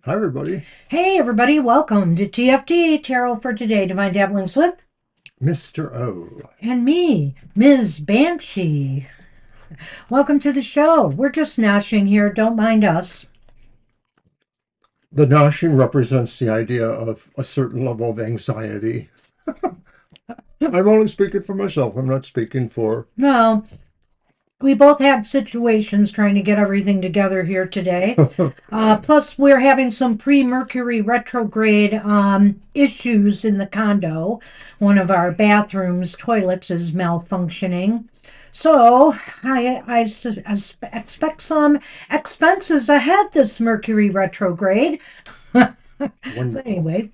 Hi, everybody. Hey everybody, welcome to TFT, Tarot for Today, Divine Dabblings with, Mr. O. and me, Ms. Banshee. Welcome to the show. We're just gnashing here, don't mind us. The noshing represents the idea of a certain level of anxiety. I'm only speaking for myself. I'm not speaking for. Well, we both had situations trying to get everything together here today. Plus, we're having some pre-Mercury retrograde issues in the condo. One of our bathrooms toilets is malfunctioning. So I expect some expenses ahead this Mercury retrograde. But Wonderful. anyway,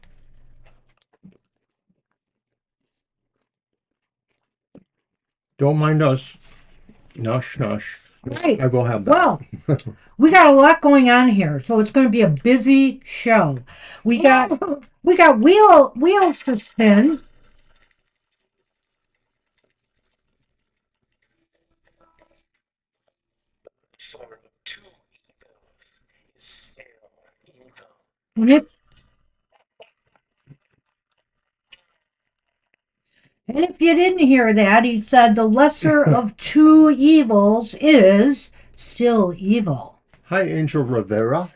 Don't mind us. Nosh, nosh. right. I will have that. Well, we got a lot going on here, so it's going to be a busy show. We got we got wheels to spin. And if And if you didn't hear that, he said the lesser of two evils is still evil. Hi, Angel Rivera.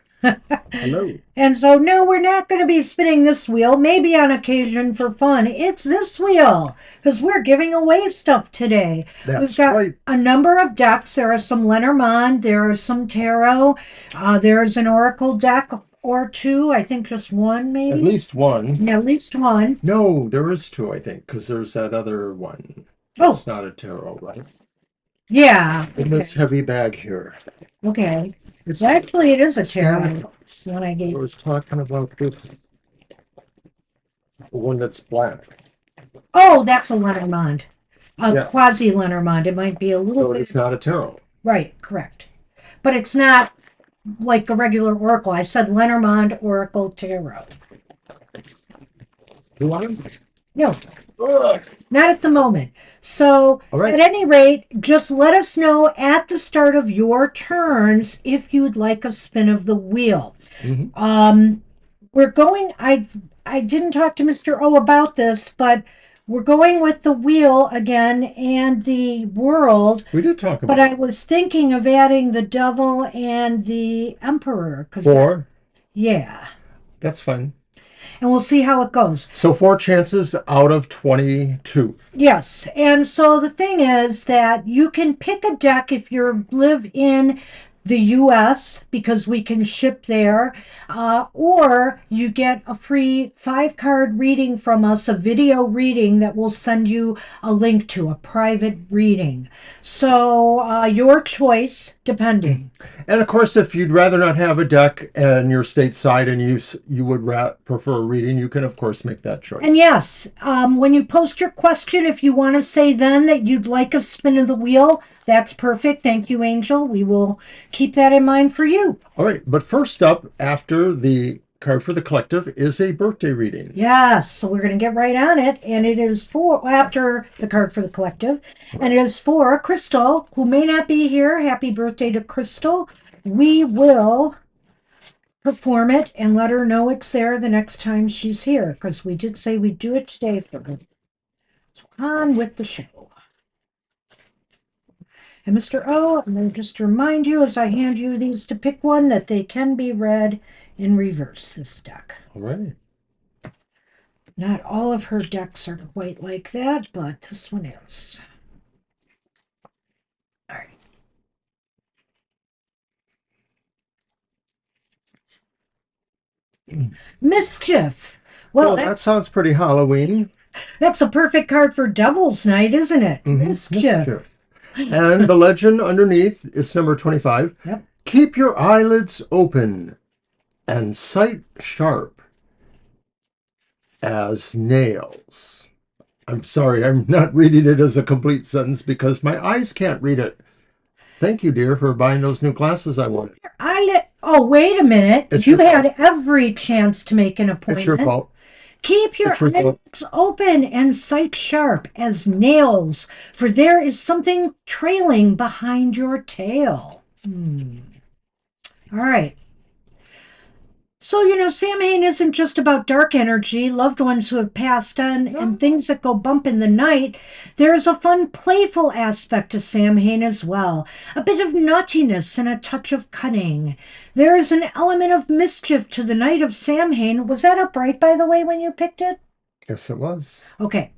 Hello. And so, no, we're not going to be spinning this wheel, maybe on occasion for fun. It's this wheel, because we're giving away stuff today. We've That's got right. a number of decks. There are some Lenormand, there is some tarot, there's an oracle deck or two. I think just one, At maybe. least one. Yeah, at least one. No, there is two, I think, because there's that other one. Oh, That's not a tarot, right? yeah. In this Okay. heavy bag here. Okay. It's Well, actually, it is a Santa tarot. Claus. One I I gave. was talking about this, the one that's black. Oh, that's a Lenormand. A Yeah, quasi Lenormand. It might be a little so it's bit. not a tarot. Right, correct. But it's not like a regular oracle. I said Lenormand Oracle Tarot. You want it? No, Ugh. not at the moment. So, All at right. any rate, just let us know at the start of your turns if you'd like a spin of the wheel. Hmm. Um, we're going. I didn't talk to Mr. O about this, but we're going with the wheel again and the world. We did talk But about I it. was thinking of adding the devil and the emperor because they're, Four. yeah, That's fine. and we'll see how it goes. So four chances out of 22. Yes, and so the thing is that you can pick a deck if you live in the US because we can ship there, or you get a free 5 card reading from us, a video reading that we'll send you a link to, a private reading. So your choice, depending. And of course, if you'd rather not have a deck and you're stateside and you would prefer a reading, you can of course make that And choice. yes, when you post your question, if you want to say then that you'd like a spin of the wheel, that's perfect. Thank you, Angel. We will keep that in mind for you. All right, but first up, after the card for the collective, is a birthday reading. Yes, so we're going to get right on it. And it is for, after the card for the collective, and it is for Crystal, who may not be here. Happy birthday to Crystal. We will perform it and let her know it's there the next time she's here because we did say we'd do it today for her. So on with the show. And Mr. O, I'm going to just remind you as I hand you these to pick one that they can be read in reverse, this deck. All right. Not all of her decks are quite like that, but this one is. All right. Mischief. Well, Well, that sounds pretty Halloween. that's a perfect card for Devil's Night, isn't it? Mischief. Mischief. And the legend underneath, it's number 25. Yep. Keep your eyelids open and sight sharp as nails. I'm sorry, I'm not reading it as a complete sentence because my eyes can't read it. Thank you, dear, for buying those new glasses I wanted. Oh, wait a minute. It's You your fault. had every chance to make an It's your appointment. fault. Keep your It's your fault. eyes open and sight sharp as nails, for there is something trailing behind your tail. All right. So, Samhain isn't just about dark energy, loved ones who have passed on, and things that go bump in the night. There's a fun, playful aspect to Samhain as well. A bit of naughtiness and a touch of cunning. There is an element of mischief to the night of Samhain. Was that upright, by the way, when you picked it? Yes, it was. Okay.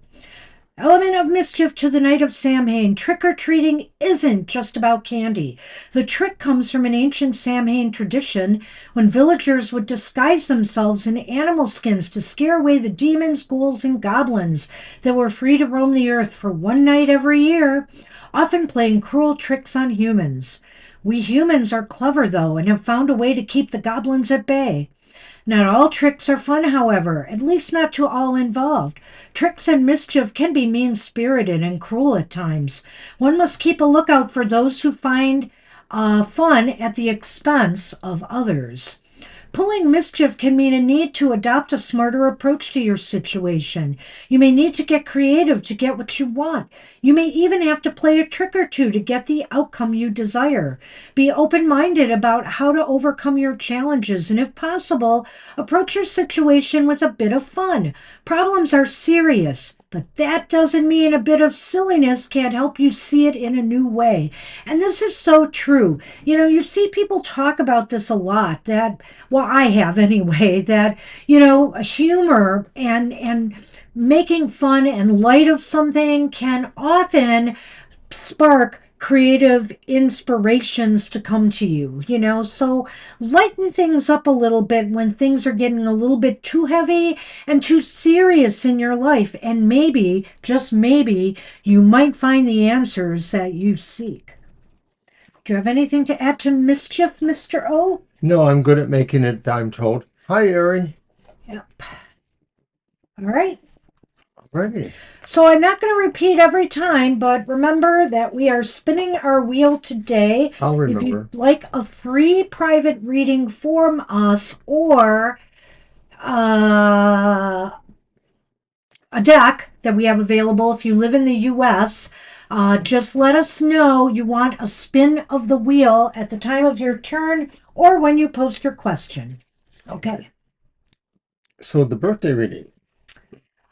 Element of mischief to the night of Samhain. Trick or treating isn't just about candy. The trick comes from an ancient Samhain tradition when villagers would disguise themselves in animal skins to scare away the demons, ghouls, and goblins that were free to roam the earth for one night every year, often playing cruel tricks on humans. We humans are clever, though, and have found a way to keep the goblins at bay. Not all tricks are fun, however, at least not to all involved. Tricks and mischief can be mean spirited and cruel at times. One must keep a lookout for those who find fun at the expense of others. Pulling mischief can mean a need to adopt a smarter approach to your situation. You may need to get creative to get what you want. You may even have to play a trick or two to get the outcome you desire. Be open minded about how to overcome your challenges and, if possible, approach your situation with a bit of fun. Problems are serious, but that doesn't mean a bit of silliness can't help you see it in a new way. And this is so true. You see people talk about this a lot that, well, I have anyway, that, humor and making fun and light of something can often spark creative inspirations to come to you. So lighten things up a little bit when things are getting a little bit too heavy and too serious in your life. And maybe, just maybe, you might find the answers that you seek. Do you have anything to add to mischief, Mr. O? No, I'm good at making it, I'm told. Hi, Ari. Yep. All right. Ready. So I'm not going to repeat every time, but remember that we are spinning our wheel today. I'll If remember. you'd like a free private reading from us or uh, a deck that we have available if you live in the U.S., just let us know you want a spin of the wheel at the time of your turn or when you post your question. Okay. So the birthday reading.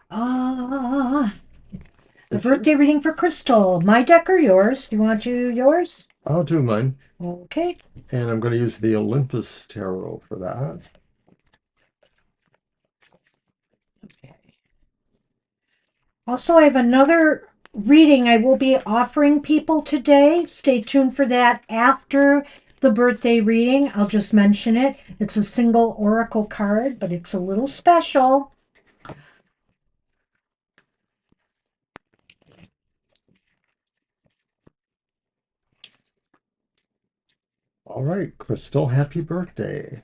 The Is birthday reading for Crystal. My deck or yours? Do you want to do yours? I'll do mine. Okay. And I'm going to use the Olympus Tarot for that. Okay. Also, I have another reading I will be offering people today. Stay tuned for that after the birthday reading. I'll just mention it. It's a single oracle card, but it's a little special. All right, Crystal, happy birthday.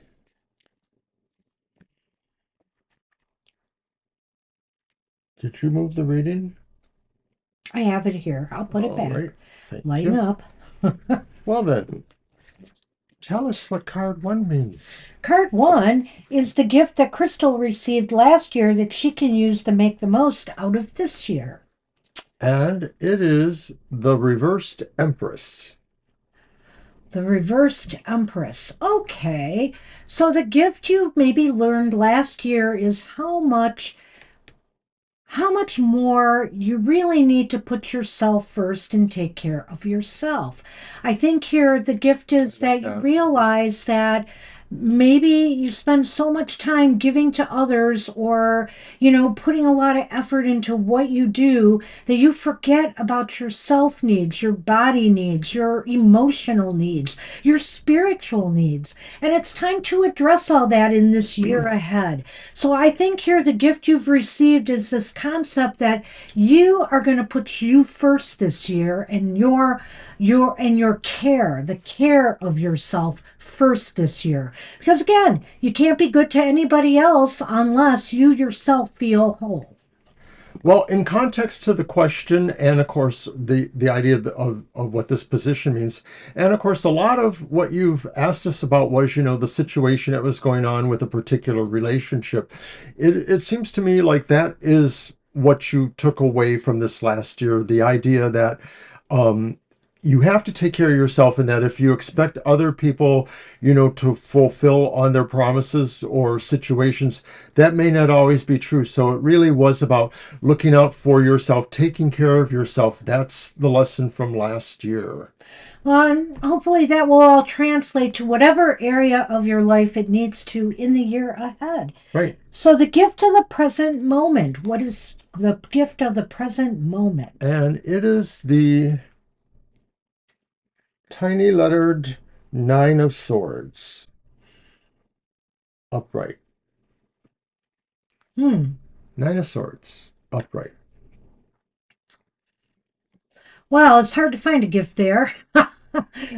Did you move the reading? I have it here. I'll put it All back. right, thank Lighten you. up. Well then, tell us what card 1 means. Card 1 is the gift that Crystal received last year that she can use to make the most out of this year. And it is the Reversed Empress. The reversed Empress. Okay. So the gift you maybe learned last year is how much more you really need to put yourself first and take care of yourself. I think here the gift is that you realize that maybe you spend so much time giving to others or putting a lot of effort into what you do that you forget about your self needs, your body needs, your emotional needs, your spiritual needs, and it's time to address all that in this year ahead. So I think here the gift you've received is this concept that you are going to put you first this year and your care, the care of yourself first this year. Because again, you can't be good to anybody else unless you yourself feel whole. Well, in context to the question, and of course, the idea of what this position means, and of course, a lot of what you've asked us about was, the situation that was going on with a particular relationship. It seems to me like that is what you took away from this last year, the idea that, you have to take care of yourself, and that if you expect other people, to fulfill on their promises or situations, that may not always be true. So it really was about looking out for yourself, taking care of yourself. That's the lesson from last year. Well, and hopefully that will all translate to whatever area of your life it needs to in the year ahead. Right. So, the gift of the present moment. What is the gift of the present moment? And it is the tiny lettered Nine of Swords, upright. Hmm. Nine of Swords, upright. Well, it's hard to find a gift there.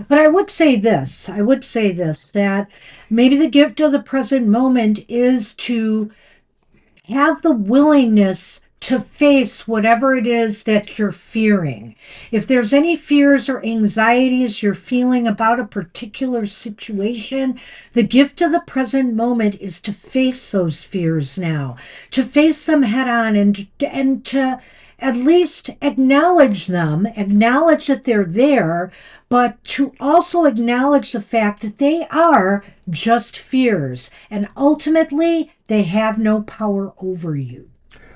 But I would say this. I would say this that maybe the gift of the present moment is to have the willingness to face whatever it is that you're fearing. If there's any fears or anxieties you're feeling about a particular situation, the gift of the present moment is to face those fears now, to face them head on, and to at least acknowledge them, acknowledge that they're there, but to also acknowledge the fact that they are just fears, and ultimately they have no power over you.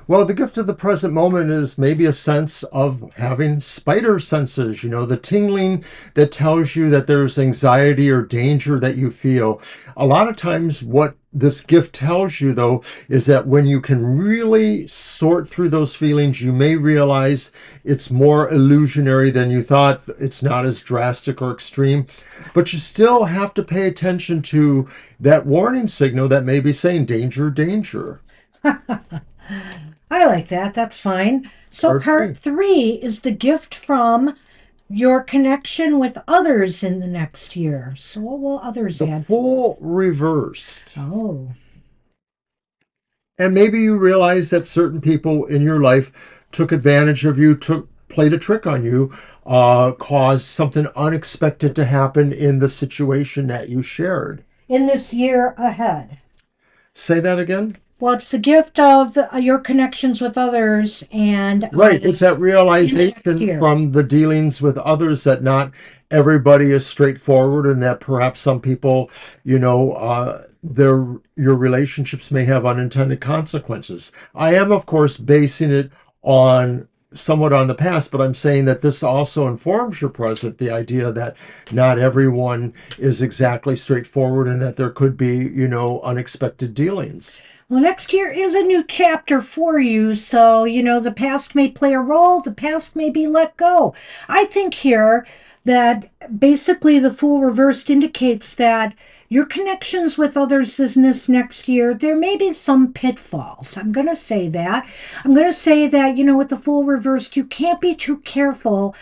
Well, the gift of the present moment is maybe a sense of having spider senses, the tingling that tells you that there's anxiety or danger that you feel. A lot of times, what this gift tells you, though, is that when you can really sort through those feelings, you may realize it's more illusionary than you thought. It's not as drastic or extreme, but you still have to pay attention to that warning signal that may be saying danger, danger. I like that. That's fine. So, Card card three. three is the gift from your connection with others in the next year. So, what will others The add for us? Fool reversed. Oh, And maybe you realize that certain people in your life took advantage of you, played a trick on you, caused something unexpected to happen in the situation that you shared. in this year ahead. Say that again. Well, it's the gift of your connections with others and Right. It's that in the next realization year. from the dealings with others that not everybody is straightforward, and that perhaps some people, your relationships may have unintended consequences. I am, of course, basing it on somewhat on the past, but I'm saying that this also informs your present, the idea that not everyone is exactly straightforward and that there could be, unexpected dealings. Well, next year is a new chapter for you. So, the past may play a role, the past may be let go. I think here that basically the Fool reversed indicates that your connections with others in this next year, there may be some pitfalls. I'm going to say that. I'm going to say that, with the Fool reversed, you can't be too careful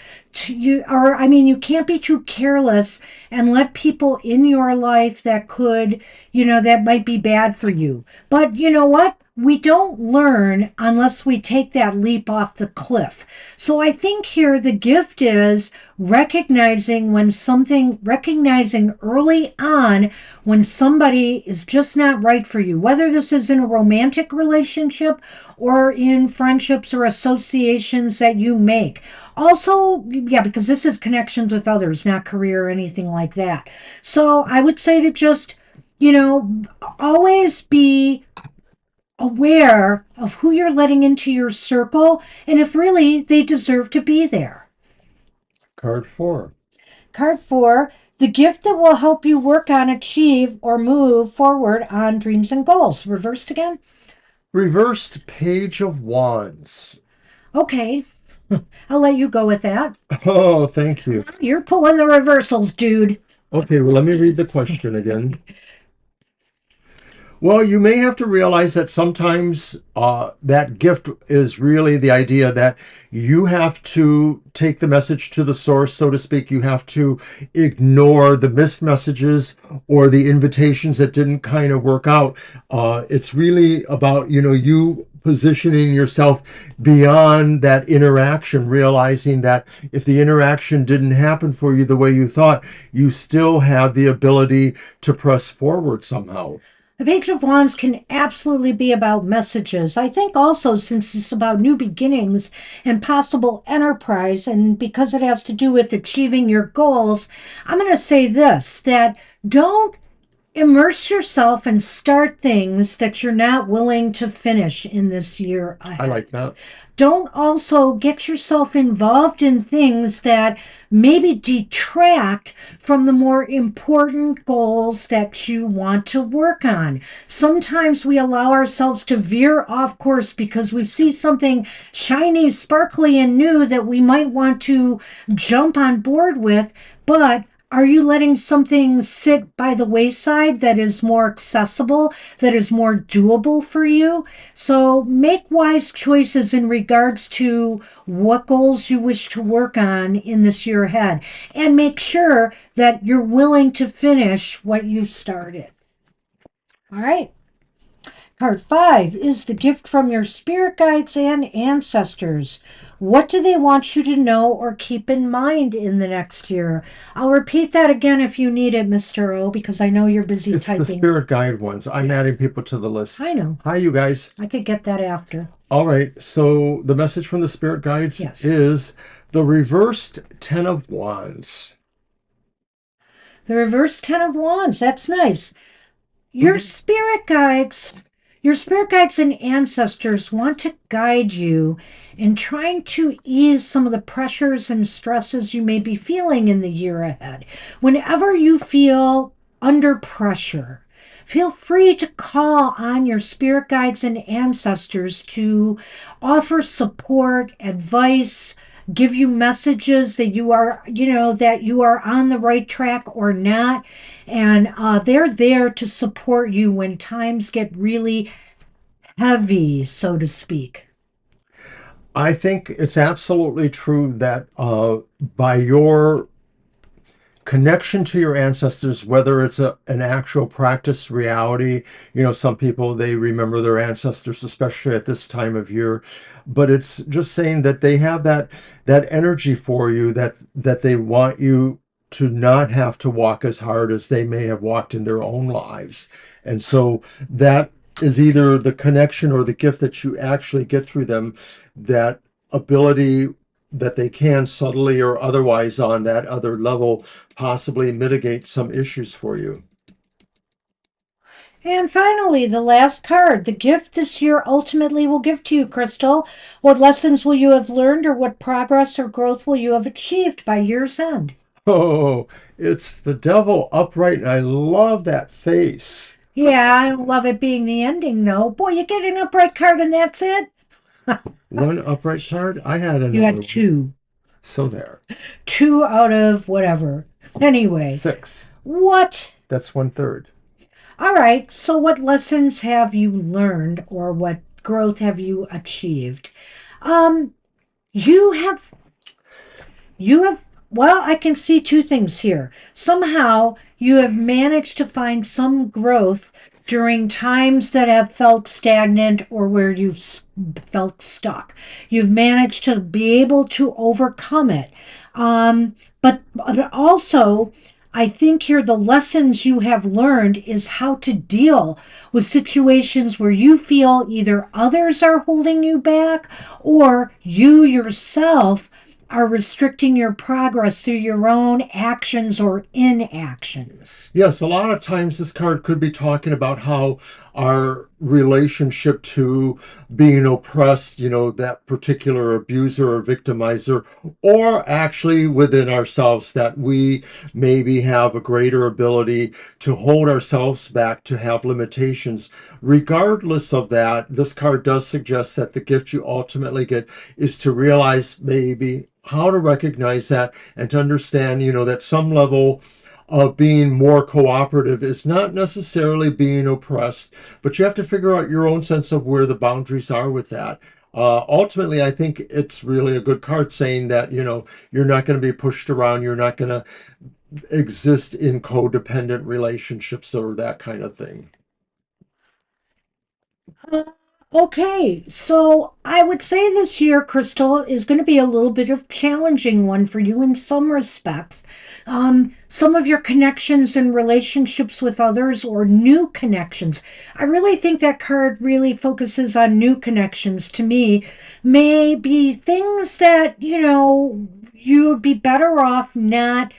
you can't be too careless and let people in your life that could, that might be bad for you. But you know what? We don't learn unless we take that leap off the cliff. So I think here the gift is recognizing early on when somebody is just not right for you, whether this is in a romantic relationship or in friendships or associations that you make. Also, yeah, because this is connections with others, not career or anything like that. So I would say to just, always be aware of who you're letting into your circle and if really they deserve to be there. Card four. Card four, the gift that will help you work on, achieve, or move forward on dreams and goals. Reversed again? Reversed Page of Wands. Okay, I'll let you go with that. Oh, thank you. You're pulling the reversals, dude. Okay, well, let me read the question again. Well, you may have to realize that sometimes that gift is really the idea that you have to take the message to the source, so to speak. You have to ignore the missed messages or the invitations that didn't kind of work out. It's really about, you positioning yourself beyond that interaction, realizing that if the interaction didn't happen for you the way you thought, you still have the ability to press forward somehow. The Page of Wands can absolutely be about messages. I think also, since it's about new beginnings and possible enterprise, and because it has to do with achieving your goals, I'm going to say this, that don't immerse yourself and start things that you're not willing to finish in this year I ahead. like that. Don't also get yourself involved in things that maybe detract from the more important goals that you want to work on. Sometimes we allow ourselves to veer off course because we see something shiny, sparkly, and new that we might want to jump on board with, but are you letting something sit by the wayside that is more accessible, that is more doable for you? So make wise choices in regards to what goals you wish to work on in this year ahead. And make sure that you're willing to finish what you've started. All right. Card 5 is the gift from your spirit guides and ancestors. What do they want you to know or keep in mind in the next year? I'll repeat that again if you need it, Mr. O, because I know you're busy It's the typing. spirit guide ones. I'm Yes. adding people to the list. I know. Hi, you guys. I could get that after. All right. So the message from the spirit guides Yes. is the reversed Ten of Wands. The reverse Ten of Wands. That's nice. Your spirit guides, your spirit guides and ancestors want to guide you in trying to ease some of the pressures and stresses you may be feeling in the year ahead. Whenever you feel under pressure, feel free to call on your spirit guides and ancestors to offer support, advice, give you messages that you are, that you are on the right track or not. And they're there to support you when times get really heavy, so to speak. I think it's absolutely true that by your connection to your ancestors, whether it's an actual practice reality, some people, they remember their ancestors, especially at this time of year, but it's just saying that they have that energy for you, that they want you to not have to walk as hard as they may have walked in their own lives. And so that is either the connection or the gift that you actually get through them, that ability that they can subtly or otherwise on that other level possibly mitigate some issues for you. And finally, the last card. The gift this year ultimately will give to you, Crystal. What lessons will you have learned, or what progress or growth will you have achieved by year's end? Oh, it's the devil upright, and I love that face. Yeah, I don't love it being the ending, though. Boy, you get an upright card and that's it? One upright card. I had You another had one. two. So there. Two out of whatever. Anyway, 6. what? That's 1/3. All right, so what lessons have you learned or what growth have you achieved? Um, you have well, I can see two things here. Somehow you have managed to find some growth during times that have felt stagnant or where you've felt stuck. You've managed to be able to overcome it. But also, I think here the lessons you have learned is how to deal with situations where you feel either others are holding you back or you yourself are restricting your progress through your own actions or inactions. Yes, a lot of times this card could be talking about how our relationship to being oppressed, that particular abuser or victimizer, or actually within ourselves, that we maybe have a greater ability to hold ourselves back, to have limitations. Regardless of that, this card does suggest that the gift you ultimately get is to realize maybe how to recognize that and to understand, that some level of being more cooperative is not necessarily being oppressed, but you have to figure out your own sense of where the boundaries are with that. Ultimately, I think it's really a good card saying that, you're not going to be pushed around. You're not going to exist in codependent relationships or that kind of thing. Okay, so I would say this year, Crystal, is going to be a little bit of challenging one for you in some respects. Some of your connections and relationships with others or new connections. I really think that card really focuses on new connections to me. May be things that, you would be better off not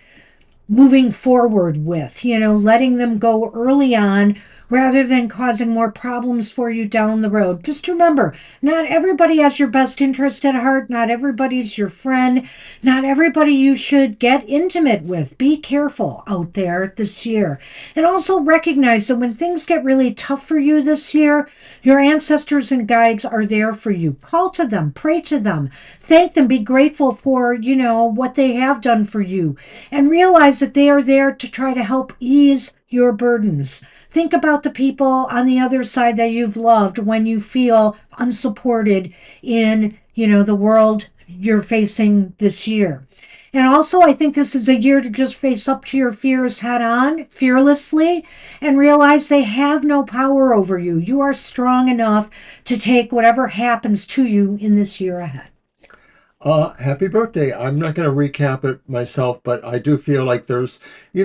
moving forward with, letting them go early on rather than causing more problems for you down the road. Just remember, not everybody has your best interest at heart. Not everybody's your friend. Not everybody you should get intimate with. Be careful out there this year. And also recognize that when things get really tough for you this year, your ancestors and guides are there for you. Call to them, pray to them, thank them, be grateful for, what they have done for you, and realize that they are there to try to help ease your burdens. Think about the people on the other side that you've loved when you feel unsupported in, the world you're facing this year. And also, I think this is a year to just face up to your fears head on, fearlessly, and realize they have no power over you. You are strong enough to take whatever happens to you in this year ahead. Happy birthday. I'm not going to recap it myself, but I do feel like there's,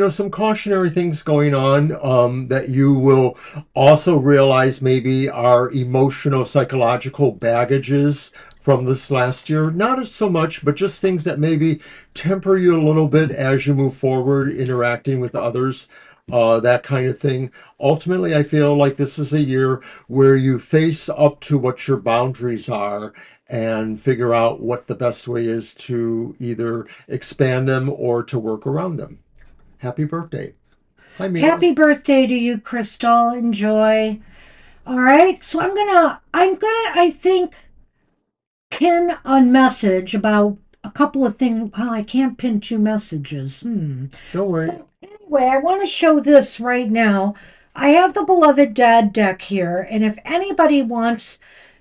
some cautionary things going on that you will also realize maybe are emotional, psychological baggages from this last year. Not so much, but just things that maybe temper you a little bit as you move forward, interacting with others. That kind of thing. Ultimately, I feel like this is a year where you face up to what your boundaries are and figure out what the best way is to either expand them or to work around them. Happy birthday. Hi, Mila. Happy birthday to you, Crystal. Enjoy. All right. So I think, pin a message about a couple of things. Well, I can't pin two messages. Don't worry. Anyway, I want to show this right now. I have the Beloved Dad deck here, and if anybody wants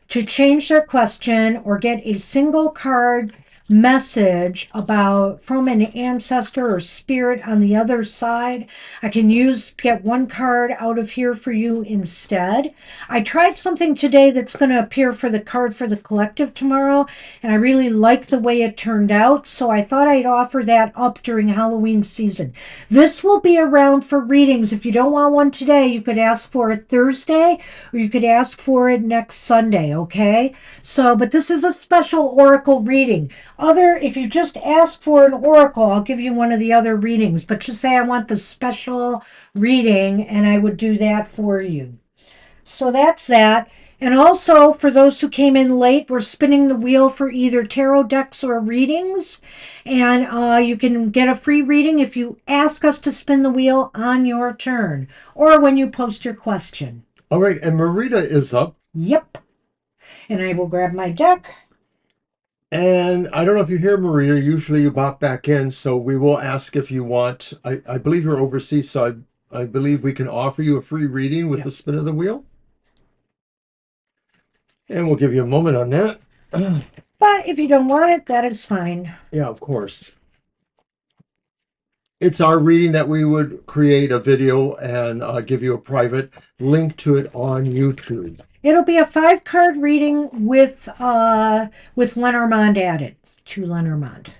to change their question or get a single card message about from an ancestor or spirit on the other side, I can get one card out of here for you instead. I tried something today that's going to appear for the card for the collective tomorrow, and I really like the way it turned out, so I thought I'd offer that up during Halloween season. This will be around for readings. If you don't want one today, you could ask for it Thursday, or you could ask for it next Sunday, okay? So, but this is a special oracle reading. If you just ask for an oracle, I'll give you one of the other readings, but just say I want the special reading and I would do that for you. So that's that. And also, for those who came in late, we're spinning the wheel for either tarot decks or readings. And you can get a free reading if you ask us to spin the wheel on your turn or when you post your question. All right, and Marita is up. Yep. And I will grab my deck. And I don't know if you hear Marita, usually you pop back in, so we will ask if you want. I believe you're overseas, so I believe we can offer you a free reading with Yep. the spin of the wheel. And we'll give you a moment on that. But if you don't want it, that is fine. Yeah, of course. It's our reading that we would create a video and give you a private link to it on YouTube. It'll be a 5 card reading with Lenormand added to Lenormand.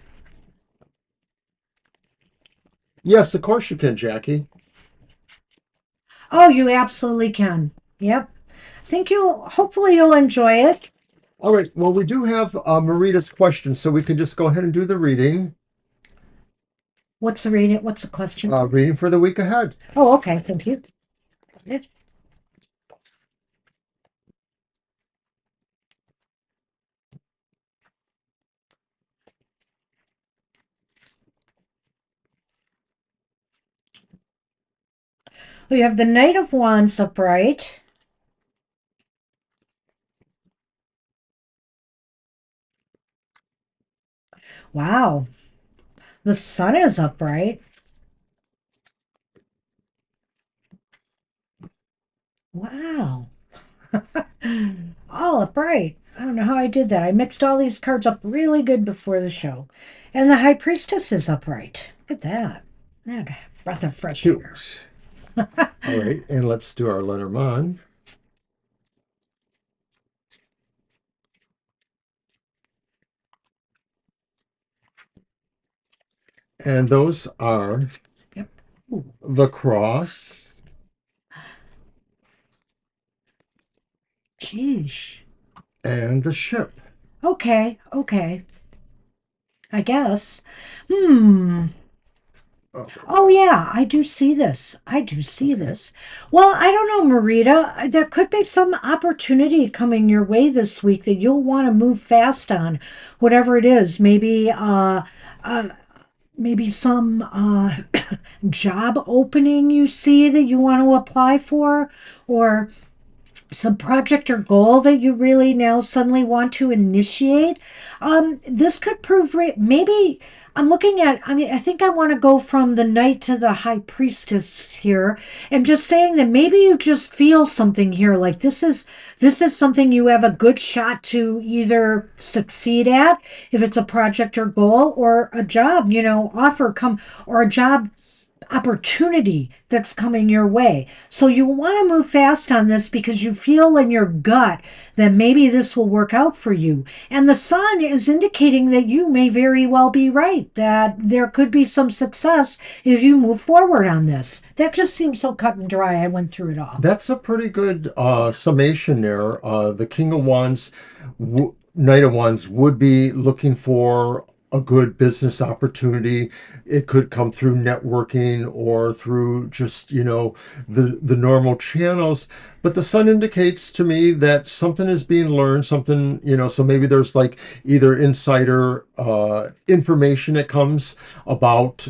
Yes, of course you can, Jackie. Oh, you absolutely can. Yep. Hopefully you'll enjoy it. All right. Well, we do have Marita's question, so we can just go ahead and do the reading. What's the reading? What's the question? Reading for the week ahead. Oh, okay. Thank you. We have the Knight of Wands upright. Wow. The Sun is upright. Wow. All upright. I don't know how I did that. I mixed all these cards up really good before the show. And the High Priestess is upright. Look at that. That breath of fresh air. Cute. All right. And let's do our Lenormand. And those are Yep. Ooh. the cross Geez. and the ship. Okay, okay. I guess. Hmm. Oh, Oh, yeah, I do see this. I do see okay. this. Well, I don't know, Marita. There could be some opportunity coming your way this week that you'll want to move fast on, whatever it is. Uh, maybe some job opening you see that you want to apply for, or some project or goal that you really now suddenly want to initiate. This could prove maybe I'm looking at, I mean, I think I want to go from the knight to the high priestess here and just saying that maybe you just feel something here like this is something you have a good shot to either succeed at if it's a project or goal or a job, offer come or a job opportunity that's coming your way. So you want to move fast on this because you feel in your gut that maybe this will work out for you. And the sun is indicating that you may very well be right, that there could be some success if you move forward on this. That just seems so cut and dry. I went through it all. That's a pretty good summation there. The King of Wands, Knight of Wands would be looking for a good business opportunity. It could come through networking or through just, the normal channels. But the sun indicates to me that something is being learned, something, so maybe there's like either insider information that comes about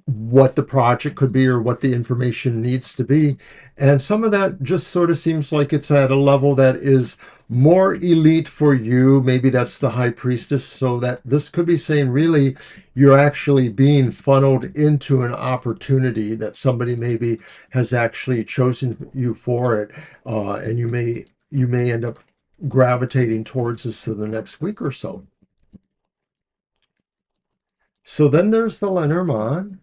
what the project could be or what the information needs to be. And some of that just sort of seems like it's at a level that is more elite for you. Maybe that's the high priestess. So that this could be saying really you're actually being funneled into an opportunity that somebody maybe has actually chosen you for it. And you may end up gravitating towards this in the next week or so. So then there's the Lenormand.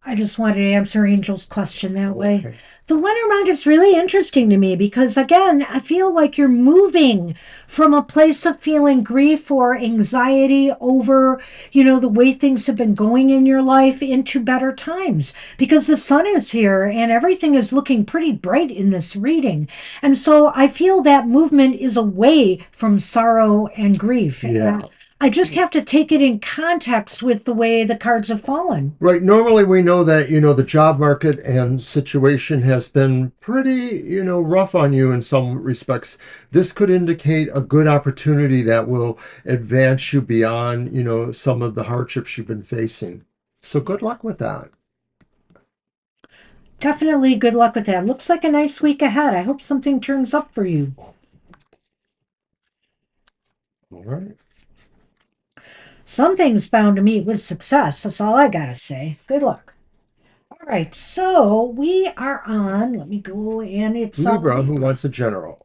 I just wanted to answer Angel's question that way. Okay. The Lenormand is really interesting to me because, again, I feel like you're moving from a place of feeling grief or anxiety over, the way things have been going in your life into better times because the sun is here and everything is looking pretty bright in this reading. And so I feel that movement is away from sorrow and grief. Yeah. I just have to take it in context with the way the cards have fallen. Right. Normally, we know that, the job market and situation has been pretty, rough on you in some respects. This could indicate a good opportunity that will advance you beyond, some of the hardships you've been facing. So good luck with that. Definitely good luck with that. Looks like a nice week ahead. I hope something turns up for you. All right. Something's bound to meet with success. That's all I gotta say. Good luck. All right, so we are on. Let me go and it's Libra, who wants a general?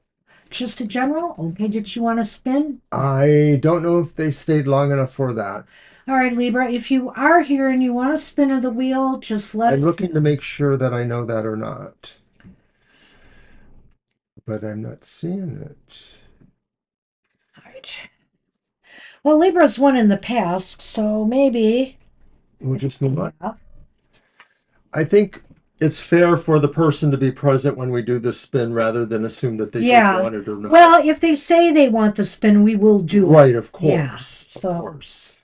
just a general. Okay, did you want to spin? I don't know if they stayed long enough for that. All right, Libra, if you are here and you want to spin of the wheel, just let I'm us. looking to make sure that I know that or not, but I'm not seeing it. All right. Well, Libra's won in the past, so maybe. We'll just move on. I think it's fair for the person to be present when we do this spin rather than assume that they did Yeah. want it or not. Well, if they say they want the spin, we will do it. Right, of Yeah. course. So. Of course.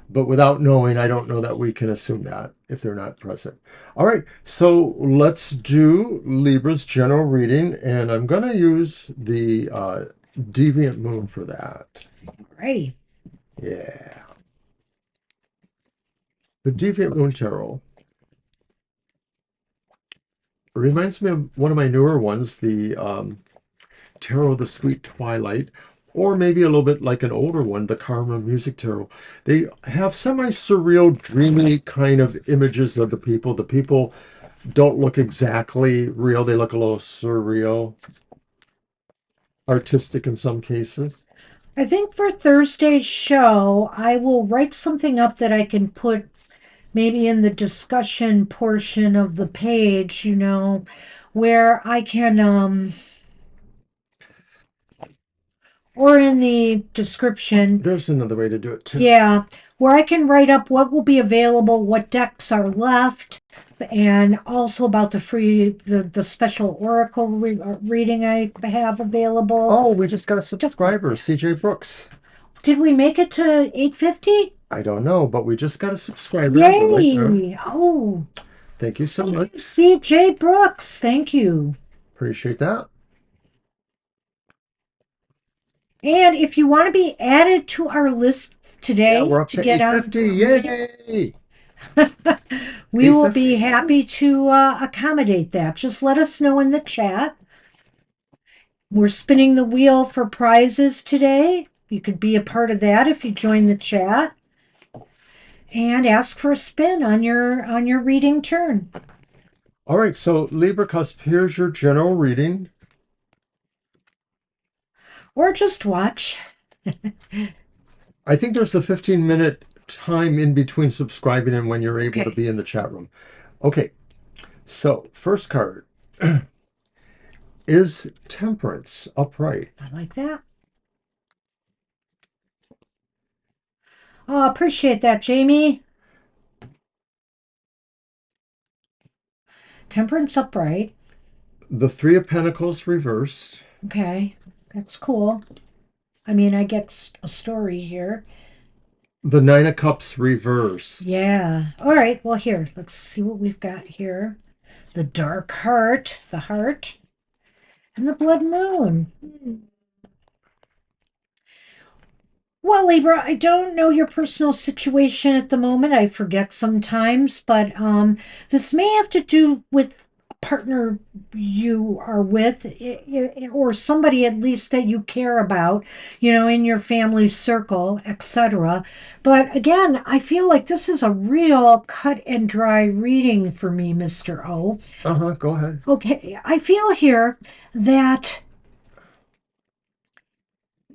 But without knowing, I don't know that we can assume that if they're not present. All right, so let's do Libra's general reading, and I'm going to use the Deviant Moon for that. Alrighty. Yeah. The Deviant Moon Tarot reminds me of one of my newer ones, the Tarot of the Sweet Twilight, or maybe a little bit like an older one, the Karma Music Tarot. They have semi-surreal, dreamy kind of images of the people. The people don't look exactly real. They look a little surreal, artistic in some cases. I think for Thursday's show, I will write something up that I can put maybe in the discussion portion of the page, where I can or in the description. There's another way to do it too. Yeah, where I can write up what will be available, what decks are left, and also about the special oracle reading I have available. Oh, we just got a subscriber, CJ Brooks. Did we make it to 850? I don't know, but we just got a subscriber. Yay! Right. Oh, Thank you so much. CJ Brooks, thank you. Appreciate that. And if you want to be added to our list today, Yeah, we're up to get 850. Yay! we will be happy to accommodate that. Just let us know in the chat. We're spinning the wheel for prizes today. You could be a part of that if you join the chat. And ask for a spin on your reading turn. All right, so Libra Cusp, here's your general reading. Or just watch. I think there's a 15-minute time in between subscribing and when you're able to be in the chat room. Okay, so first card is Temperance upright. I like that. Oh, appreciate that, Jamie. Temperance upright. The Three of Pentacles reversed. Okay, that's cool. I mean, I get a story here. The Nine of Cups reversed. Yeah. All right, well, here, let's see what we've got here. The Dark Heart, the Heart, and the Blood Moon. Well, Libra, I don't know your personal situation at the moment. I forget sometimes, but this may have to do with a partner you are with, or somebody at least that you care about, in your family circle, etc. But again, I feel like this is a real cut and dry reading for me, Mr. O. Go ahead. Okay, I feel here that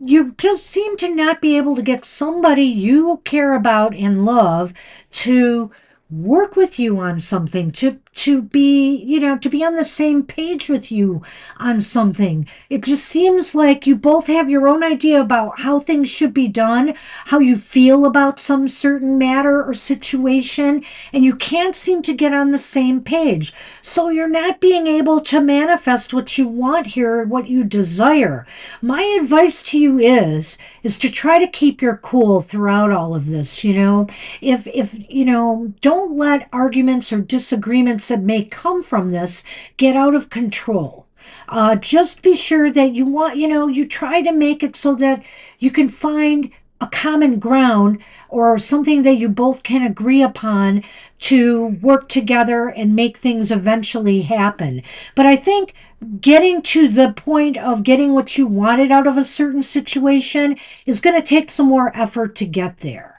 you just seem to not be able to get somebody you care about and love to work with you on something, to be to be on the same page with you on something. It just seems like you both have your own idea about how things should be done, how you feel about some certain matter or situation, and you can't seem to get on the same page. So you're not being able to manifest what you want here, what you desire. My advice to you is to try to keep your cool throughout all of this. If don't let arguments or disagreements that may come from this get out of control. Just be sure that you try to make it so that you can find a common ground or something that you both can agree upon to work together and make things eventually happen. But I think getting to the point of getting what you wanted out of a certain situation is going to take some more effort to get there.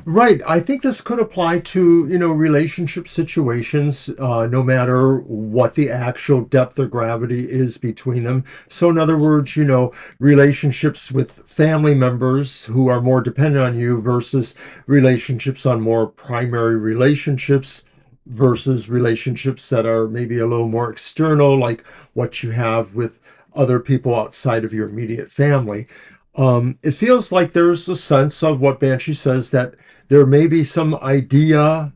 Right. I think this could apply to, relationship situations, no matter what the actual depth or gravity is between them. So in other words, relationships with family members who are more dependent on you versus relationships on more primary relationships versus relationships that are maybe a little more external, like what you have with other people outside of your immediate family. It feels like there's a sense of what Banshee says, that there may be some idea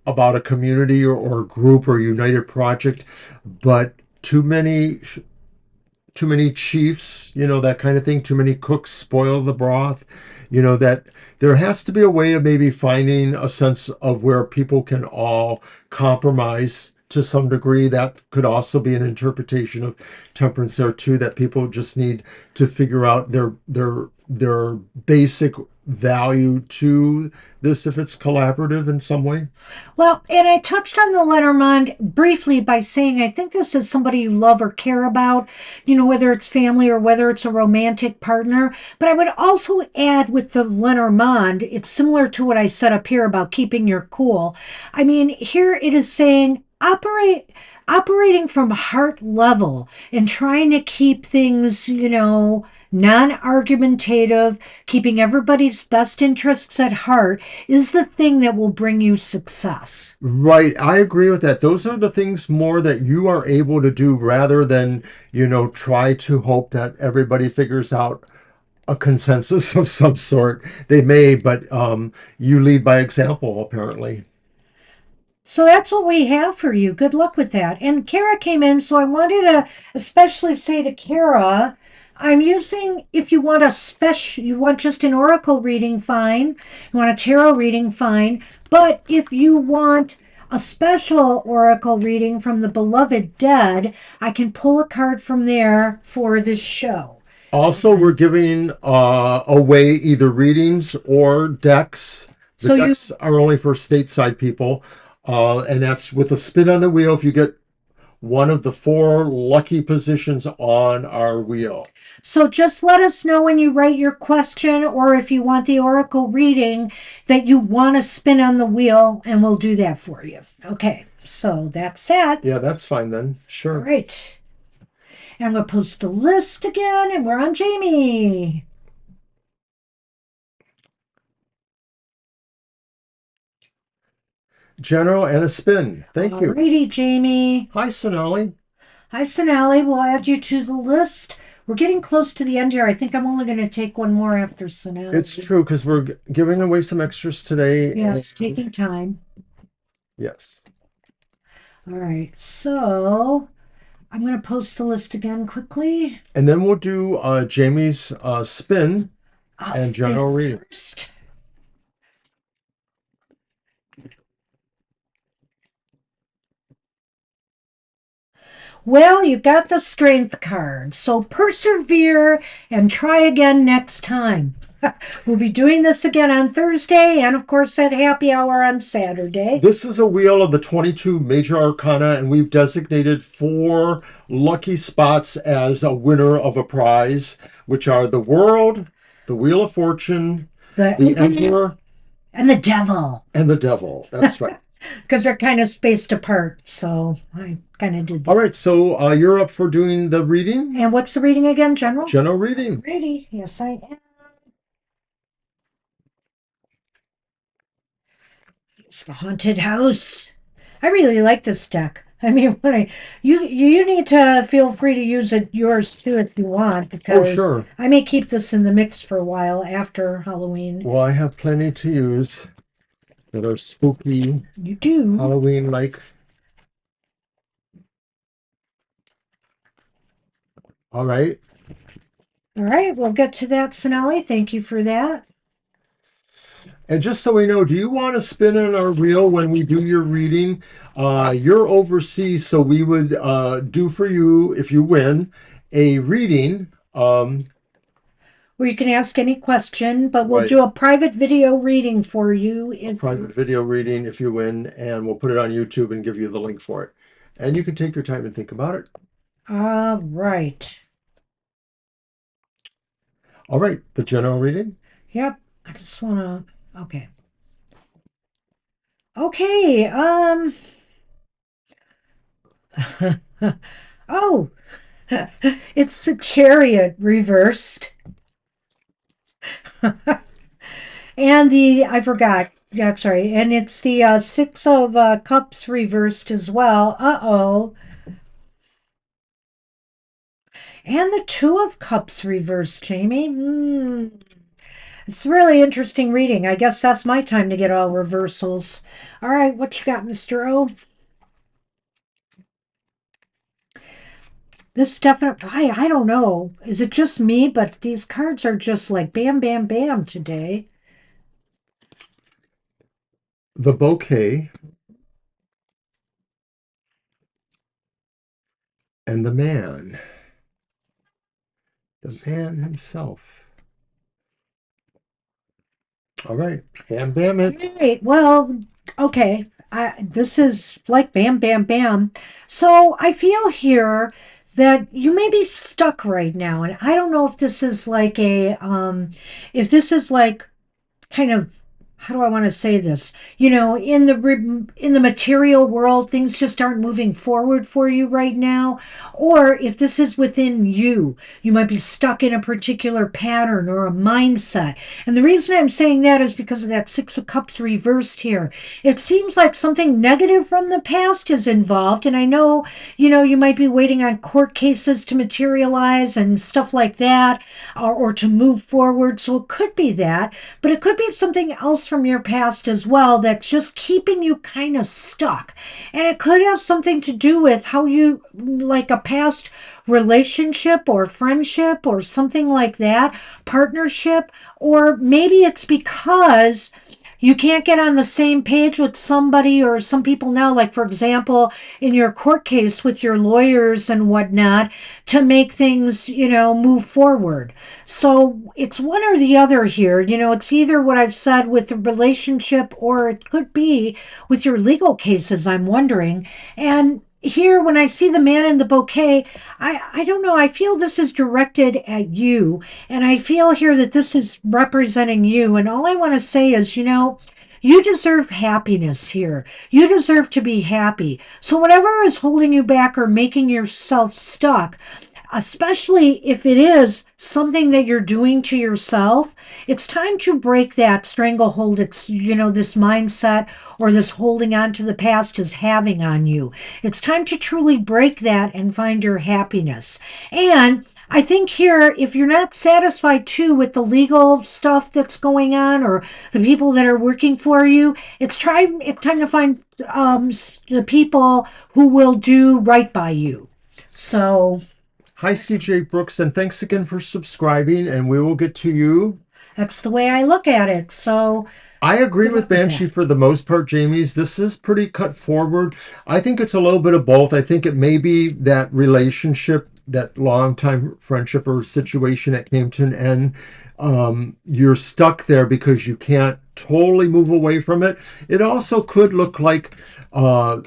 about a community or group or united project, but too many chiefs, that kind of thing, too many cooks spoil the broth, that there has to be a way of maybe finding a sense of where people can all compromise to some degree. That could also be an interpretation of temperance there too, that people just need to figure out their basic value to this if it's collaborative in some way. Well, and I touched on the Lenormand briefly by saying I think this is somebody you love or care about, whether it's family or whether it's a romantic partner. But I would also add with the Lenormand, it's similar to what I said up here about keeping your cool. I mean, here it is saying operating from heart level and trying to keep things, non-argumentative, keeping everybody's best interests at heart is the thing that will bring you success. Right. I agree with that. Those are the things more that you are able to do rather than, try to hope that everybody figures out a consensus of some sort. They may, but you lead by example, apparently. So that's what we have for you. Good luck with that. And Kara came in, so I wanted to especially say to Kara, I'm using, if you want a special, you want just an oracle reading, fine. You want a tarot reading, fine. But if you want a special oracle reading from the beloved dead, I can pull a card from there for this show. Also, we're giving away either readings or decks. The So you decks are only for stateside people, and that's with a spin on the wheel if you get one of the four lucky positions on our wheel. So just let us know when you write your question or if you want the oracle reading that you want to spin on the wheel and we'll do that for you. Okay, so that's that. Yeah, that's fine then. All Sure. right. And I'm going to post the list again and we're on Jamie. General and a spin. Thank you. Alrighty, Jamie. Hi, Sonali. Hi, Sonali. We'll add you to the list. We're getting close to the end here. I think I'm only going to take one more after Sonali. It's true because we're giving away some extras today. Yeah, it's taking time. Yes. All right, so I'm going to post the list again quickly. And then we'll do Jamie's spin and general reading. First. Well, you got the strength card, so persevere and try again next time. We'll be doing this again on Thursday and, of course, at happy hour on Saturday. This is a wheel of the 22 major arcana, and we've designated 4 lucky spots as a winner of a prize, which are the World, the Wheel of Fortune, the Emperor, and the Devil. And the Devil. That's right. Because they're kind of spaced apart, so I kind of did that. All right, so you're up for doing the reading? And what's the reading again, General? General reading. Ready? Yes, I am. It's the Haunted House. I really like this deck. I mean, you need to feel free to use yours too if you want, because sure. I may keep this in the mix for a while after Halloween. Well, I have plenty to use that are spooky. You do. Halloween-like. All right. All right, we'll get to that, Sonali. Thank you for that. And just so we know, do you want to spin on our wheel when we do your reading? You're overseas, so we would do for you, if you win, a reading. Where you can ask any question, but we'll Right. do a private video reading for you. Private video reading if you win, and we'll put it on YouTube and give you the link for it. And you can take your time and think about it. All right. All right, the general reading? Yep, I just want to, okay. Okay, oh, it's the Chariot reversed. And I forgot, that's right, and it's the Six of Cups reversed as well. Uh-oh. And the Two of Cups reversed, Jamie. It's really interesting reading. I guess that's my time to get all reversals. All right, what you got, Mr. O? This definitely, I don't know. Is it just me? But these cards are just like bam, bam, bam today. The Bouquet. And the man. The man himself. All right. Bam, bam it. All right. Well, okay. This is like bam, bam, bam. So I feel here that you may be stuck right now. And I don't know if this is like if this is like kind of how do I want to say this? You know, in the material world, things just aren't moving forward for you right now. Or if this is within you, you might be stuck in a particular pattern or a mindset. And the reason I'm saying that is because of that Six of Cups reversed here. It seems like something negative from the past is involved, and I know, you might be waiting on court cases to materialize and stuff like that, or to move forward. So it could be that, but it could be something else from your past as well that's just keeping you kind of stuck. And it could have something to do with how you, like a past relationship or friendship or something like that, partnership, or maybe it's because you can't get on the same page with somebody or some people now, like for example, in your court case with your lawyers and whatnot, to make things, move forward. So it's one or the other here. It's either what I've said with the relationship or it could be with your legal cases, I'm wondering. And here, when I see the man in the bouquet, I don't know. I feel this is directed at you. And I feel here that this is representing you. And all I want to say is, you deserve happiness here. You deserve to be happy. So, whatever is holding you back or making yourself stuck, especially if it is something that you're doing to yourself, it's time to break that stranglehold. It's, this mindset or this holding on to the past is having on you. It's time to truly break that and find your happiness. And I think here, if you're not satisfied too with the legal stuff that's going on or the people that are working for you, it's time to find the people who will do right by you. So Hi, CJ Brooks, and thanks again for subscribing, and we will get to you. that's the way I look at it. So I agree good with luck with Banshee that. for the most part, Jamie's. This is pretty cut forward. I think it's a little bit of both. I think it may be that relationship, that long time friendship or situation that came to an end. You're stuck there because you can't totally move away from it. It also could look like uh,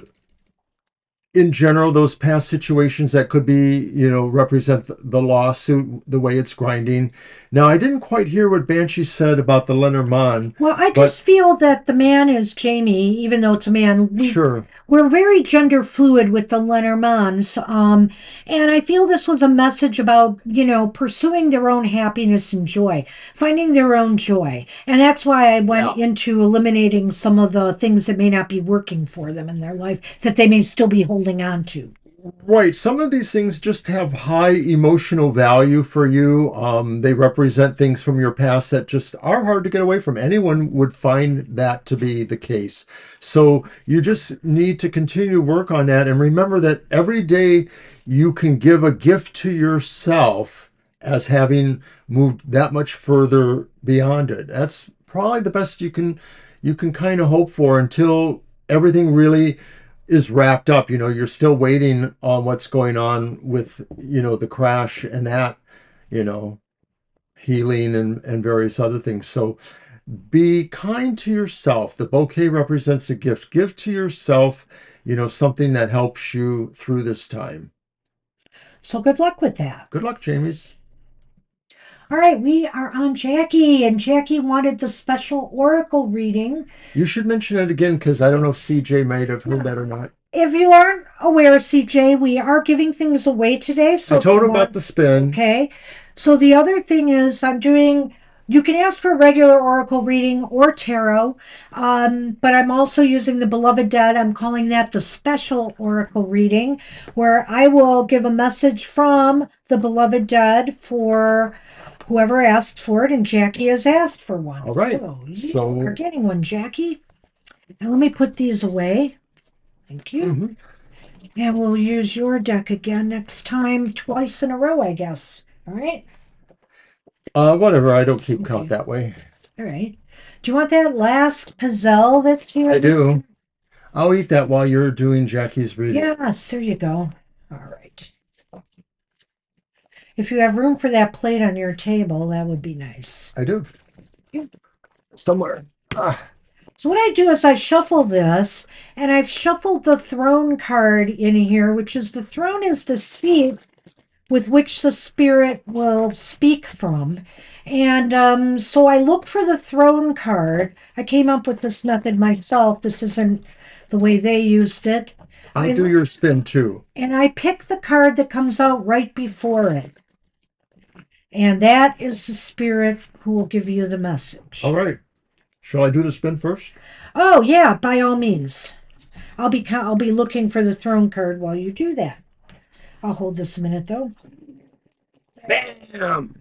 in general, those past situations that could be, represent the lawsuit, the way it's grinding. Now, I didn't quite hear what Banshee said about the Lenormand, Well, I but just feel that the man is Jamie, even though it's a man. sure. We're very gender fluid with the Lenormands, and I feel this was a message about pursuing their own happiness and joy, finding their own joy, and that's why I went Yeah. into eliminating some of the things that may not be working for them in their life that they may still be holding on to. Right. Some of these things just have high emotional value for you. They represent things from your past that just are hard to get away from. Anyone would find that to be the case. So you just need to continue to work on that. And remember that every day you can give a gift to yourself as having moved that much further beyond it. That's probably the best you can kind of hope for until everything really is wrapped up. You're still waiting on what's going on with, the crash and that, you know, healing and various other things. So be kind to yourself. The bouquet represents a gift. Give to yourself, something that helps you through this time. So good luck with that. Good luck, Jamies. All right, we are on Jackie, and Jackie wanted the special oracle reading. You should mention it again because I don't know if Yes. CJ might have heard that or not. If you aren't aware, CJ, we are giving things away today. I So if told you her about want, the spin. okay. So the other thing is, you can ask for a regular oracle reading or tarot, but I'm also using the Beloved Dead. I'm calling that the special oracle reading, where I will give a message from the Beloved Dead for whoever asked for it, and Jackie has asked for one. All right. Oh, you So, are getting one, Jackie. Now let me put these away. Thank you. mhm. And we'll use your deck again next time, twice in a row, I guess. All right. Whatever. I don't keep count Okay. that way. All right. Do you want that last Pizzelle that's here? I do. I'll eat that while you're doing Jackie's reading. Yes, there you go. All right. If you have room for that plate on your table, that would be nice. I do. Yeah. Somewhere. Ah, So what I do is I shuffle this, and I've shuffled the throne card in here, which is the throne is the seat with which the spirit will speak from. And so I looked for the throne card. I came up with this method myself. This isn't the way they used it. I'll do your spin too. And I picked the card that comes out right before it. And that is the spirit who will give you the message. All right. Shall I do the spin first? Oh yeah, by all means. I'll be looking for the throne card while you do that. I'll hold this a minute though. Bam!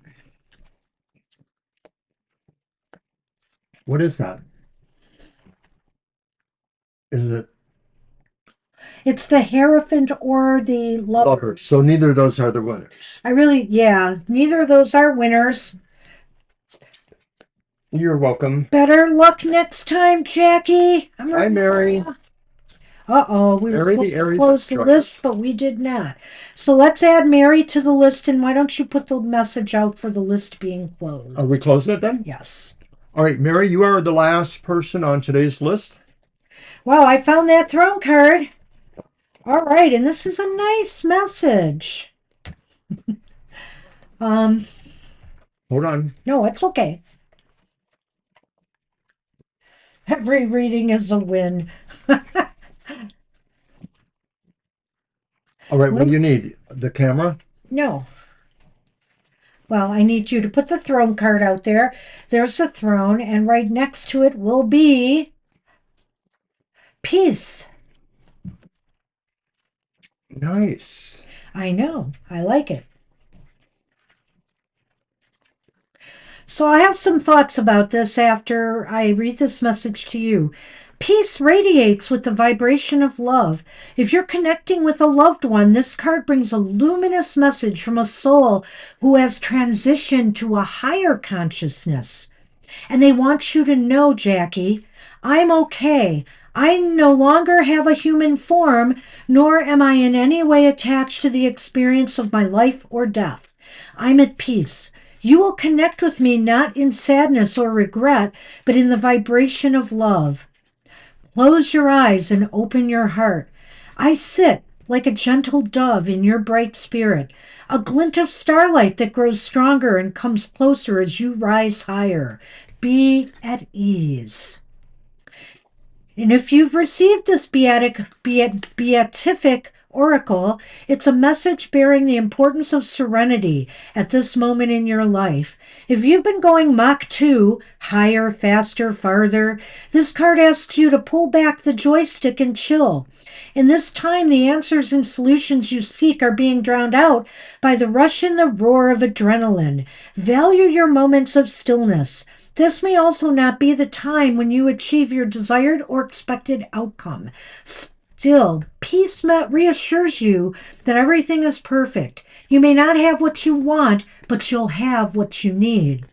What is that? Is it It's the Hierophant or the Lover. lovers? So neither of those are the winners. Neither of those are winners. You're welcome. Better luck next time, Jackie. Hi, Mary. Uh-oh, we were Mary, supposed the to Aries close the has list, but we did not. So let's add Mary to the list, and why don't you put the message out for the list being closed? Are we closing it then? Yes. All right, Mary, you are the last person on today's list. Wow, I found that throne card. All right, and this is a nice message. Hold on. No, it's okay. Every reading is a win. All right, what do you need? The camera? No. Well, I need you to put the throne card out there. There's the throne, and right next to it will be peace. Nice. I know. I like it. So I have some thoughts about this after I read this message to you. Peace radiates with the vibration of love. If you're connecting with a loved one, this card brings a luminous message from a soul who has transitioned to a higher consciousness. And they want you to know, Jackie, I'm okay. I no longer have a human form, nor am I in any way attached to the experience of my life or death. I'm at peace. You will connect with me not in sadness or regret, but in the vibration of love. Close your eyes and open your heart. I sit like a gentle dove in your bright spirit, a glint of starlight that grows stronger and comes closer as you rise higher. Be at ease. And if you've received this beatific oracle, it's a message bearing the importance of serenity at this moment in your life. If you've been going Mach 2, higher, faster, farther, this card asks you to pull back the joystick and chill. In this time, the answers and solutions you seek are being drowned out by the rush and the roar of adrenaline. Value your moments of stillness. This may also not be the time when you achieve your desired or expected outcome. Still, peace reassures you that everything is perfect. You may not have what you want, but you'll have what you need.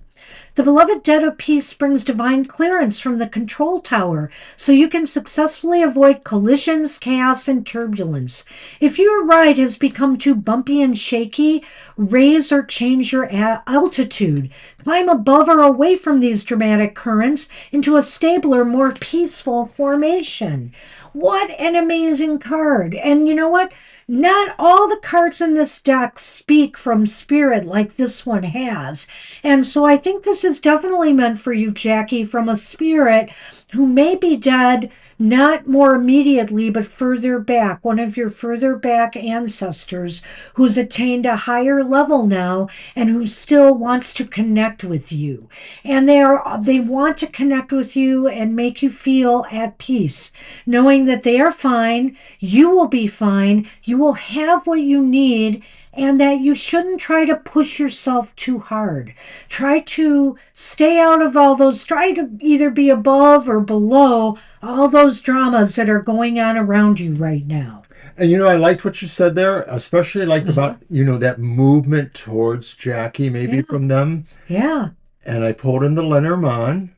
The beloved dead of peace brings divine clearance from the control tower so you can successfully avoid collisions, chaos, and turbulence. If your ride has become too bumpy and shaky, raise or change your altitude. Climb above or away from these dramatic currents into a stabler, more peaceful formation. What an amazing card. And you know what? Not all the cards in this deck speak from spirit like this one has. And so I think this is definitely meant for you, Jackie, from a spirit who may be dead, not more immediately, but further back, one of your further back ancestors who's attained a higher level now and who still wants to connect with you. And they want to connect with you and make you feel at peace, knowing that they are fine, you will be fine, you will have what you need, and that you shouldn't try to push yourself too hard. Try to stay out of all those, try to either be above or below all those dramas that are going on around you right now. And I liked what you said there, especially liked about, that movement towards Jackie, maybe from them. Yeah. And I pulled in the Lenormand.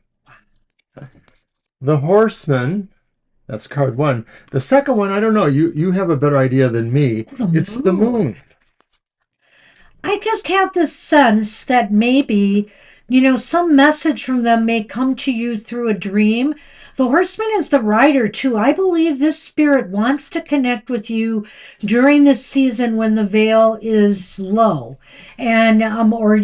The Horseman. That's card one. The second one, I don't know. You have a better idea than me. It's the Moon. I just have this sense that maybe, some message from them may come to you through a dream. The Horseman is the rider, too. I believe this spirit wants to connect with you during this season when the veil is low and, or,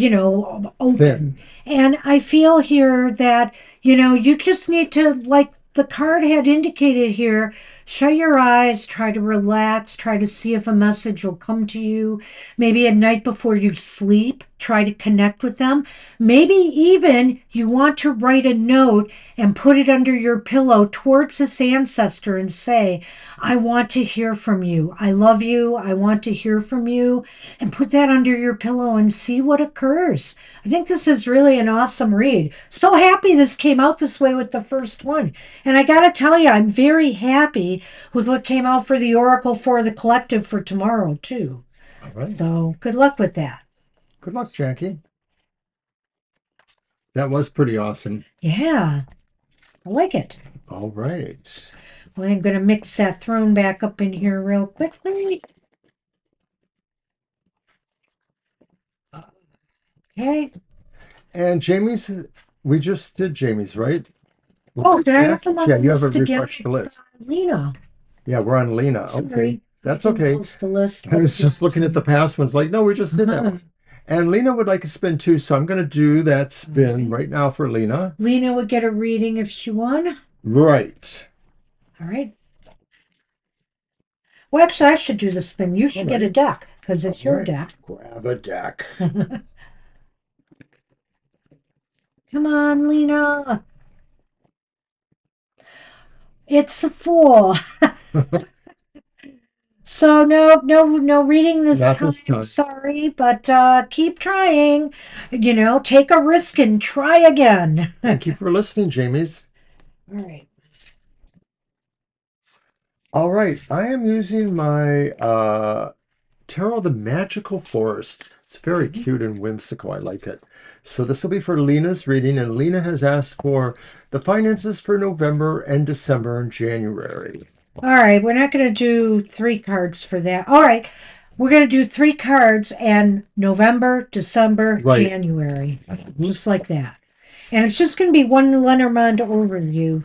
open. Thin. And I feel here that, you just need to, like the card had indicated here, shut your eyes, try to relax, try to see if a message will come to you. Maybe at night before you sleep, try to connect with them. Maybe even you want to write a note and put it under your pillow towards this ancestor and say, I want to hear from you. I love you. I want to hear from you. And put that under your pillow and see what occurs. I think this is really an awesome read. So happy this came out this way with the first one. And I got to tell you, I'm very happy with what came out for the Oracle for the Collective for tomorrow, too. All right. So good luck with that. Good luck, Jackie. That was pretty awesome. Yeah, I like it. All right. Well, I'm going to mix that throne back up in here real quickly. Okay. And Jamie's, we just did Jamie's, right? Oh, did I have them on Yeah, the you have a list again? refreshed list. Lena. Yeah, we're on Lena. Sorry. Okay. That's I didn't okay. post the list. I was just looking at the past ones like, no, we just did that one. And Lena would like a spin too, so I'm going to do that spin right now for Lena. Lena would get a reading if she won. Right. All right. Well, actually, I should do the spin. You should get a deck because it's your deck. Grab a deck. Come on, Lena. It's a 4. So no reading this Not time. this time. Sorry, but keep trying. Take a risk and try again. Thank you for listening, Jamie's. All right. All right. I am using my Tarot the Magical Forest. It's very cute and whimsical. I like it. So this will be for Lena's reading, and Lena has asked for the finances for November and December and January. All right, we're not going to do 3 cards for that. All right, we're going to do 3 cards and November, December, January, just like that. And it's just going to be one Lenormand overview.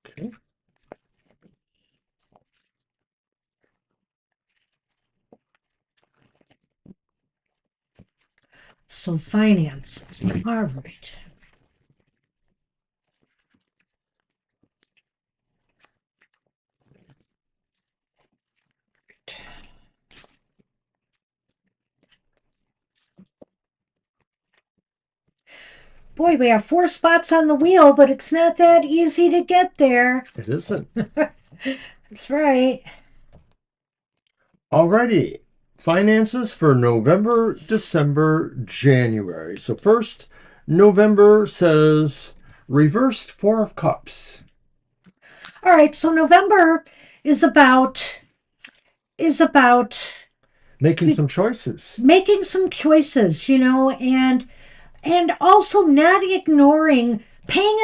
Okay. So finances. All right. Boy, we have 4 spots on the wheel, but it's not that easy to get there. It isn't. That's right. Alrighty. Finances for November, December, January. So first, November says reversed 4 of Cups. All right, so November is about making some choices. Making some choices, and also not ignoring, paying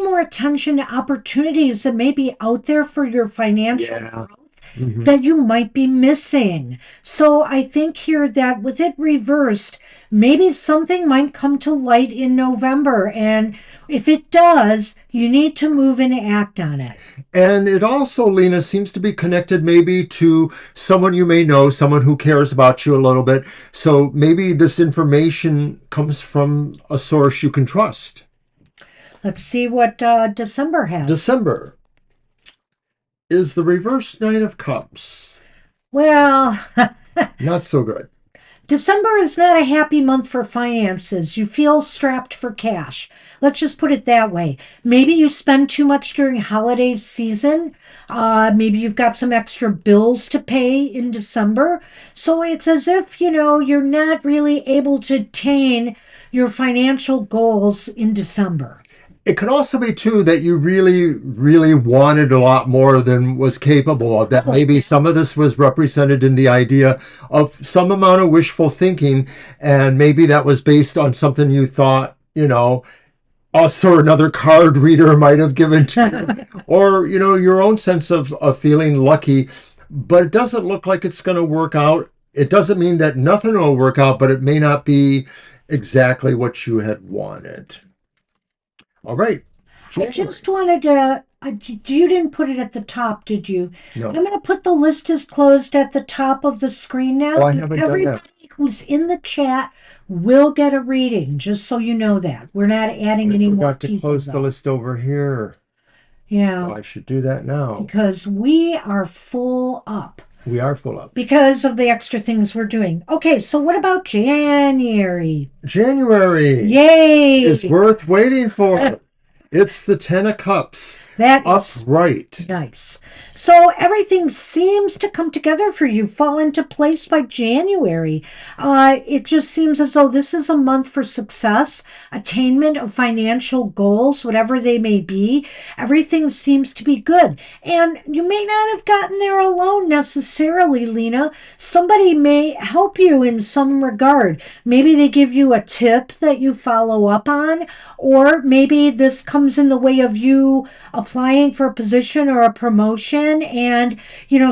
more attention to opportunities that may be out there for your financial growth that you might be missing. So I think here that with it reversed, maybe something might come to light in November. And if it does, you need to move and act on it. And it also, Lena, seems to be connected maybe to someone you may know, someone who cares about you a little bit. So maybe this information comes from a source you can trust. Let's see what December has. December is the reverse Knight of Cups. Well, not so good. December is not a happy month for finances. You feel strapped for cash. Let's just put it that way. Maybe you spend too much during holiday season. Maybe you've got some extra bills to pay in December. So it's as if, you're not really able to attain your financial goals in December. It could also be, too, that you really, really wanted a lot more than was capable of. That maybe some of this was represented in the idea of some amount of wishful thinking, and maybe that was based on something you thought, us or another card reader might have given to you, or, your own sense of feeling lucky. But it doesn't look like it's going to work out. It doesn't mean that nothing will work out, but it may not be exactly what you had wanted. All right. I just wanted to You didn't put it at the top, did you? I'm No. going to put the list is closed at the top of the screen Oh, now. I And haven't done everybody that. who's in the chat will get a reading, just so you know that. We're not adding I any more forgot to people, close the though. list over here. So Yeah, I should do that now. because we are full up We are full up. because of the extra things we're doing. Okay, so what about January? January is Yay! worth waiting for. It's the Ten of Cups. That is Upright. nice. So everything seems to come together for you, fall into place by January. It just seems as though this is a month for success, attainment of financial goals, whatever they may be. Everything seems to be good. And you may not have gotten there alone necessarily, Lena. Somebody may help you in some regard. Maybe they give you a tip that you follow up on, or maybe this comes in the way of you applying for a position or a promotion and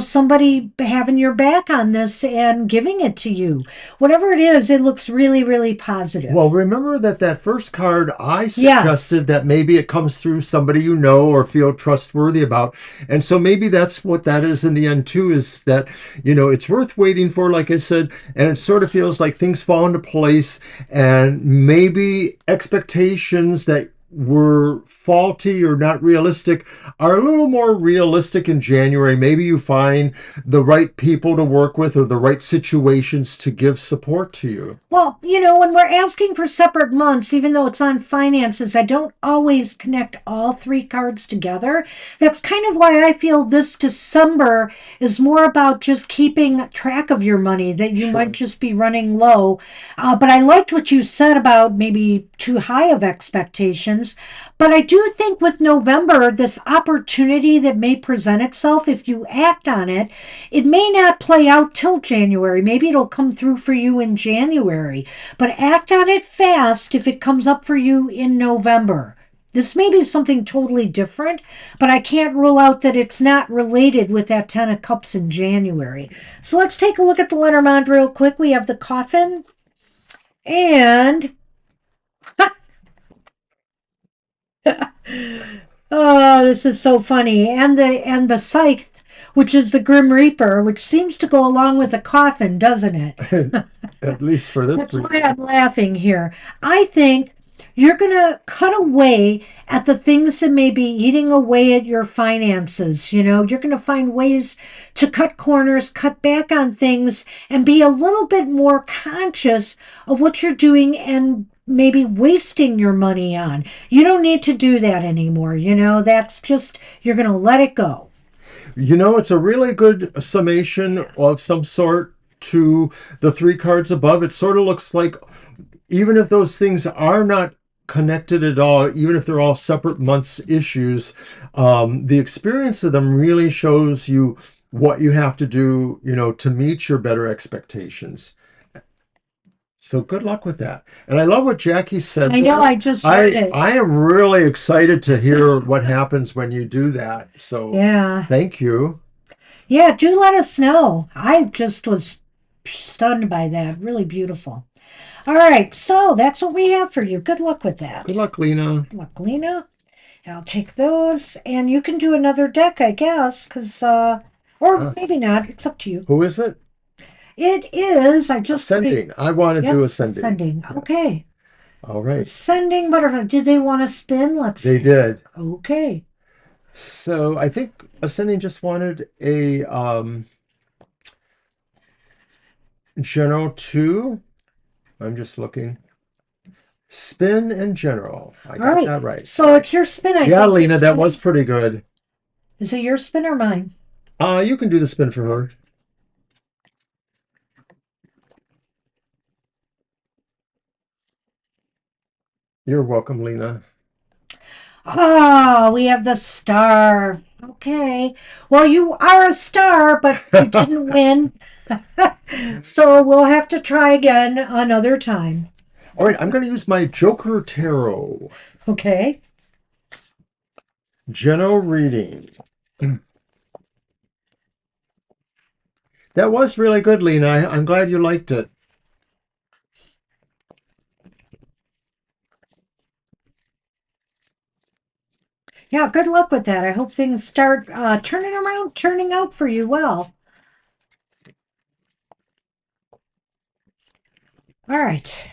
somebody having your back on this and giving it to you. Whatever it is, it looks really, really positive. Well, remember that first card I Yes. suggested that maybe it comes through somebody you know or feel trustworthy about. And so maybe that's what that is in the end too, is that, it's worth waiting for, like I said, and it sort of feels like things fall into place and maybe expectations that were faulty or not realistic are a little more realistic in January. Maybe you find the right people to work with or the right situations to give support to you. Well, when we're asking for separate months, even though it's on finances, I don't always connect all three cards together. That's kind of why I feel this December is more about just keeping track of your money, that you might Sure. just be running low. But I liked what you said about maybe too high of expectations. But I do think with November, this opportunity that may present itself, if you act on it, it may not play out till January. Maybe it'll come through for you in January. But act on it fast if it comes up for you in November. This may be something totally different, but I can't rule out that it's not related with that Ten of Cups in January. So let's take a look at the Lenormand real quick. We have the coffin and oh, this is so funny. And the scythe, which is the Grim Reaper, which seems to go along with the coffin, doesn't it? At least for this That's why reading. I'm laughing here. I think you're going to cut away at the things that may be eating away at your finances. You're going to find ways to cut corners, cut back on things, and be a little bit more conscious of what you're doing and maybe wasting your money on. You don't need to do that anymore. That's just, you're going to let it go. It's a really good summation of some sort to the three cards above. It sort of looks like even if those things are not connected at all, even if they're all separate months issues, the experience of them really shows you what you have to do, to meet your better expectations. So good luck with that. And I love what Jackie said I know, there. I just read it. I am really excited to hear what happens when you do that. So Yeah. thank you. Yeah, do let us know. I just was stunned by that. Really beautiful. All right, so that's what we have for you. Good luck with that. Good luck, Lena. Good luck, Lena. And I'll take those, and you can do another deck, I guess, or maybe not. It's up to you. Who is it? It is. I just put it. Ascending. I want to Yep, do ascending. ascending. Yes. Okay. All right. Ascending butterfly. Did they want to spin? Let's They see. did. Okay. So I think ascending just wanted a general two. I'm just looking. Spin and general. I All got right. that right. So it's your spin, I Yeah, think. Lena, that was pretty good. Is it your spin or mine? You can do the spin for her. You're welcome, Lena. Ah, we have the star. Okay. Well, you are a star, but you didn't win. So we'll have to try again another time. All right, I'm going to use my Joker Tarot. Okay. General reading. That was really good, Lena. I'm glad you liked it. Yeah, good luck with that. I hope things start turning out for you well. All right.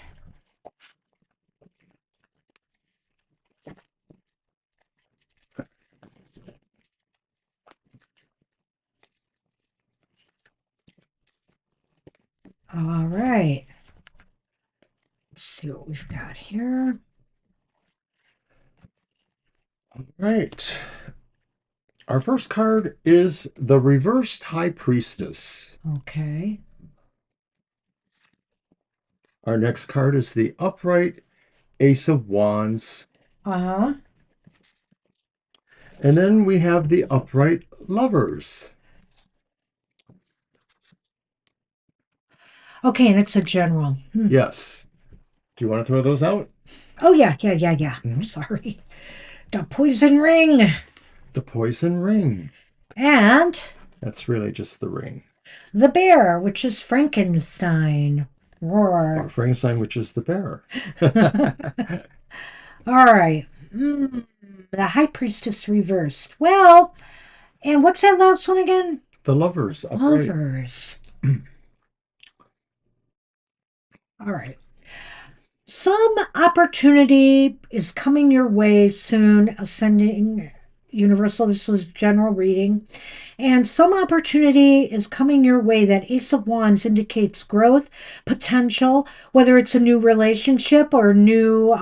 All right. Let's see what we've got here. Right. Our first card is the Reversed High Priestess. Okay. Our next card is the Upright Ace of Wands. Uh-huh. And then we have the Upright Lovers. Okay, and it's a general. Yes. Do you want to throw those out? Oh, yeah. Mhm. Sorry. The Poison Ring. The Poison Ring. And That's really just the ring. the Bear, which is Frankenstein. Or Roar. Frankenstein, which is the bear. All right. The High Priestess reversed. Well, and what's that last one again? The Lovers, upright. Lovers. All right. Some opportunity is coming your way soon, ascending universal. This was general reading. And some opportunity is coming your way. That Ace of Wands indicates growth, potential, whether it's a new relationship or a new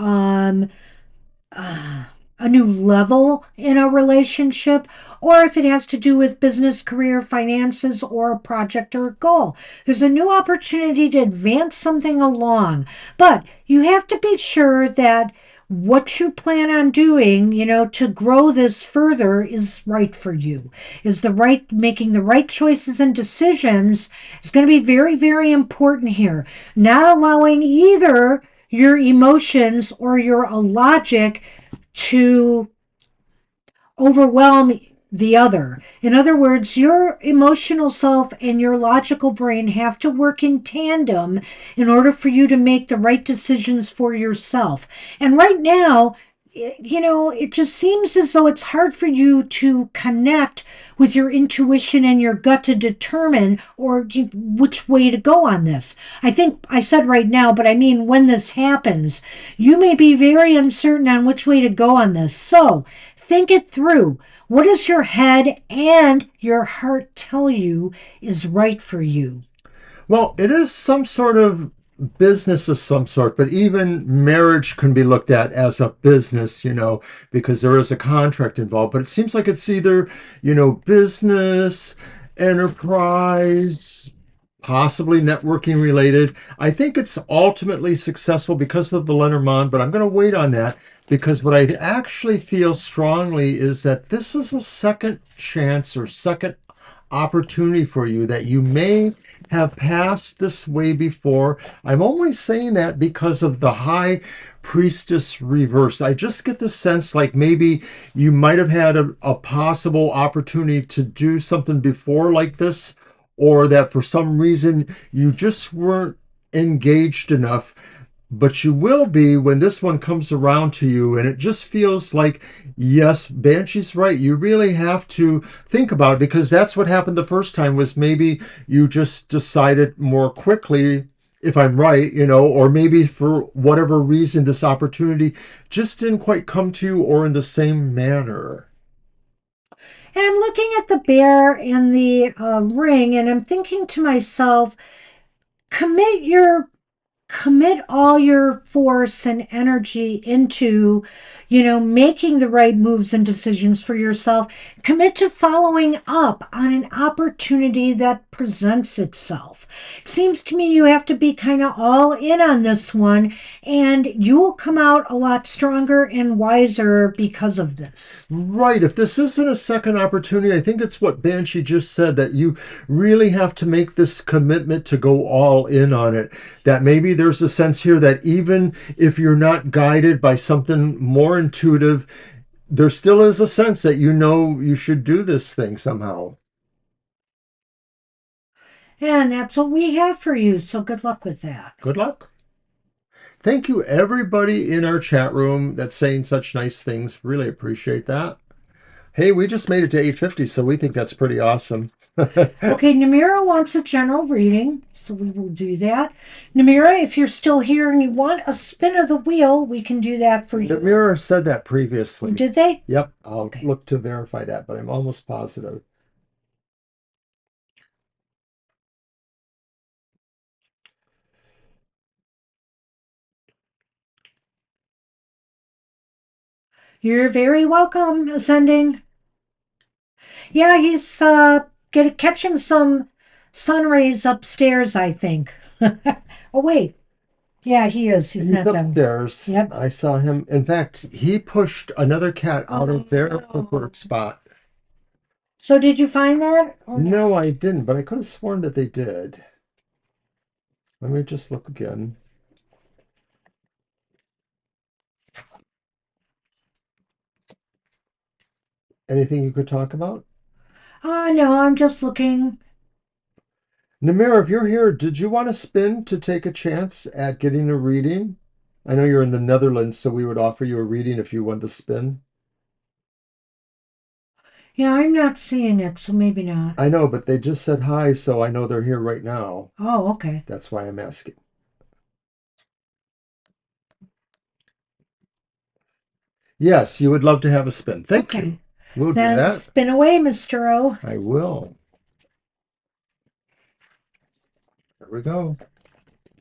level in a relationship, or if it has to do with business, career, finances, or a project or a goal. There's a new opportunity to advance something along, but you have to be sure that what you plan on doing, to grow this further is right for you. Making the right choices and decisions is going to be very, very important here. Not allowing either your emotions or your logic to overwhelm the other. In other words, your emotional self and your logical brain have to work in tandem in order for you to make the right decisions for yourself. And right now, it just seems as though it's hard for you to connect with your intuition and your gut to determine which way to go on this. I think I said right now, but I mean when this happens, you may be very uncertain on which way to go on this. So think it through. What does your head and your heart tell you is right for you? Well, it is some sort of business of some sort, but even marriage can be looked at as a business, because there is a contract involved. But it seems like it's either, business, enterprise, possibly networking related. I think it's ultimately successful because of the Lenormand, but I'm going to wait on that because what I actually feel strongly is that this is a second chance or second opportunity for you that you may have passed this way before. I'm only saying that because of the High Priestess reversed. I just get the sense like maybe you might have had a possible opportunity to do something before like this, or that for some reason you just weren't engaged enough, but you will be when this one comes around to you. And it just feels like, yes, Banshee's right. You really have to think about it, because that's what happened the first time, was maybe you just decided more quickly, if I'm right, or maybe for whatever reason, this opportunity just didn't quite come to you or in the same manner. And I'm looking at the bear and the ring, and I'm thinking to myself, commit your commit all your force and energy into, making the right moves and decisions for yourself. Commit to following up on an opportunity that presents itself. It seems to me you have to be kind of all in on this one, and you will come out a lot stronger and wiser because of this. Right. If this isn't a second opportunity, I think it's what Banshee just said, that you really have to make this commitment to go all in on it. That maybe there's a sense here that even if you're not guided by something more intuitive, there still is a sense that you should do this thing somehow. And that's what we have for you. So good luck with that. Good luck. Thank you, everybody in our chat room that's saying such nice things. Really appreciate that. Hey, we just made it to 8:50, so we think that's pretty awesome. Okay, Namira wants a general reading, so we will do that. Namira, if you're still here and you want a spin of the wheel, we can do that for The you. mirror said that previously. Did they? Yep, I'll Okay. look to verify that, but I'm almost positive. You're very welcome, Ascending. Yeah, he's catching some sun rays upstairs, I think. Oh, wait. Yeah, he is. He's He's not done. upstairs. Yep. I saw him. In fact, he pushed another cat out of their no. work spot. So did you find that or No, not? I didn't, but I could have sworn that they did. Let me just look again. Anything you could talk about? No, I'm just looking. Namir, if you're here, did you want to spin to take a chance at getting a reading? I know you're in the Netherlands, so we would offer you a reading if you want to spin. Yeah, I'm not seeing it, so maybe not. I know, but they just said hi, so I know they're here right now. Oh, okay. That's why I'm asking. Yes, you would love to have a spin. Thank you. Okay. We'll do Then that. spin away, Mr. O. I will. There we go.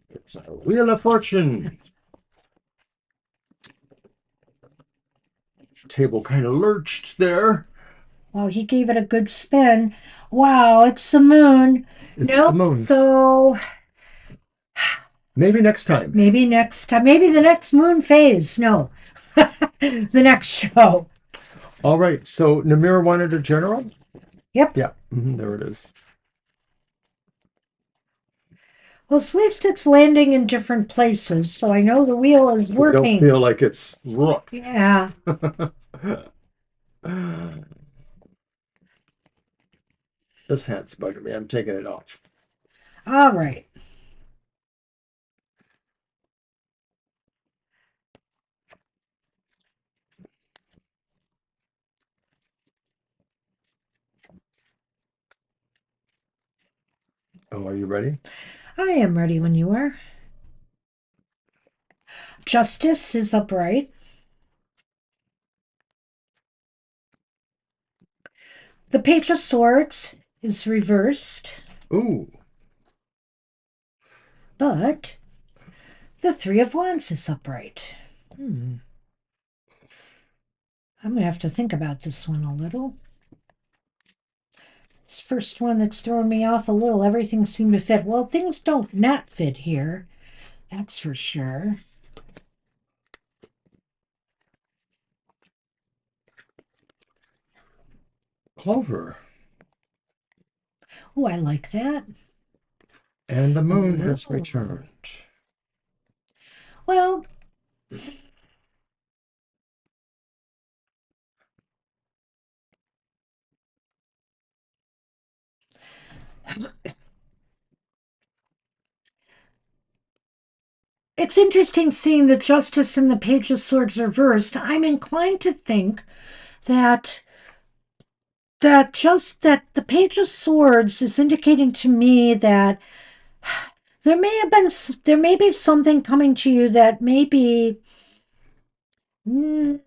It's a Wheel of Fortune. Table kind of lurched there. Well, he gave it a good spin. Wow, it's the moon. It's the Nope. moon. So Maybe next time. maybe next time. Maybe the next moon phase. No. The next show. All right. So Namir wanted a general? Yep. Yeah. There it is. Well, at least it's landing in different places, so I know the wheel is So we don't working. feel like it's rook. Yeah. This hat's bugging me. I'm taking it off. All right. Oh, are you ready? I am ready when you are. Justice is upright. The Page of Swords is reversed, Ooh. but the Three of Wands is upright. I'm going to have to think about this one a little. This first one that's thrown me off a little. Everything seemed to fit. Well, things don't not fit here. That's for sure. Clover. Oh, I like that. And the moon has returned. Well, it's interesting seeing the Justice and the Page of Swords reversed. I'm inclined to think that that the Page of Swords is indicating to me that there may be something coming to you that may be mm,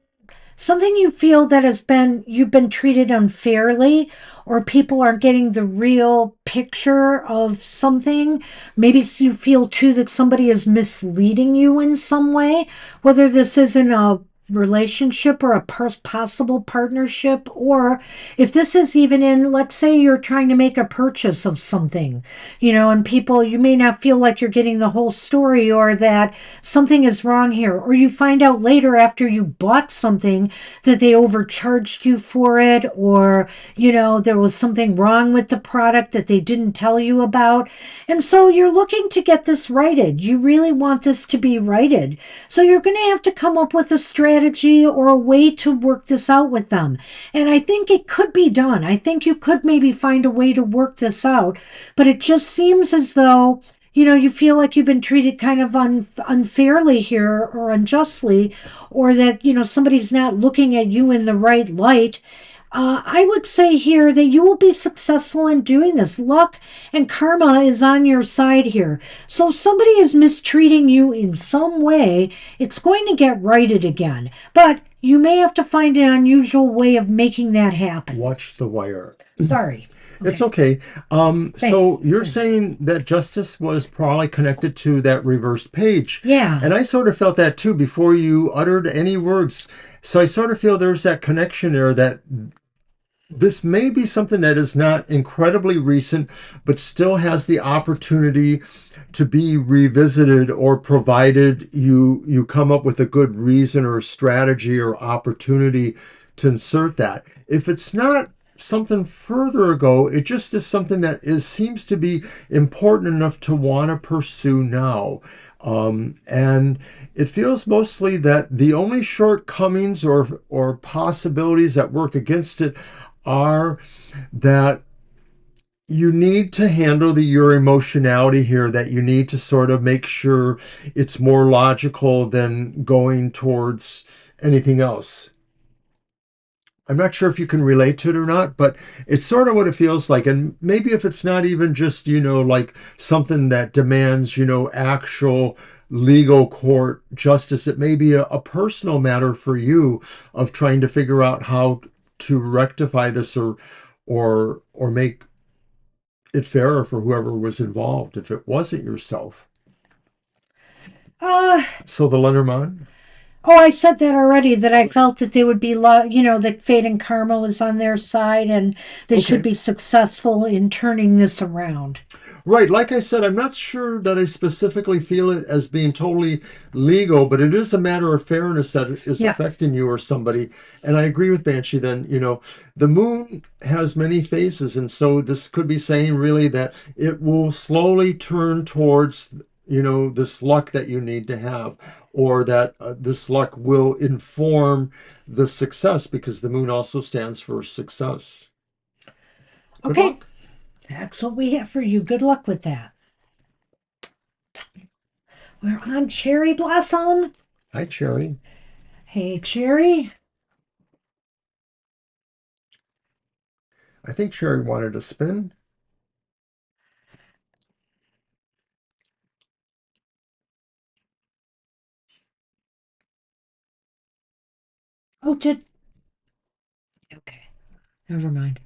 something you feel that you've been treated unfairly, or people aren't getting the real picture of something. Maybe you feel too that somebody is misleading you in some way, whether this is in a relationship or a possible partnership, or if this is even in, let's say you're trying to make a purchase of something, and people, you may not feel like you're getting the whole story, or that something is wrong here, or you find out later after you bought something that they overcharged you for it, or there was something wrong with the product that they didn't tell you about. And so you're looking to get this righted. You really want this to be righted. So you're going to have to come up with a strategy or a way to work this out with them. And I think it could be done. I think you could maybe find a way to work this out, but it just seems as though you feel like you've been treated kind of unfairly here, or unjustly, or that, somebody's not looking at you in the right light. I would say here that you will be successful in doing this. Luck and karma is on your side here. So if somebody is mistreating you in some way, it's going to get righted again. But you may have to find an unusual way of making that happen. Watch the wire. Sorry. It's Okay. okay. Thank So you're you. saying that justice was probably connected to that reversed page. Yeah. And I sort of felt that too before you uttered any words. So I sort of feel there's that connection there, that this may be something that is not incredibly recent, but still has the opportunity to be revisited, or provided you come up with a good reason or strategy or opportunity to insert that. If it's not something further ago, it just is something that is seems to be important enough to want to pursue now. And it feels mostly that the only shortcomings or possibilities that work against it are that you need to handle your emotionality here, that you need to sort of make sure it's more logical than going towards anything else. I'm not sure if you can relate to it or not, but it's sort of what it feels like. And maybe if it's not even just, like something that demands, actual legal court justice, it may be a personal matter for you of trying to figure out how to rectify this, or make it fairer for whoever was involved if it wasn't yourself. Uh, So the Lenormand? oh, I said that already, that I felt that they would be, that fate and karma was on their side and they should Okay. be successful in turning this around. Right. Like I said, I'm not sure that I specifically feel it as being totally legal, but it is a matter of fairness that is Yeah. affecting you or somebody. And I agree with Banshee then, the moon has many phases. And so this could be saying really that it will slowly turn towards, this luck that you need to have, or that this luck will inform the success, because the moon also stands for success. Good Okay. luck. That's what we have for you. Good luck with that. We're on Cherry Blossom. Hi, Cherry. Hey, Cherry. I think Cherry wanted to spin. Oh, did. Okay. Never mind.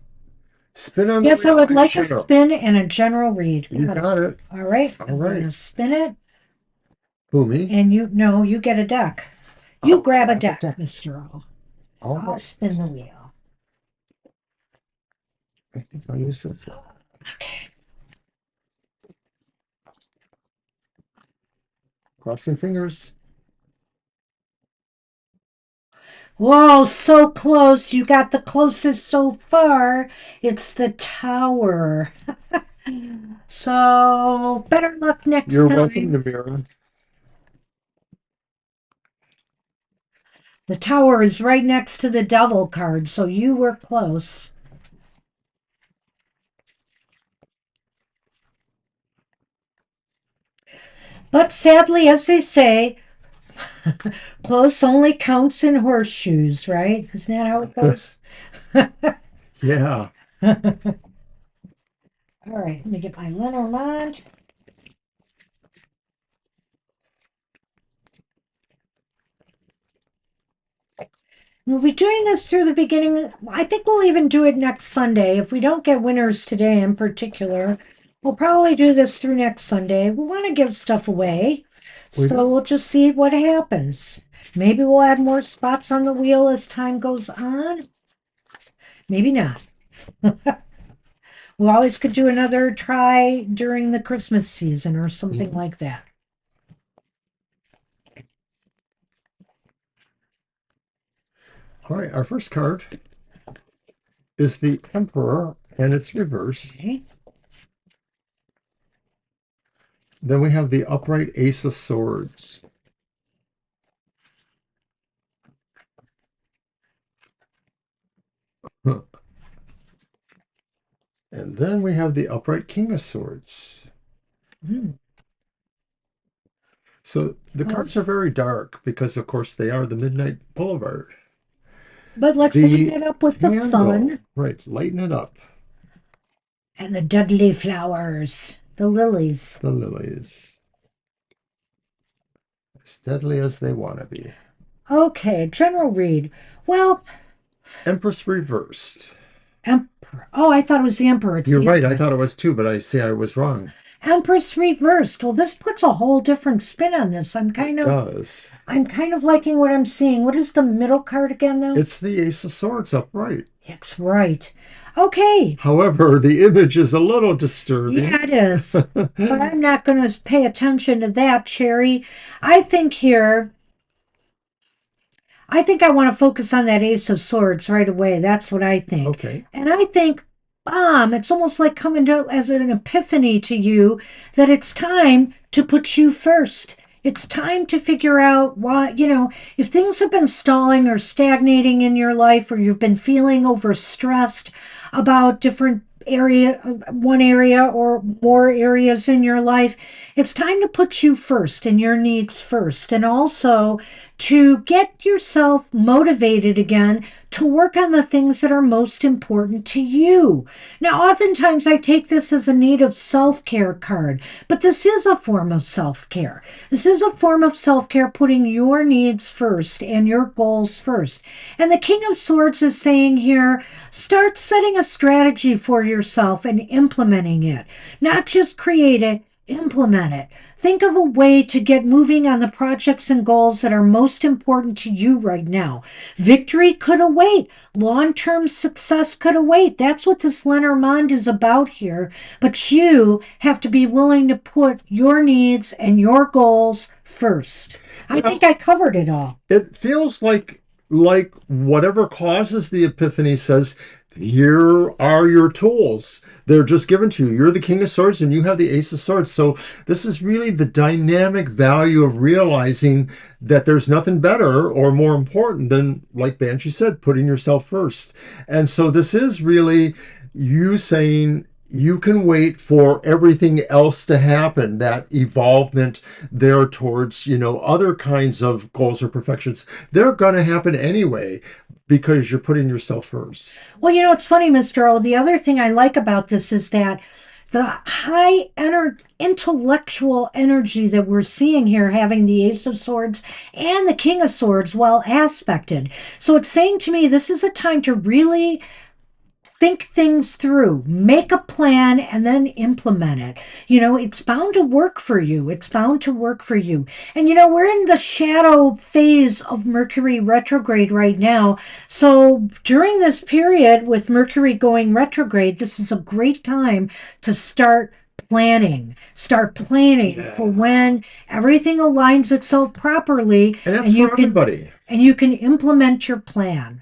Spin on the Yes, I wheel would in like a general. spin and a general read. You Got it. got it. All right. All I'm going right. to spin it. Who, me? And you get a deck. You I'll grab a grab a deck, deck. Mr. O. All I'll right. spin the wheel. I think I'll use this one. Okay. Crossing fingers. Whoa, so close. You got the closest so far. It's the tower. So, better luck next You're welcome, time. Namira. The tower is right next to the devil card, so you were close. But sadly, as they say, close only counts in horseshoes, right? Isn't that how it goes? Yeah. All right, let me get my Lenormand. We'll be doing this through the beginning. I think we'll even do it next Sunday. If we don't get winners today in particular, we'll probably do this through next Sunday. We want to give stuff away, We so do. we'll just see what happens. Maybe we'll add more spots on the wheel as time goes on. Maybe not. We always could do another try during the Christmas season or something Mhm. like that. All right. Our first card is the Emperor, and it's reversed. Okay. Then we have the upright Ace of Swords. Huh. And then we have the upright King of Swords. Mm. So the Oh, cards are very dark because, of course, they are the Midnight Boulevard. But let's lighten it up with the candle. sun. Right, lighten it up. And the deadly flowers, the lilies. The lilies. As deadly as they want to be. Okay, general read. Well, Empress reversed. Emperor. Oh, I thought it was the Emperor. It's You're the right. I Empress. thought it was too, but I see I was wrong. Empress reversed. Well, this puts a whole different spin on this. I'm kind of liking what I'm seeing. What is the middle card again, though? It's the Ace of Swords upright. It's right. Okay. However, the image is a little disturbing. Yeah, it is. But I'm not going to pay attention to that, Sherry. I think I want to focus on that Ace of Swords right away. That's what I think. Okay. And I think, it's almost like coming to as an epiphany to you that it's time to put you first. It's time to figure out why, if things have been stalling or stagnating in your life, or you've been feeling overstressed about one area or more areas in your life, it's time to put you first and your needs first, and also to get yourself motivated again to work on the things that are most important to you. Now, oftentimes I take this as a need of self-care card, but this is a form of self-care. This is a form of self-care, putting your needs first and your goals first. And the King of Swords is saying here, start setting a strategy for yourself and implementing it. Not just create it, implement it. Think of a way to get moving on the projects and goals that are most important to you right now. Victory could await. Long-term success could await. That's what this Lenormand is about here. But you have to be willing to put your needs and your goals first. I think I covered it all. It feels like whatever causes the epiphany says, here are your tools. They're just given to you. You're the King of Swords and you have the Ace of Swords. So this is really the dynamic value of realizing that there's nothing better or more important than, like Banshee said, putting yourself first. And so this is really you saying, you can wait for everything else to happen, that evolvement there towards, other kinds of goals or perfections. They're going to happen anyway because you're putting yourself first. Well, it's funny, Mr. O. The other thing I like about this is that the high intellectual energy that we're seeing here, having the Ace of Swords and the King of Swords well aspected. So it's saying to me, this is a time to really think things through, make a plan, and then implement it. It's bound to work for you. It's bound to work for you. And, we're in the shadow phase of Mercury retrograde right now. So during this period with Mercury going retrograde, this is a great time to start planning for when everything aligns itself properly. And that's for everybody. And you can implement your plan.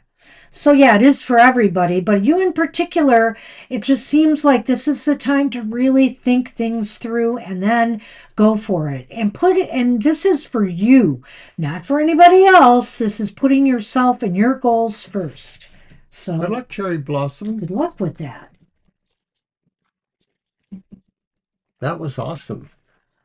So yeah, it is for everybody, but you in particular, it just seems like this is the time to really think things through and then go for it and this is for you, not for anybody else. This is putting yourself and your goals first. So good luck, Cherry Blossom. Good luck with that. That was awesome.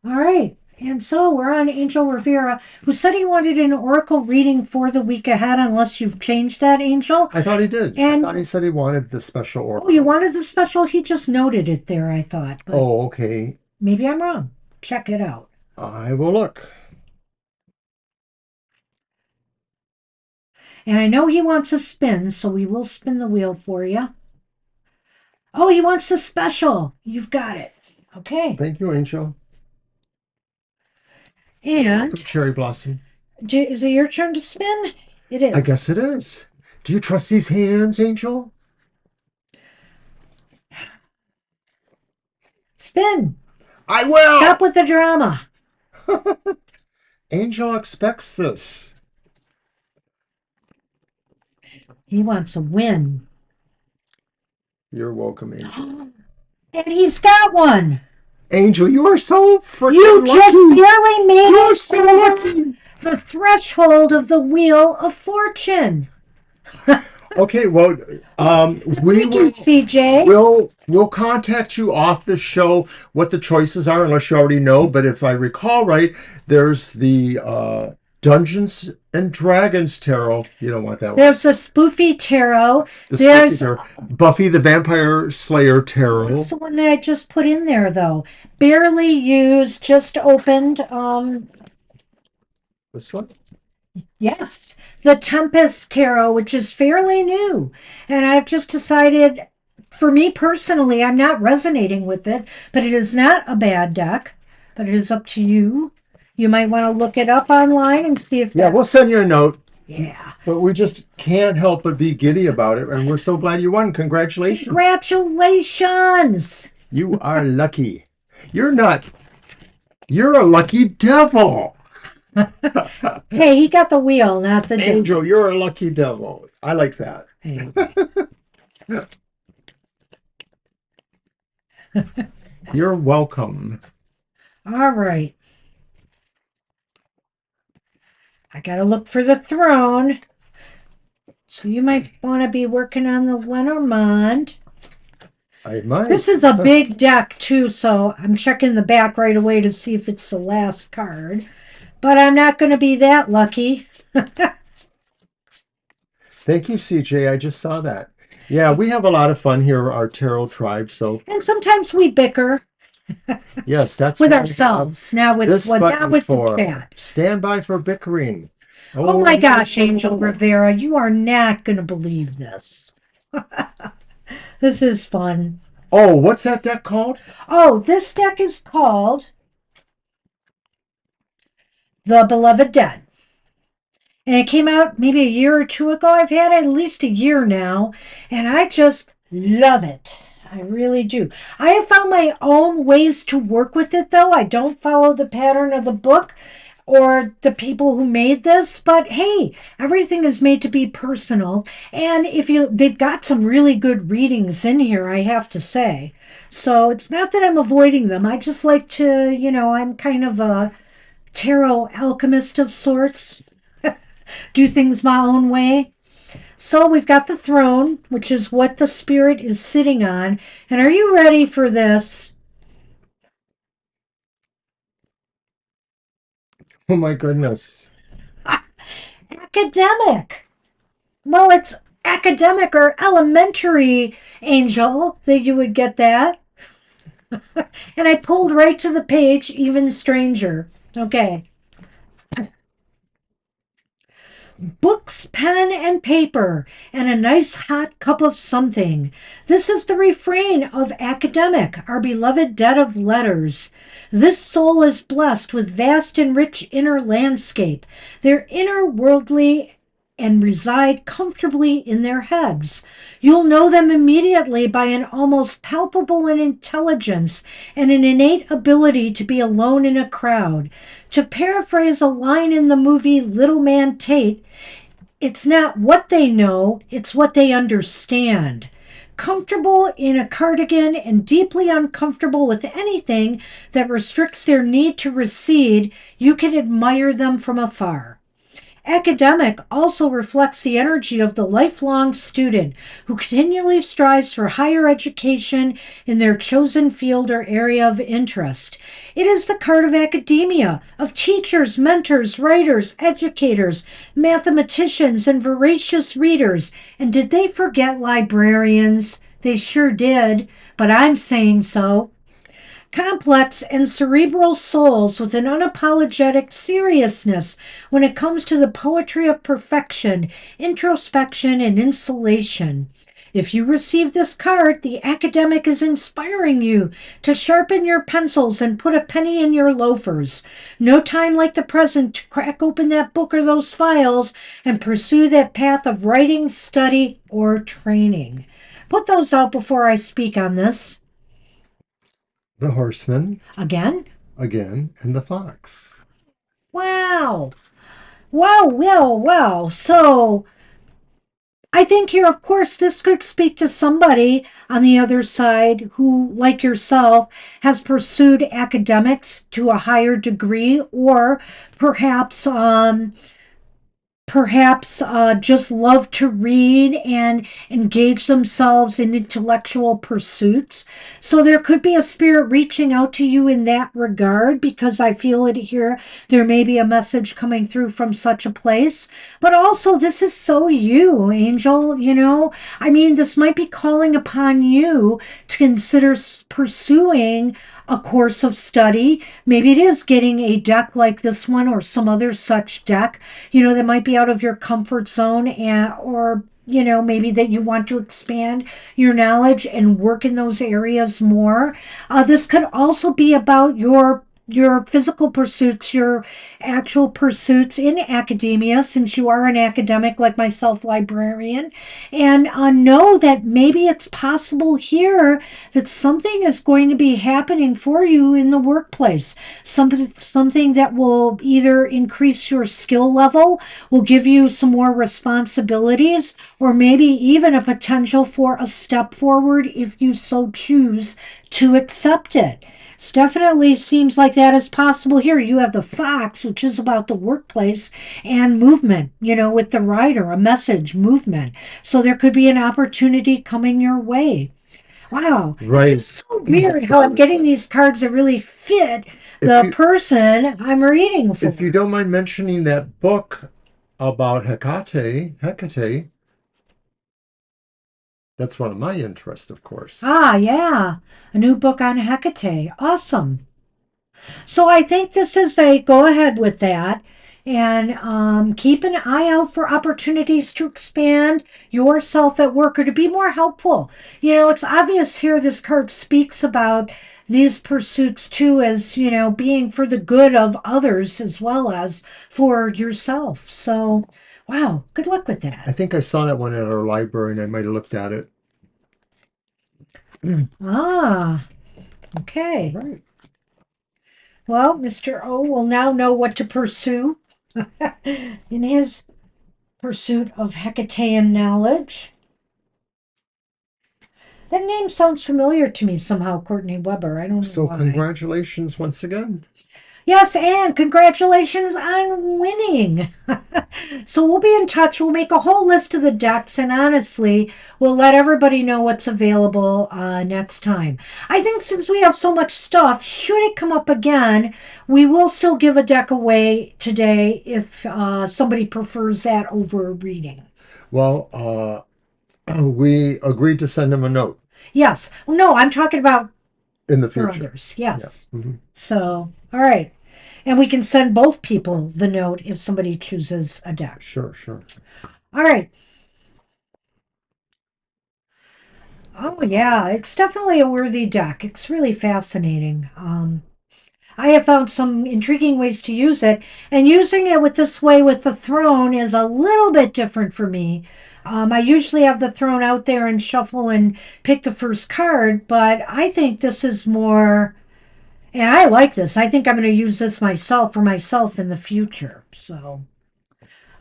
All right. And so we're on Angel Rivera, who said he wanted an oracle reading for the week ahead, unless you've changed that, Angel. I thought he did. I thought he said he wanted the special oracle. Oh, you wanted the special? He just noted it there, I thought. But okay. Maybe I'm wrong. Check it out. I will look. And I know he wants a spin, so we will spin the wheel for you. Oh, he wants the special. You've got it. Okay. Thank you, Angel. And Cherry Blossom. Is it your turn to spin? It is. I guess it is. Do you trust these hands, Angel? Spin. I will. Stop with the drama. Angel expects this. He wants a win. You're welcome, Angel. And he's got one. Angel, you are so freaking You lucky. just barely made You're it so lucky. The threshold of the Wheel of Fortune. Okay, well, Thank you, CJ. We'll contact you off the show what the choices are, unless you already know. But if I recall right, there's the Dungeons and Dragons tarot. You don't want that one. There's a spoofy tarot. The spooky There's tarot. Buffy the Vampire Slayer That's tarot. the one that I just put in there, though. Barely used, just opened. This one. Yes, the Tempest Tarot, which is fairly new. And I've just decided, for me personally, I'm not resonating with it, but it is not a bad deck. But it is up to you. You might want to look it up online and see if Yeah, that. we'll send you a note. Yeah. But we just can't help but be giddy about it. And we're so glad you won. Congratulations. Congratulations. You are lucky. You're not. You're a lucky devil. Hey, he got the wheel, not the devil. Angel, you're a lucky devil. I like that. Anyway. You're welcome. All right. I got to look for the throne. So you might want to be working on the Lenormand. I might. This is a big deck, too, so I'm checking the back right away to see if it's the last card. But I'm not going to be that lucky. Thank you, CJ. I just saw that. Yeah, we have a lot of fun here, our tarot tribe. So And sometimes we bicker yes, that's with what we ourselves. have Now with this what button not with the for. chat. Stand by for bickering. Oh my gosh, Angel Rivera, you are not going to believe this. This is fun. Oh, what's that deck called? Oh, this deck is called The Beloved Dead. And it came out maybe a year or two ago. I've had it at least a year now, and I just love it. I really do. I have found my own ways to work with it, though. I don't follow the pattern of the book or the people who made this, but hey, everything is made to be personal. And they've got some really good readings in here, I have to say. So it's not that I'm avoiding them. I just like to, I'm kind of a tarot alchemist of sorts. Do things my own way. So we've got the throne, which is what the spirit is sitting on. And are you ready for this? Oh my goodness. Academic. Well, it's academic or elementary, Angel, that you would get that. And I pulled right to the page, even stranger. Okay. Books, pen, and paper, and a nice hot cup of something. This is the refrain of Academic, our beloved dead of letters. This soul is blessed with vast and rich inner landscape, their inner worldly and reside comfortably in their heads. You'll know them immediately by an almost palpable intelligence and an innate ability to be alone in a crowd. To paraphrase a line in the movie Little Man Tate, it's not what they know, it's what they understand. Comfortable in a cardigan and deeply uncomfortable with anything that restricts their need to recede, you can admire them from afar. Academic also reflects the energy of the lifelong student who continually strives for higher education in their chosen field or area of interest. It is the card of academia, of teachers, mentors, writers, educators, mathematicians, and voracious readers. And did they forget librarians? They sure did, but I'm saying so. Complex and cerebral souls with an unapologetic seriousness when it comes to the poetry of perfection, introspection, and insulation. If you receive this card, the academic is inspiring you to sharpen your pencils and put a penny in your loafers. No time like the present to crack open that book or those files and pursue that path of writing, study, or training. Put those out before I speak on this. The horseman. Again? Again. And the fox. Wow. Wow, wow, wow. So I think here, of course, this could speak to somebody on the other side who, like yourself, has pursued academics to a higher degree, or perhaps perhaps just love to read and engage themselves in intellectual pursuits. So there could be a spirit reaching out to you in that regard, because I feel it here. There may be a message coming through from such a place. But also, this is so you, Angel. I mean, this might be calling upon you to consider pursuing a course of study. Maybe it is getting a deck like this one or some other such deck, that might be out of your comfort zone, or maybe that you want to expand your knowledge and work in those areas more. This could also be about your physical pursuits, your actual pursuits in academia, since you are an academic like myself, librarian. And know that maybe it's possible here that something is going to be happening for you in the workplace. Something that will either increase your skill level, will give you some more responsibilities, or maybe even a potential for a step forward if you so choose to accept it. It definitely seems like that is possible here. You have the fox, which is about the workplace and movement, with the rider, a message, movement. So there could be an opportunity coming your way. Wow. Right. It's so weird how I'm getting these cards that really fit If the you person I'm reading if you for. don't mind mentioning that book about Hecate, that's one of my interests, of course. Ah, yeah. A new book on Hecate. Awesome. So I think this is a go ahead with that, and keep an eye out for opportunities to expand yourself at work or to be more helpful. It's obvious here this card speaks about these pursuits too as, being for the good of others as well as for yourself. So, wow, good luck with I that. think I saw that one at our library and I might have looked at it. Ah, okay. Right. Well, Mr. O will now know what to pursue in his pursuit of Hecatean knowledge. That name sounds familiar to me somehow, Courtney Weber. I don't know So why. congratulations once again. Yes, and congratulations on winning. So we'll be in touch. We'll make a whole list of the decks, and honestly, we'll let everybody know what's available next time. I think since we have so much stuff, should it come up again, we will still give a deck away today if somebody prefers that over reading. Well, we agreed to send him a note Yes. No, I'm talking about in the for future. others. Yeah. Yes. So, all right. And we can send both people the note if somebody chooses a deck. Sure, sure. All right. Oh, yeah. It's definitely a worthy deck. It's really fascinating. I have found some intriguing ways to use it, and using it with this way with the throne is a little bit different for me. I usually have the throne out there and shuffle and pick the first card, but I think this is more. And I like this. I think I'm going to use this for myself in the future. So,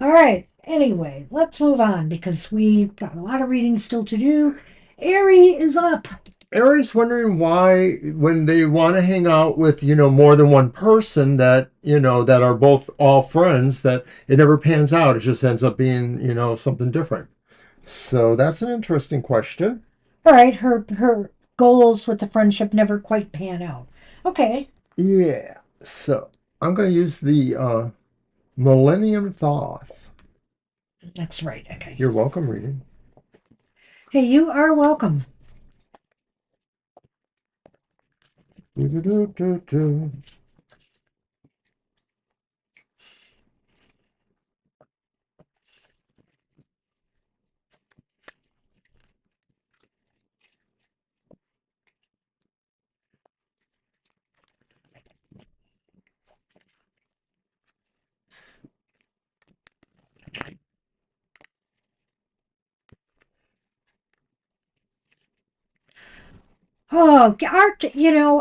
all right. Anyway, let's move on because we've got a lot of reading still to do. Ari is up. Aries wondering why, when they want to hang out with, more than one person that, that are both all friends, that it never pans out. It just ends up being, something different. So that's an interesting question. All right. Her goals with the friendship never quite pan out. Okay. Yeah. So I'm going to use the Millennium Thoth. That's right. Okay. You're welcome, reading. Hey, you are welcome. Do-do-do-do-do. Oh,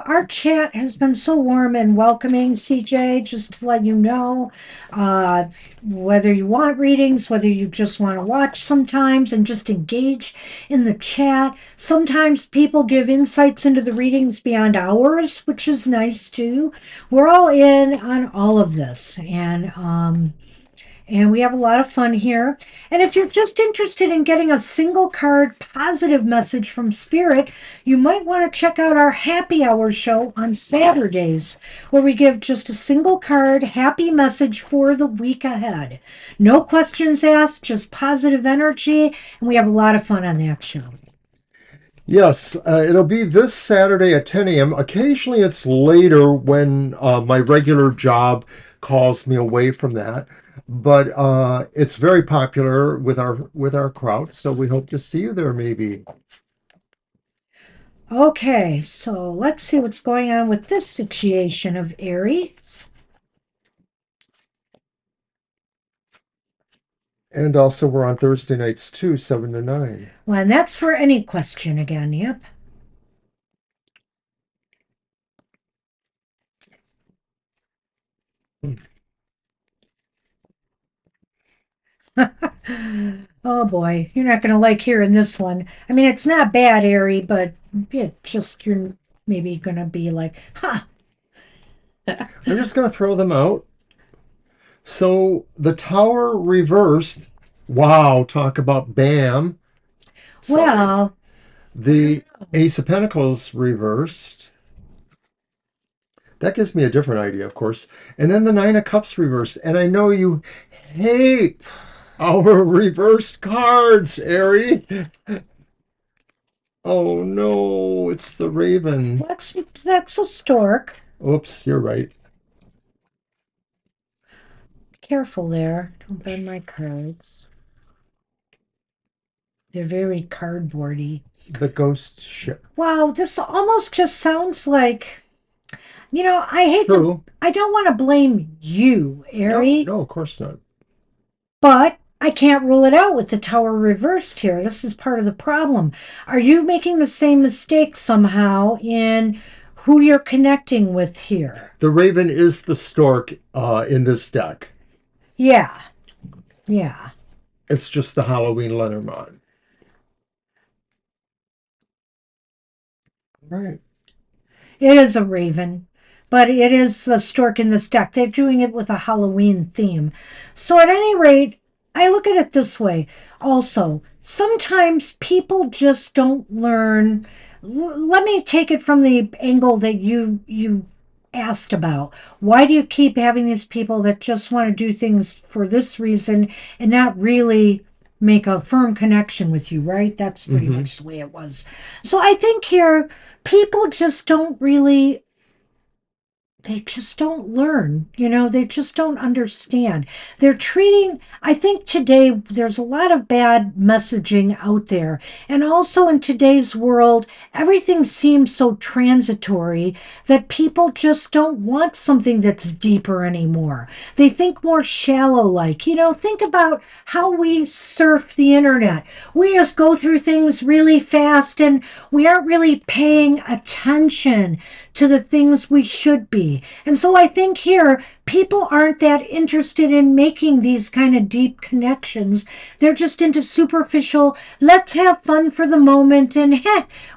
our chat has been so warm and welcoming, CJ, just to let you know. Uh, Whether you want readings, whether you just want to watch sometimes and just engage in the chat. Sometimes people give insights into the readings beyond ours, which is nice too. We're all in on all of this. And And we have a lot of fun here. And if you're just interested in getting a single card positive message from Spirit, you might want to check out our happy hour show on Saturdays, where we give just a single card happy message for the week ahead. No questions asked, just positive energy. And we have a lot of fun on that show. Yes, it'll be this Saturday at 10 a.m. Occasionally it's later when my regular job calls me away from that. But it's very popular with our crowd, so we hope to see you there maybe. Okay, so let's see what's going on with this situation of Aries. And also we're on Thursday nights too, 7 to 9. Well, and that's for any question again, yep. Oh boy, you're not going to like hearing this one. I mean, it's not bad, Airy, but it just you're maybe going to be like, huh. I'm just going to throw them out. So the Tower reversed. Wow, talk about bam. Well, The Ace of Pentacles reversed. That gives me a different idea, of course. And then the Nine of Cups reversed. And I know you hate our reversed cards, Ari. Oh no, it's the Raven. that's a stork. Oops, you're right. Careful there. Don't bend my cards. They're very cardboardy. The ghost ship. Wow, this almost just sounds like, I hate True. I don't want to blame you, No, Ari, no, of course not. but I can't rule it out with the tower reversed here. This is part of the problem. Are you making the same mistake somehow in who you're connecting with here? The Raven is the stork in this deck. Yeah. Yeah. It's just the Halloween Lenormand. Right. It is a raven, but it is a stork in this deck. They're doing it with a Halloween theme. So, at any rate, I look at it this way. Also, sometimes people just don't learn. Let me take it from the angle that you asked about. Why do you keep having these people that just want to do things for this reason and not really make a firm connection with you, right? That's pretty much the way it was. So I think here people just don't really they just don't learn, they just don't understand. They're treating, I think today there's a lot of bad messaging out there. And also in today's world, everything seems so transitory that people just don't want something that's deeper anymore. They think more shallow like. Think about how we surf the internet. We just go through things really fast and we aren't really paying attention to the things we should be. And so I think here, people aren't that interested in making these kind of deep connections. They're just into superficial, let's have fun for the moment, and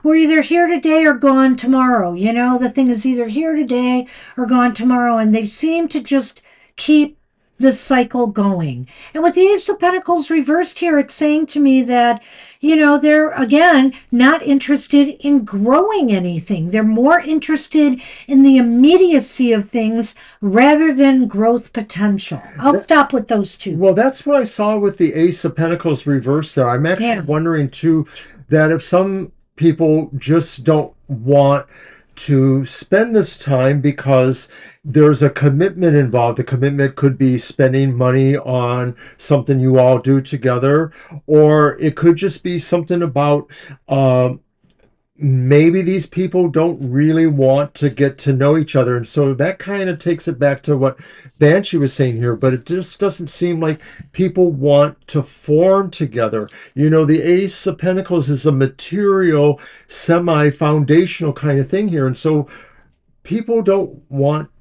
we're either here today or gone tomorrow. The thing is either here today or gone tomorrow, and they seem to just keep this cycle going. And with the Ace of Pentacles reversed here, it's saying to me that, they're again not interested in growing anything. They're more interested in the immediacy of things rather than growth potential. I'll stop with those two. Well, that's what I saw with the Ace of Pentacles reversed there. I'm actually wondering too that if some people just don't want to spend this time because there's a commitment involved. The commitment could be spending money on something you all do together, or it could just be something about maybe these people don't really want to get to know each other. And so that kind of takes it back to what Banshee was saying here, but it just doesn't seem like people want to form together. The Ace of Pentacles is a material, semi-foundational kind of thing here. And so people don't want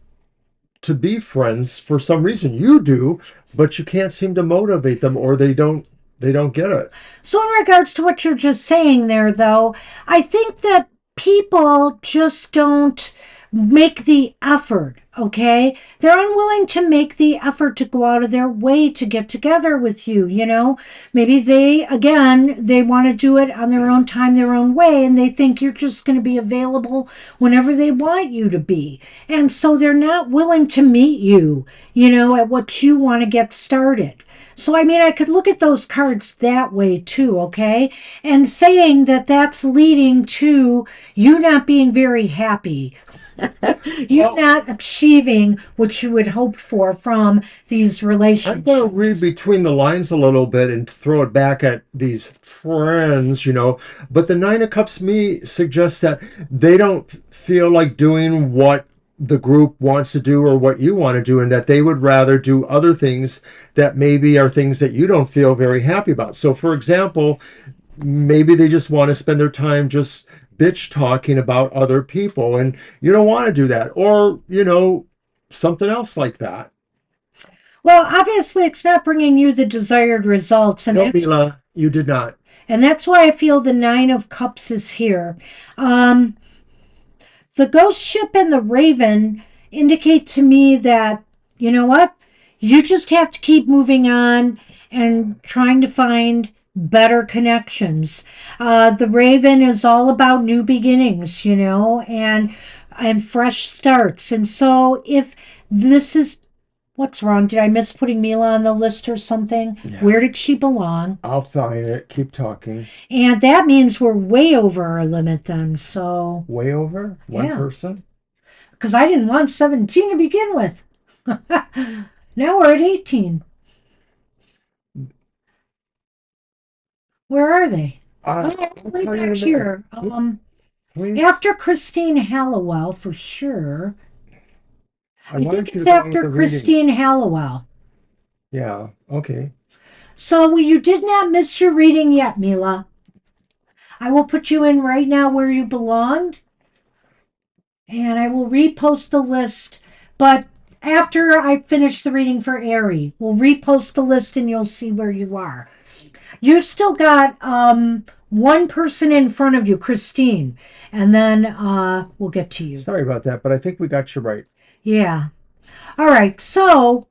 to be friends for some reason. You do, but you can't seem to motivate them, or they don't get it. So in regards to what you're just saying there, though, I think that people just don't make the effort, okay? They're unwilling to make the effort to go out of their way to get together with you, you know? Maybe they want to do it on their own time, their own way, and they think you're just going to be available whenever they want you to be. And so they're not willing to meet you, you know, at what you want to get started. So, I mean, I could look at those cards that way too, okay? And saying that that's leading to you not being very happy, you Well, not achieving what you would hope for from these I'm going to read relationships. between the lines a little bit and throw it back at these friends, you know. But the Nine of Cups me suggests that they don't feel like doing what the group wants to do or what you want to do, and that they would rather do other things that maybe are things that you don't feel very happy about. So, for example, maybe they just want to spend their time just bitch talking about other people, and you don't want to do that, or, you know, something else like that. Well, obviously, it's not bringing you the desired results, No, Mila, you did not. and that's why I feel the Nine of Cups is here. Um, the ghost ship and the raven indicate to me that, you know what, you just have to keep moving on and trying to find better connections. The raven is all about new beginnings, you know, and fresh starts. And so if this is what's wrong, did I miss putting Mila on the list or something? Yeah. Where did she belong? I'll find it. Keep talking. And that means we're way over our limit then. So Way over one yeah, person. because I didn't want 17 to begin with. Now we're at 18. Where are they? Oh, I'll way tell you in back a minute. here. Please. After Christine Halliwell, for sure. I I think wanted you it's to go on with after the reading. Christine Halliwell. Yeah. Okay. So you did not miss your reading yet, Mila. I will put you in right now where you belonged, and I will repost the list. But after I finish the reading for Ari, we'll repost the list and you'll see where you are. You've still got one person in front of you, Christine, and then we'll get to you. Sorry about that, but I think we got you right. Yeah. All right. So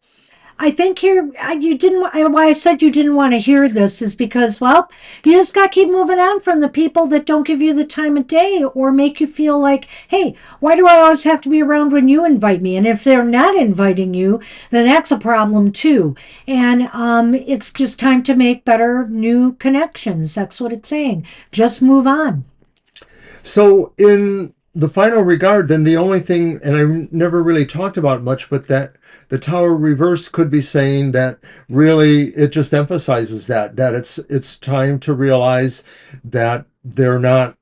I think here you didn't. Why I said you didn't want to hear this is because, well, you just got to keep moving on from the people that don't give you the time of day or make you feel like, hey, why do I always have to be around when you invite me? And if they're not inviting you, then that's a problem too. And it's just time to make better new connections. That's what it's saying. Just move on. So, in the final regard, then the only thing, and I never really talked about much, but that the Tower reverse could be saying that really it just emphasizes that it's time to realize that they're not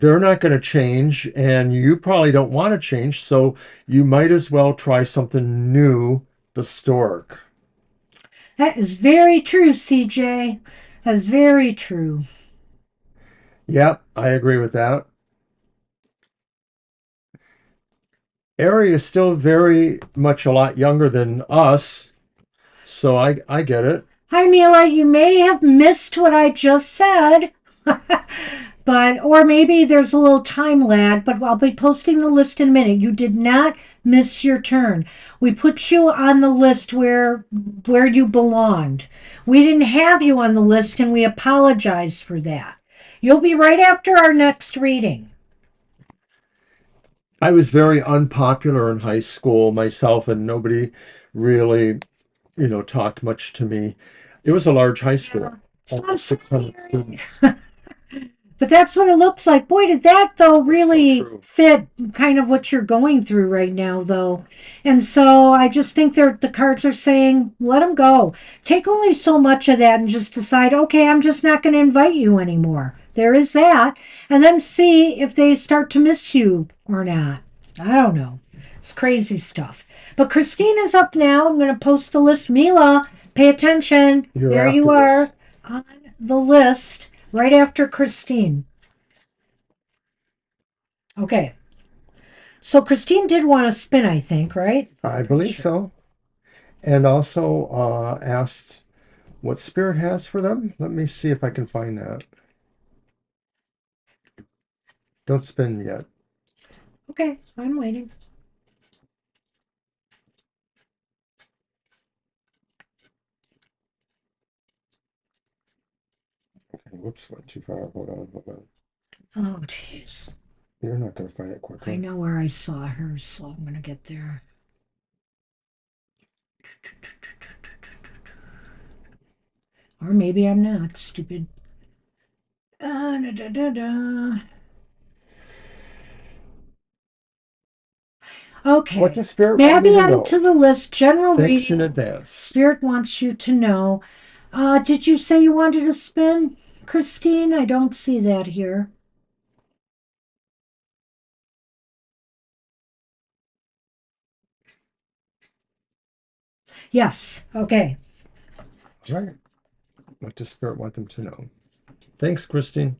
going to change, and you probably don't want to change, so you might as well try something new, the stork. That is very true, CJ. That's very true. Yep, I agree with that. Ari is still very much a lot younger than us, so I get it. Hi, Mila. You may have missed what I just said. But, or maybe there's a little time lag, but I'll be posting the list in a minute. You did not miss your turn. We put you on the list where you belonged. We didn't have you on the list and we apologize for that. You'll be right after our next reading. I was very unpopular in high school myself, and nobody really, talked much to me. It was a large high Yeah. school, So I'm almost sorry, 600 Ari. students. But that's what it looks like. Boy, did that though It's so really true. fit kind of what you're going through right now, though. And so I just think the cards are saying, let them go. Take only so much of that and just decide, okay, I'm just not going to invite you anymore. There is that. And then see if they start to miss you or not. I don't know. It's crazy stuff. But Christine is up now. I'm going to post the list. Mila, pay attention. You're There after you this. are on the list right after Christine. Okay. So Christine did want to spin, I think, right? I believe Sure. so. And also asked what Spirit has for them. Let me see if I can find that. Don't spin yet. Okay, I'm waiting. Whoops, went too far. Hold on, hold on. Oh, jeez. You're not going to find it I quickly. know where I saw her, so I'm going to get there. Or maybe I'm not stupid. Da, da, da, da. What Okay. does Spirit want me Maybe to added know? to the list. General Thanks in reading. advance. Spirit wants you to know. Did you say you wanted to spin, Christine? I don't see that here. Yes. Okay. All right. What does Spirit want them to know? Thanks, Christine.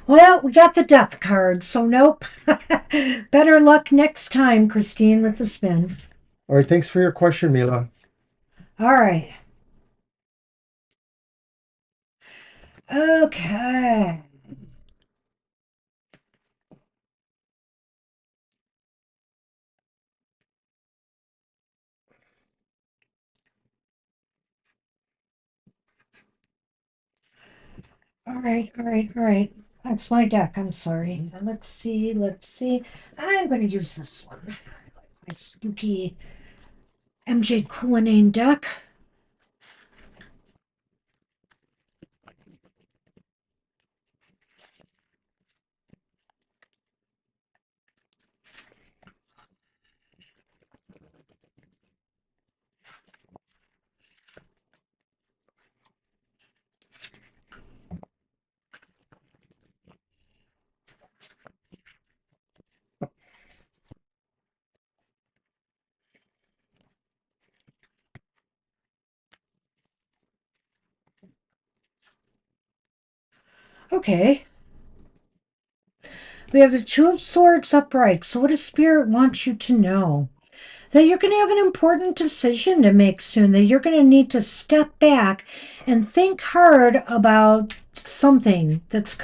Well, we got the death card, so nope. Better luck next time, Christine, with the spin. All right. Thanks for your question, Mila. All right. Okay. All right, all right, all right. That's my deck. I'm sorry. Let's see, let's see. I'm going to use this one. I like my spooky MJ Cullinane deck. Okay. We have the Two of Swords upright. So, what does Spirit want you to know? That you're going to have an important decision to make soon, that you're going to need to step back and think hard about something that's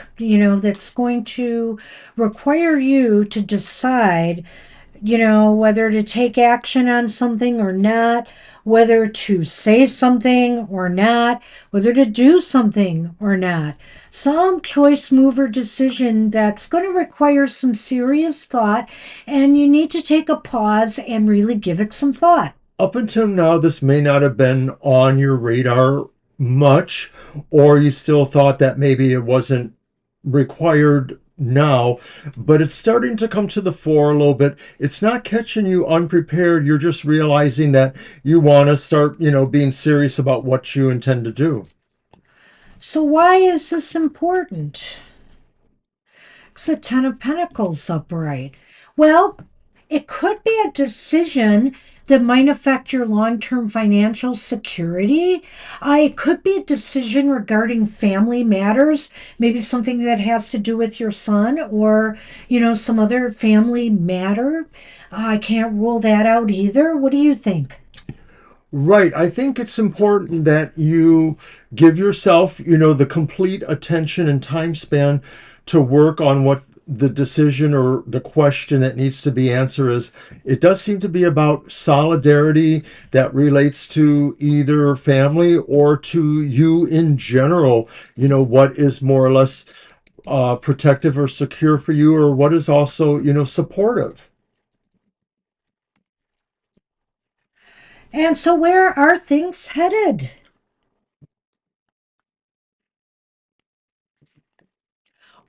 going to require you to decide, whether to take action on something or not, whether to say something or not, whether to do something or not. Some choice mover decision that's going to require some serious thought, and you need to take a pause and really give it some thought. Up until now, this may not have been on your radar much, or you still thought that maybe it wasn't required now, but it's starting to come to the fore a little bit. It's not catching you unprepared. You're just realizing that you want to start, being serious about what you intend to do. So, why is this important? It's the Ten of Pentacles upright. Well, it could be a decision that might affect your long term financial security. It could be a decision regarding family matters, maybe something that has to do with your son or, some other family matter. I can't rule that out either. What do you think? Right. I think it's important that you give yourself, the complete attention and time span to work on what the decision or the question that needs to be answered is. It does seem to be about solidarity that relates to either family or to you in general. What is more or less protective or secure for you, or what is also, supportive. And so, where are things headed?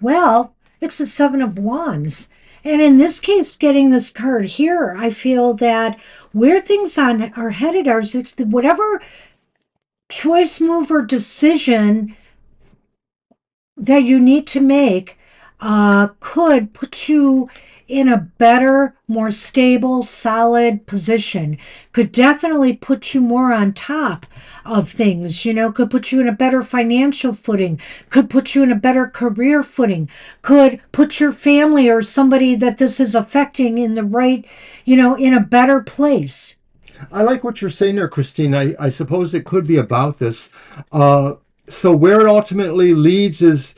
Well, it's the Seven of Wands. And in this case, getting this card here, I feel that where things are headed are whatever choice, move, or decision that you need to make could put you in a better, more stable, solid position. Could definitely put you more on top of things, could put you in a better financial footing, could put you in a better career footing, could put your family or somebody that this is affecting in the right, in a better place. I like what you're saying there, Christine. I suppose it could be about this. Uh, So where it ultimately leads is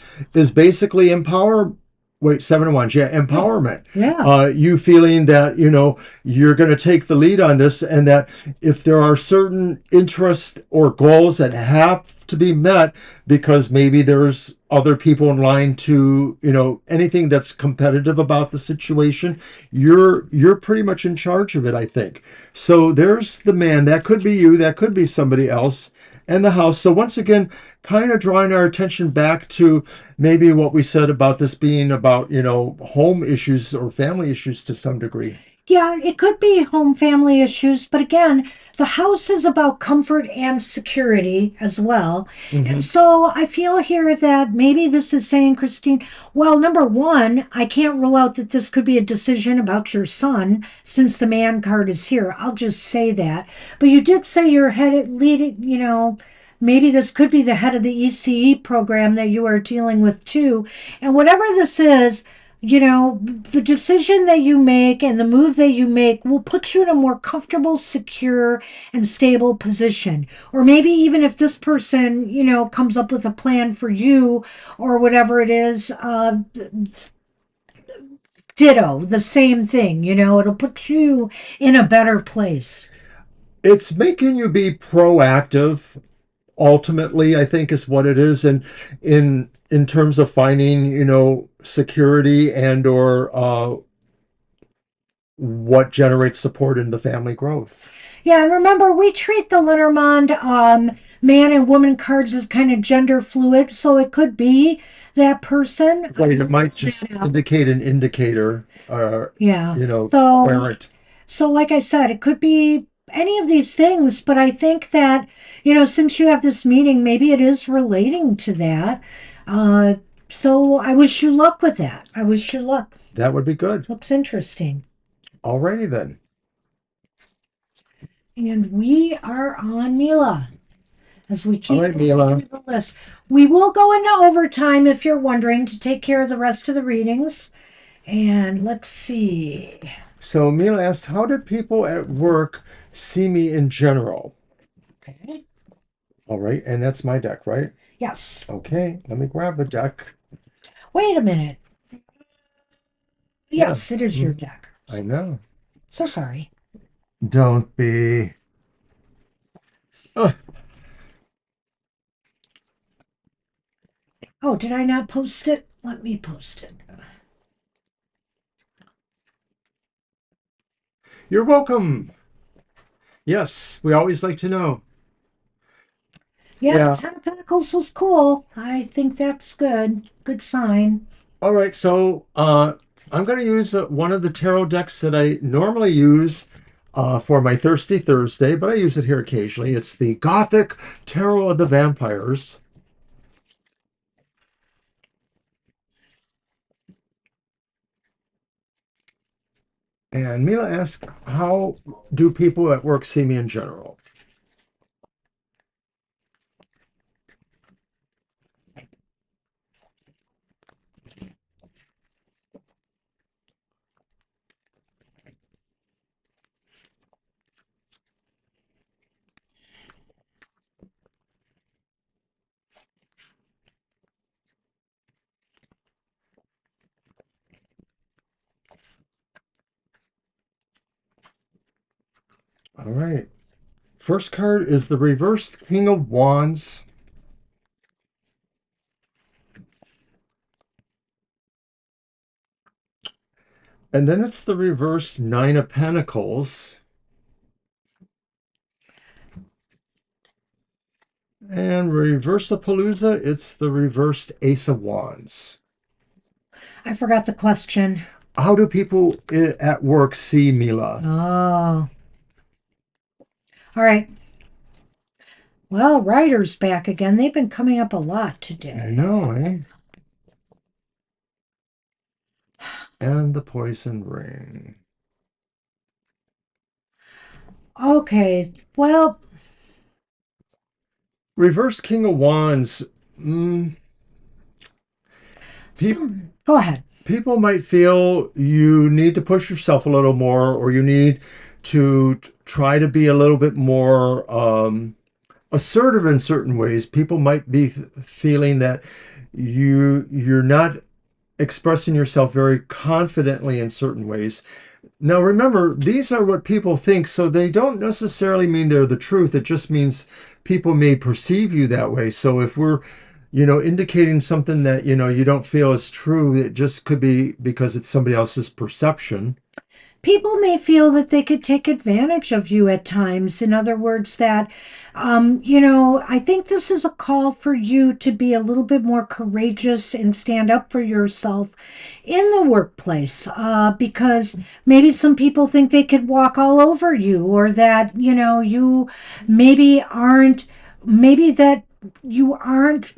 basically empower. Wait, 7 of Wands, yeah, Yeah. empowerment. Yeah. You feeling that you're going to take the lead on this, and that if there are certain interests or goals that have to be met, because maybe there's other people in line to anything that's competitive about the situation, you're pretty much in charge of it, I think. So there's the man. That could be you. That could be somebody else. And the house. So once again, kind of drawing our attention back to maybe what we said about this being about, home issues or family issues to some degree. Yeah, it could be home family issues, but again, the house is about comfort and security as well. And Hmm. so I feel here that maybe this is saying, Christine, well, number one, I can't rule out that this could be a decision about your son since the man card is here. I'll just say that. But you did say you're headed, leading, maybe this could be the head of the ECE program that you are dealing with too. And whatever this is, the decision that you make and the move that you make will put you in a more comfortable, secure, and stable position. Or maybe even if this person, comes up with a plan for you or whatever it is, ditto, the same thing, it'll put you in a better place. It's making you be proactive. Ultimately, I think is what it is, and in terms of finding, security and or what generates support in the family growth. Yeah, and remember, we treat the Lenormand man and woman cards as kind of gender fluid, so it could be that person. Right. It might just indicate an indicator, Yeah. So, querent. so like I said, it could be any of these things, but I think that, since you have this meeting, maybe it is relating to that. Uh, so I wish you luck with that. I wish you luck. That would be good. Looks interesting. Alrighty then. And we are on Mila as we All keep right, going Mila. through the list. We will go into overtime if you're wondering to take care of the rest of the readings. And let's see. So Mila asked, how did people at work see me in general? Okay. All right, and that's my deck, right? Yes. Okay, let me grab a deck. Wait a minute. Yeah, Yes, it is your deck. I know. So sorry. Don't be. Ugh, Oh, did I not post it? Let me post it. you're welcome. Yes, we always like to know. Yeah, Yeah. Ten of Pentacles was cool. I think that's good. Good sign. All right, so I'm going to use one of the tarot decks that I normally use for my Thirsty Thursday, but I use it here occasionally. It's the Gothic Tarot of the Vampires. And Mila asks, how do people at work see me in general? All right. First card is the reversed King of Wands. And then it's the reversed Nine of Pentacles. And Reversapalooza, it's the reversed Ace of Wands. I forgot the question. How do people at work see Mila? Oh. All right. Well, Ryder's back again. They've been coming up a lot I today. know, eh? And the Poison Ring. Okay. Well, Reverse King of Wands. Pe- go ahead. People might feel you need to push yourself a little more, or you need to try to be a little bit more assertive in certain ways. People might be feeling that you're not expressing yourself very confidently in certain ways. Now, remember, these are what people think, so they don't necessarily mean they're the truth. It just means people may perceive you that way. So if we're, indicating something that, you don't feel is true, it just could be because it's somebody else's perception. People may feel that they could take advantage of you at times. In other words, that, I think this is a call for you to be a little bit more courageous and stand up for yourself in the workplace, because maybe some people think they could walk all over you, or that, you maybe aren't, maybe that you aren't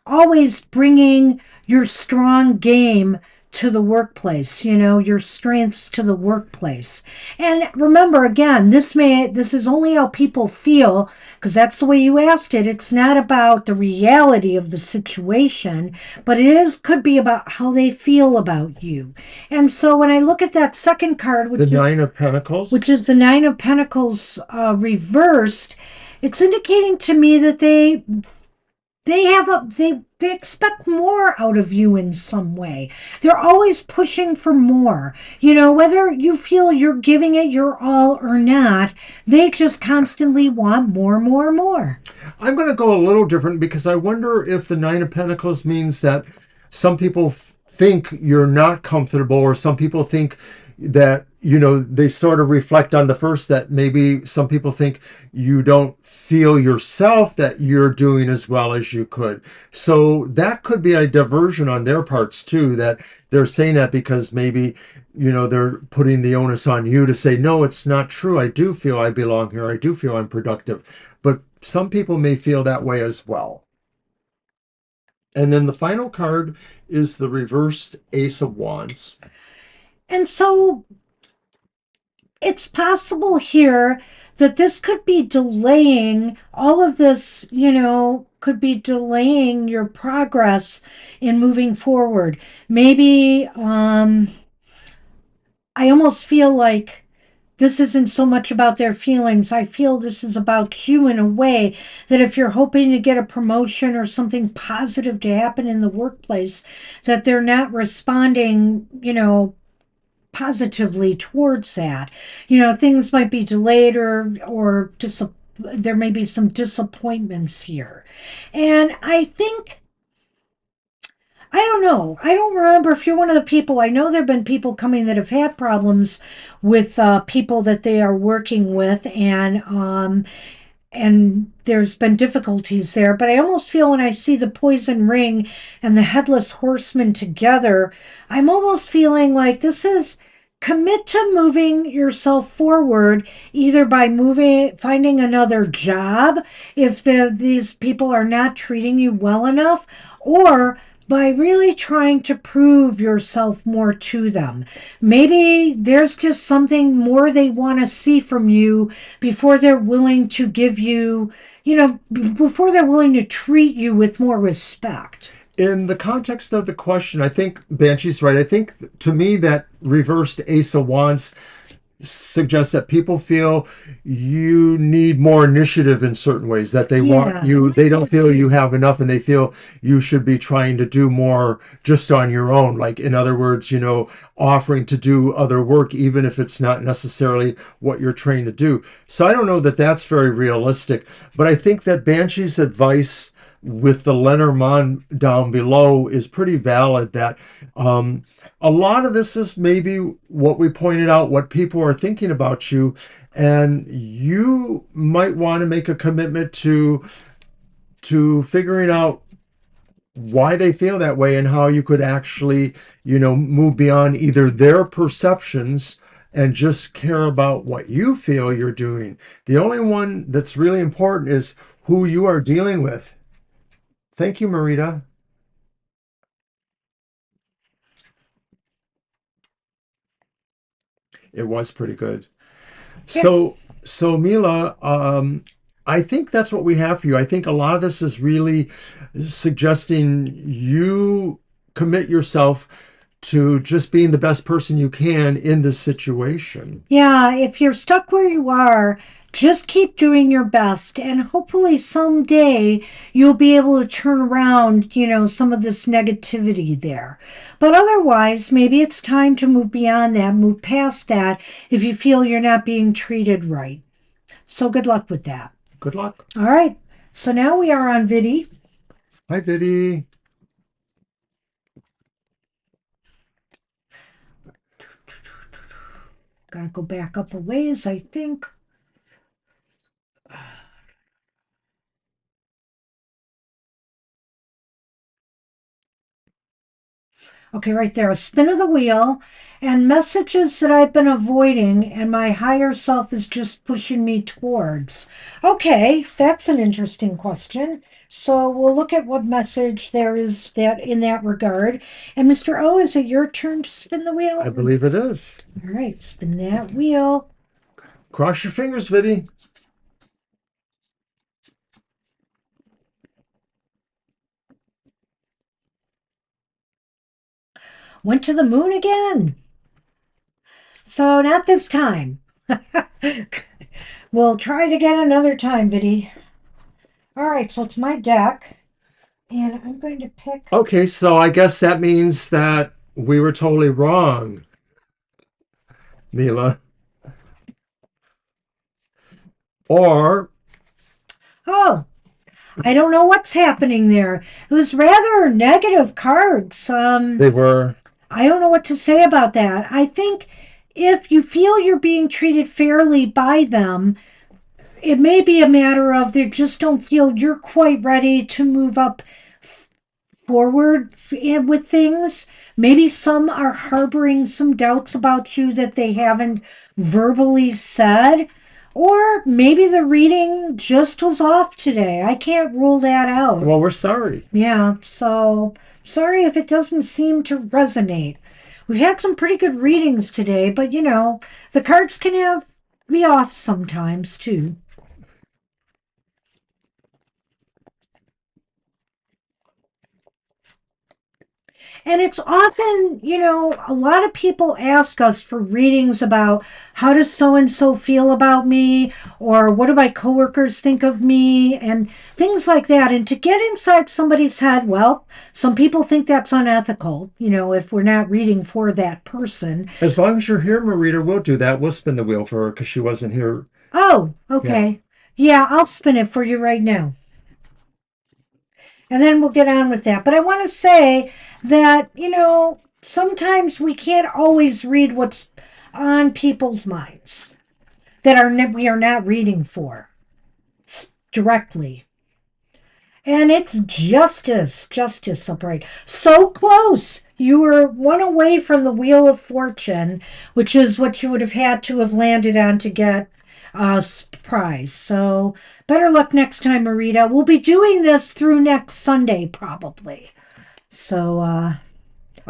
always bringing your strong game to the workplace, your strengths to the workplace. And remember, again, this is only how people feel, because that's the way you asked it. It's not about the reality of the situation, but could be about how they feel about you. And so when I look at that second card, The Nine of Pentacles. which is the Nine of Pentacles reversed, it's indicating to me that they expect more out of you in some way. They're always pushing for more. Whether you feel you're giving it your all or not, they just constantly want more, more, more. I'm going to go a little different because I wonder if the Nine of Pentacles means that some people think you're not comfortable, or some people think that, they sort of reflect on the first, that maybe some people think you don't feel yourself that you're doing as well as you could. So that could be a diversion on their parts too, that they're saying that because maybe, they're putting the onus on you to say, no, it's not true. I do feel I belong here. I do feel I'm productive. But some people may feel that way as well. And then the final card is the reversed Ace of Wands. And so it's possible here that this could be delaying all of this, could be delaying your progress in moving forward. Maybe I almost feel like this isn't so much about their feelings. I feel this is about you, in a way that if you're hoping to get a promotion or something positive to happen in the workplace, that they're not responding, positively towards that. Things might be delayed, or there may be some disappointments here. And I think, I don't know. I don't remember if you're one of the people. I know there have been people coming that have had problems with people that they are working with, and there's been difficulties there. But I almost feel when I see the poison ring and the headless horseman together, I'm almost feeling like this is commit to moving yourself forward, either by finding another job if these people are not treating you well enough, or by really trying to prove yourself more to them. Maybe there's just something more they want to see from you before they're willing to give you, before they're willing to treat you with more respect. In the context of the question, I think Banshee's right. I think to me that reversed Ace of Wands suggests that people feel you need more initiative in certain ways, that they want you, they don't feel you have enough, and they feel you should be trying to do more just on your own. Like, in other words, offering to do other work, even if it's not necessarily what you're trained to do. So I don't know that that's very realistic, but I think that Banshee's advice with the Lenormand down below is pretty valid, that a lot of this is maybe what we pointed out, what people are thinking about you, and you might want to make a commitment to figuring out why they feel that way, and how you could actually, move beyond either their perceptions and just care about what you feel you're doing. The only one that's really important is who you are dealing with. Thank you, Marita. It was pretty good. Yeah. So Mila, I think that's what we have for you. I think a lot of this is really suggesting you commit yourself to just being the best person you can in this situation. Yeah, if you're stuck where you are, Just keep doing your best, and hopefully someday you'll be able to turn around, some of this negativity there. But otherwise, maybe it's time to move beyond that, move past that if you feel you're not being treated right. So good luck with that. Good luck. All right. So now we are on Vidi. Hi, Vidi. Gotta go back up a ways, I think. Okay, right there, a spin of the wheel and messages that I've been avoiding and my higher self is just pushing me towards. Okay, that's an interesting question. So we'll look at what message there is that in that regard. And Mr. O, is it your turn to spin the wheel? I believe it is. All right, spin that wheel. Cross your fingers, Vidi. Went to the moon again. So not this time. We'll try it again another time, Vidi. All right, so it's my deck. And I'm going to pick. Okay, so I guess that means that we were totally wrong, Mila. Or Oh, I don't know what's happening there. It was rather negative cards. they were. I don't know what to say about that. I think if you feel you're being treated fairly by them, it may be a matter of they just don't feel you're quite ready to move up forward with things. Maybe some are harboring some doubts about you that they haven't verbally said. Or maybe the reading just was off today. I can't rule that out. Well, we're sorry. Yeah, so sorry if it doesn't seem to resonate. We've had some pretty good readings today, but the cards can be off sometimes too. And it's often, a lot of people ask us for readings about how does so and so feel about me, or what do my coworkers think of me, and things like that. And to get inside somebody's head, well, some people think that's unethical, if we're not reading for that person. As long as you're here, Marita, we'll do that. We'll spin the wheel for her because she wasn't here. Oh, okay. Yeah, I'll spin it for you right now. And then we'll get on with that. But I want to say that, sometimes we can't always read what's on people's minds that we are not reading for directly. And it's justice upright. So close. You were one away from the Wheel of Fortune, which is what you would have had to have landed on to get a prize. So better luck next time, Marita. We'll be doing this through next Sunday, probably. So, I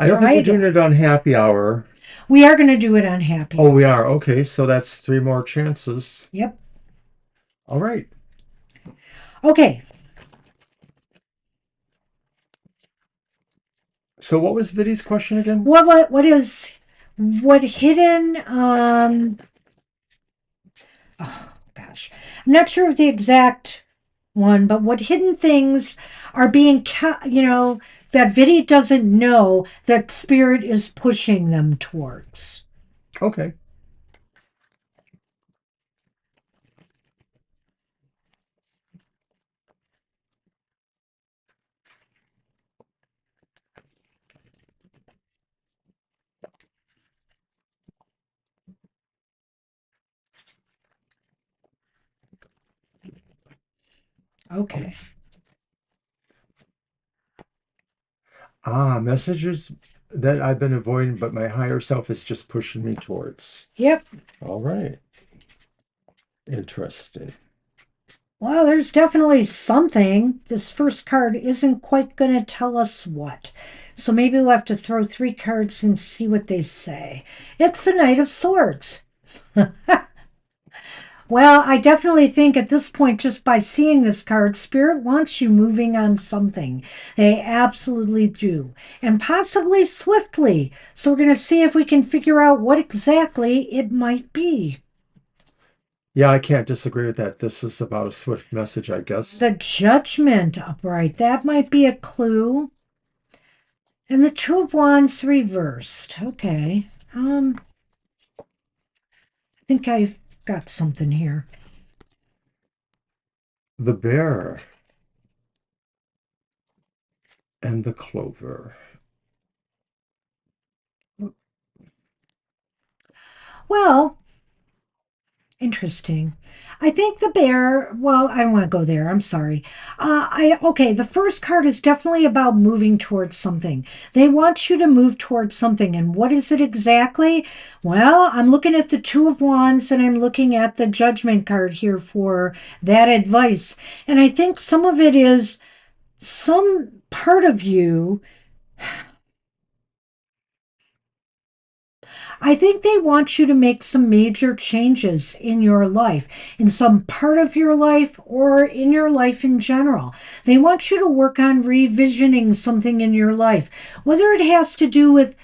don't think we're doing it on happy hour. We are going to do it on happy. Oh, we are. Okay, so that's 3 more chances. Yep. All right. Okay. So what was Vidi's question again? What hidden oh gosh. I'm not sure of the exact one, but what hidden things are being that Vidi doesn't know that spirit is pushing them towards. Okay. Okay. Messages that I've been avoiding, but my higher self is just pushing me towards. Yep. All right. Interesting. Well, there's definitely something. This first card isn't quite going to tell us what. So maybe we'll have to throw 3 cards and see what they say. It's the Knight of Swords. Well, I definitely think at this point, just by seeing this card, Spirit wants you moving on something. They absolutely do. And possibly swiftly. So we're going to see if we can figure out what exactly it might be. Yeah, I can't disagree with that. This is about a swift message, I guess. The Judgment upright. That might be a clue. And the Two of Wands reversed. Okay. I think I've got something here. The Bear and the Clover. Well, interesting. I think the bear, well, I don't want to go there. I'm sorry. Okay, the first card is definitely about moving towards something. They want you to move towards something. And what is it exactly? Well, I'm looking at the Two of Wands and I'm looking at the Judgment card here for that advice. And I think some of it is some part of you. I think they want you to make some major changes in your life, in some part of your life, or in your life in general. They want you to work on revisioning something in your life, whether it has to do with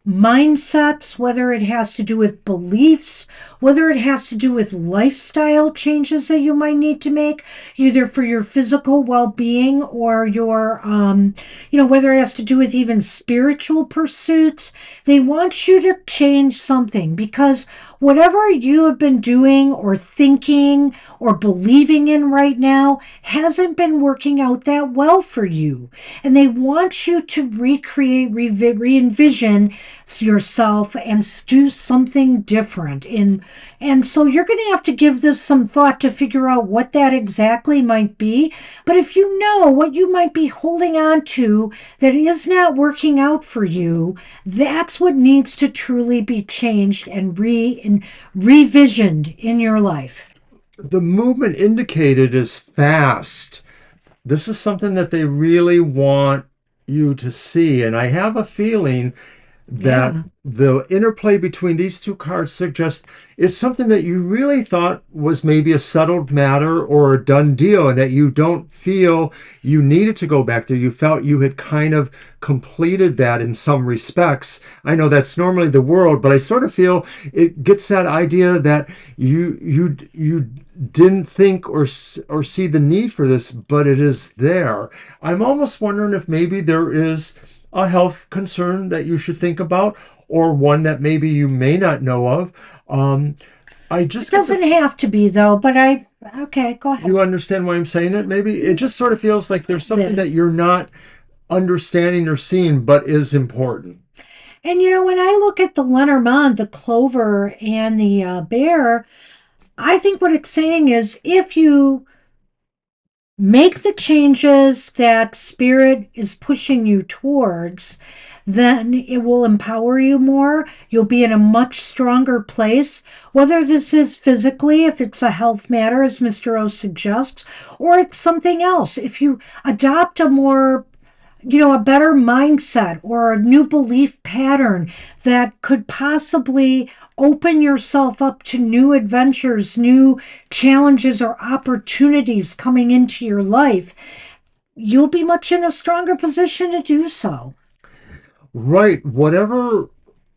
mindsets, whether it has to do with beliefs, whether it has to do with lifestyle changes that you might need to make, either for your physical well-being or your, whether it has to do with even spiritual pursuits. They want you to change something because whatever you have been doing or thinking or believing in right now hasn't been working out that well for you. And they want you to recreate, re-envision yourself and do something different. And so you're going to have to give this some thought to figure out what that exactly might be. But if you know what you might be holding on to that is not working out for you, that's what needs to truly be changed and revisioned in your life. The movement indicated is fast. This is something that they really want you to see. And I have a feeling that Yeah. the interplay between these two cards suggests it's something that you really thought was maybe a settled matter or a done deal, and that you don't feel you needed to go back there. You felt you had kind of completed that in some respects. I know that's normally the world, but I sort of feel it gets that idea that you didn't think or see the need for this, but it is there. I'm almost wondering if maybe there is a health concern that you should think about, or one that maybe you may not know of. I It just get the doesn't have to be though, but okay, go ahead. You understand why I'm saying it? Maybe it just sort of feels like there's something Bit. that you're not understanding or seeing, but is important. And when I look at the Lenormand, the clover, and the bear, I think what it's saying is if you make the changes that spirit is pushing you towards, then it will empower you more. You'll be in a much stronger place, whether this is physically, if it's a health matter, as Mr. O suggests, or it's something else. If you adopt a more a better mindset or a new belief pattern that could possibly open yourself up to new adventures, new challenges, or opportunities coming into your life, you'll be much in a stronger position to do so. Right. Whatever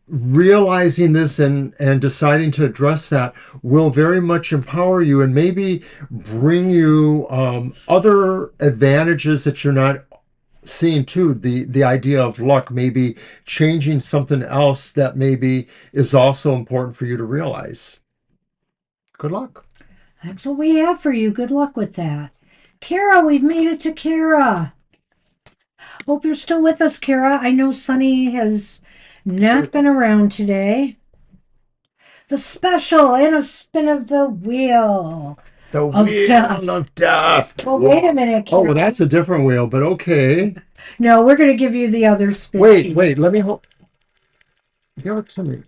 realizing this and deciding to address that will very much empower you and maybe bring you other advantages that you're not seeing too. The idea of luck, maybe changing something else that maybe is also important for you to realize. Good luck. That's what we have for you. Good luck with that. Kara, we've made it to Kara. Hope you're still with us, Kara. I know Sunny has not been around today. The special and a spin of the wheel The of death. wheel of death. Well, wait a minute, Oh, Kara. well, that's a different wheel, but okay. No, we're going to give you the other spin. Wait, let me hold. Give it to me.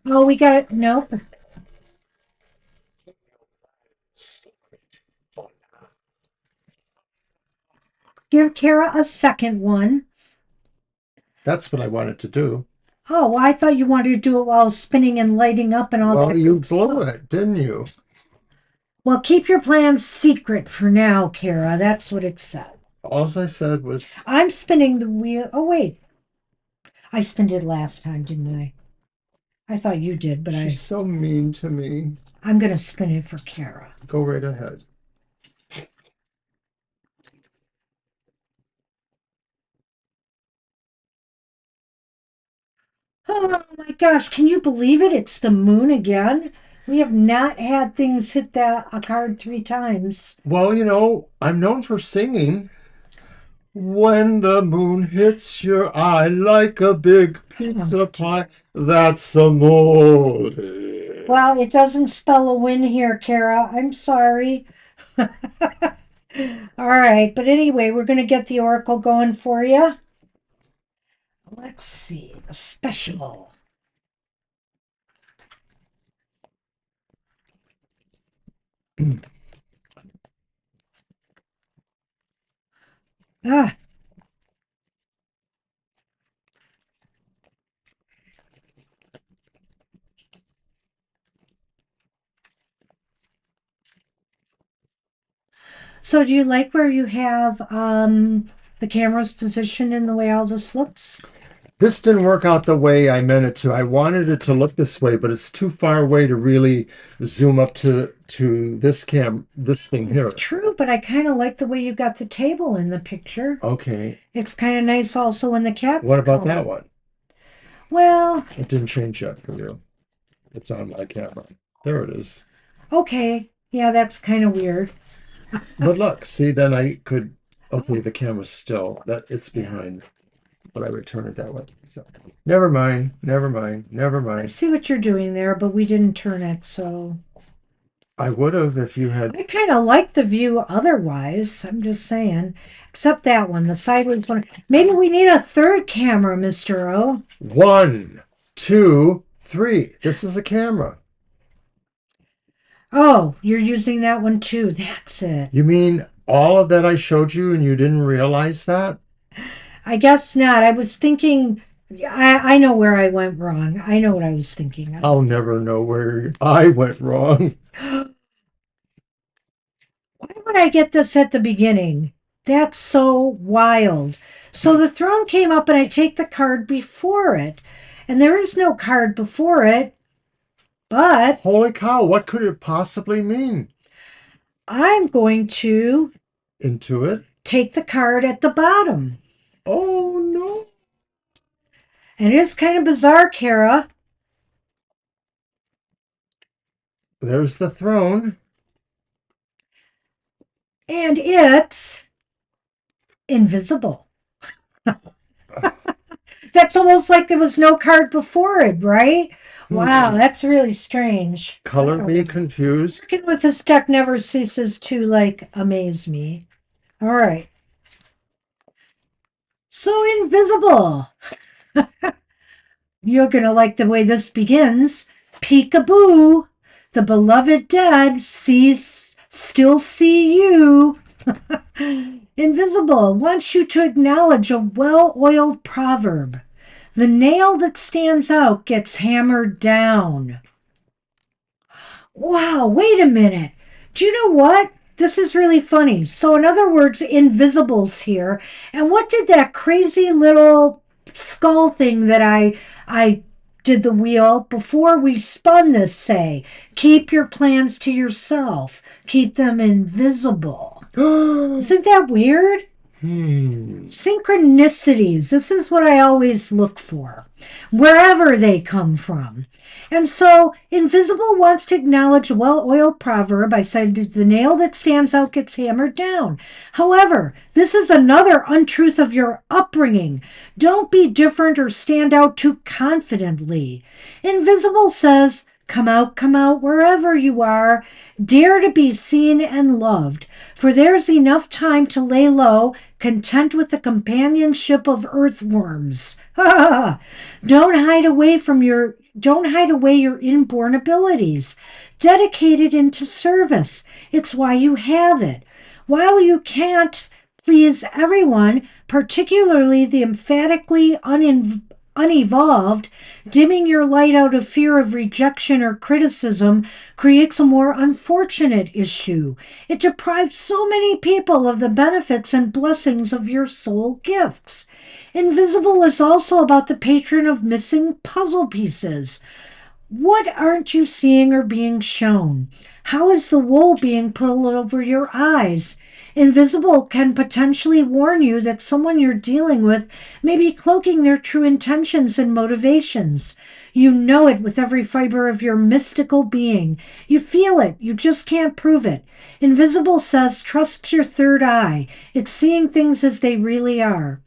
Oh, we got it. Nope. Give Kara a second one. That's what I wanted to do. Oh, well, I thought you wanted to do it while spinning and lighting up and all Well, that. you blew it, didn't you? Well, keep your plans secret for now, Kara. That's what it said. All I said was, I'm spinning the wheel. Oh, wait. I spun it last time, didn't I? I thought you did, but she's so mean to me. I'm going to spin it for Kara. Go right ahead. Oh my gosh, can you believe it? It's the moon again. We have not had things hit that a card 3 times. Well, I'm known for singing. When the moon hits your eye like a big pizza pie, that's amore. Well, it doesn't spell a win here, Kara. I'm sorry. All right, but anyway, we're going to get the oracle going for you. Let's see, the special. Ah, so do you like where you have the camera's positioned in the way all this looks? This didn't work out the way I meant it to. I wanted it to look this way, but it's too far away to really zoom up to this thing here. True, but I kind of like the way you got the table in the picture. Okay. It's kind of nice also when the cat. What about that one? Well, It didn't change yet for you. It's on my camera. There it is. okay. Yeah, that's kind of weird. But look, see, then I could. Okay, the camera's still. It's behind. But I would turn it that way. So never mind, never mind, never I mind. see what you're doing there, but we didn't turn it, so I would have if you had. I kind of like the view otherwise. I'm just saying. Except that one, the sideways one. Maybe we need a third camera, Mr. O. 1, 2, 3. This is a camera. Oh, you're using that one too. That's it. You mean all of that I showed you and you didn't realize that? I guess not. I was thinking, I know where I went wrong. I know what I was thinking of. I'll never know where I went wrong. Why would I get this at the beginning? That's so wild. So the throne came up and I take the card before it. And there is no card before it. But Holy cow, what could it possibly mean? I'm going to Intuit? take the card at the bottom. Oh no. And it is kind of bizarre, Kara. There's the throne. And it's invisible. That's almost like there was no card before it, right? Wow, that's really strange. Color me confused. Working with this deck never ceases to amaze me. All right. So invisible. You're going to like the way this begins. Peekaboo. The beloved dead still see you. Invisible wants you to acknowledge a well-oiled proverb. The nail that stands out gets hammered down. Wow, wait a minute. Do you know what? This is really funny. So, in other words, invisible's here. And what did that crazy little skull thing that I did the wheel before we spun this say? Keep your plans to yourself. Keep them invisible. Isn't that weird? Synchronicities. This is what I always look for, wherever they come from. And so, invisible wants to acknowledge a well-oiled proverb. I said, the nail that stands out gets hammered down. However, this is another untruth of your upbringing. Don't be different or stand out too confidently. Invisible says, come out wherever you are. Dare to be seen and loved, for there's enough time to lay low, content with the companionship of earthworms. Don't hide away your inborn abilities. Dedicate it into service. It's why you have it. While you can't please everyone, particularly the emphatically unevolved, dimming your light out of fear of rejection or criticism creates a more unfortunate issue. It deprives so many people of the benefits and blessings of your soul gifts. Invisible is also about the patron of missing puzzle pieces. What aren't you seeing or being shown? How is the wool being pulled over your eyes? Invisible can potentially warn you that someone you're dealing with may be cloaking their true intentions and motivations. You know it with every fiber of your mystical being. You feel it, you just can't prove it. Invisible says, trust your third eye. It's seeing things as they really are.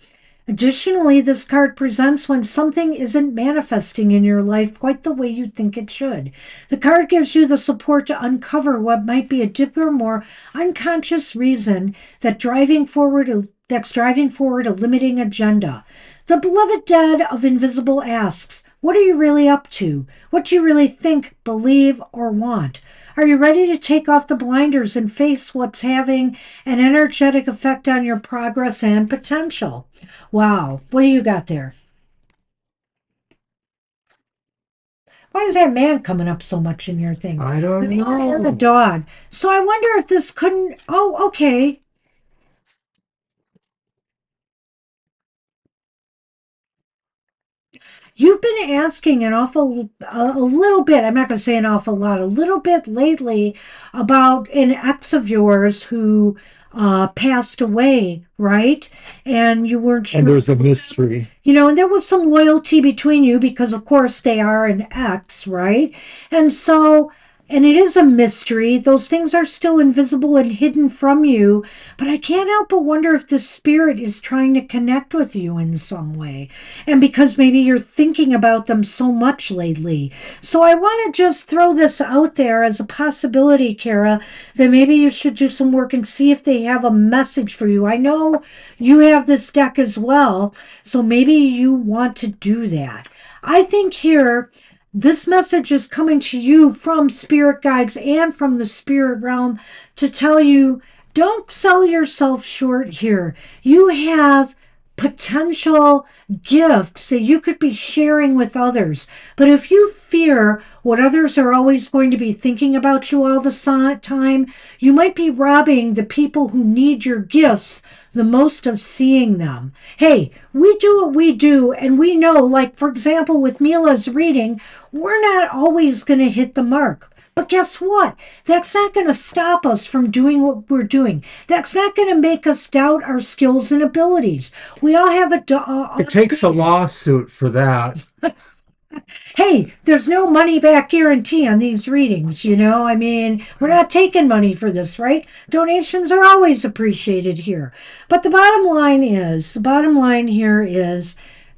Additionally, this card presents when something isn't manifesting in your life quite the way you think it should. The card gives you the support to uncover what might be a deeper, more unconscious reason that's driving forward a limiting agenda. The beloved dead of Invisible asks, what are you really up to? What do you really think, believe, or want? Are you ready to take off the blinders and face what's having an energetic effect on your progress and potential? Wow. What do you got there? Why is that man coming up so much in your thing? I The don't man and the know. dog. So I wonder if this couldn't. Oh, okay. You've been asking a little bit, I'm not going to say an awful lot, a little bit lately about an ex of yours who passed away, right? And you weren't And sure. there's a mystery. And there was some loyalty between you because, of course, they are an ex, right? And so, and it is a mystery. Those things are still invisible and hidden from you. But I can't help but wonder if the spirit is trying to connect with you in some way. And because maybe you're thinking about them so much lately. So I want to just throw this out there as a possibility, Kara, that maybe you should do some work and see if they have a message for you. I know you have this deck as well. So maybe you want to do that. I think here, this message is coming to you from spirit guides and from the spirit realm to tell you don't sell yourself short here. You have potential gifts that you could be sharing with others. But if you fear what others are always going to be thinking about you all the time, you might be robbing the people who need your gifts the most of seeing them. Hey, we do what we do, and we know, like, for example, with Mila's reading, we're not always going to hit the mark. But guess what? That's not going to stop us from doing what we're doing. That's not going to make us doubt our skills and abilities. We all have It takes a lawsuit for that. hey, there's no money back guarantee on these readings. I mean, we're not taking money for this, right? Donations are always appreciated here. But the bottom line here is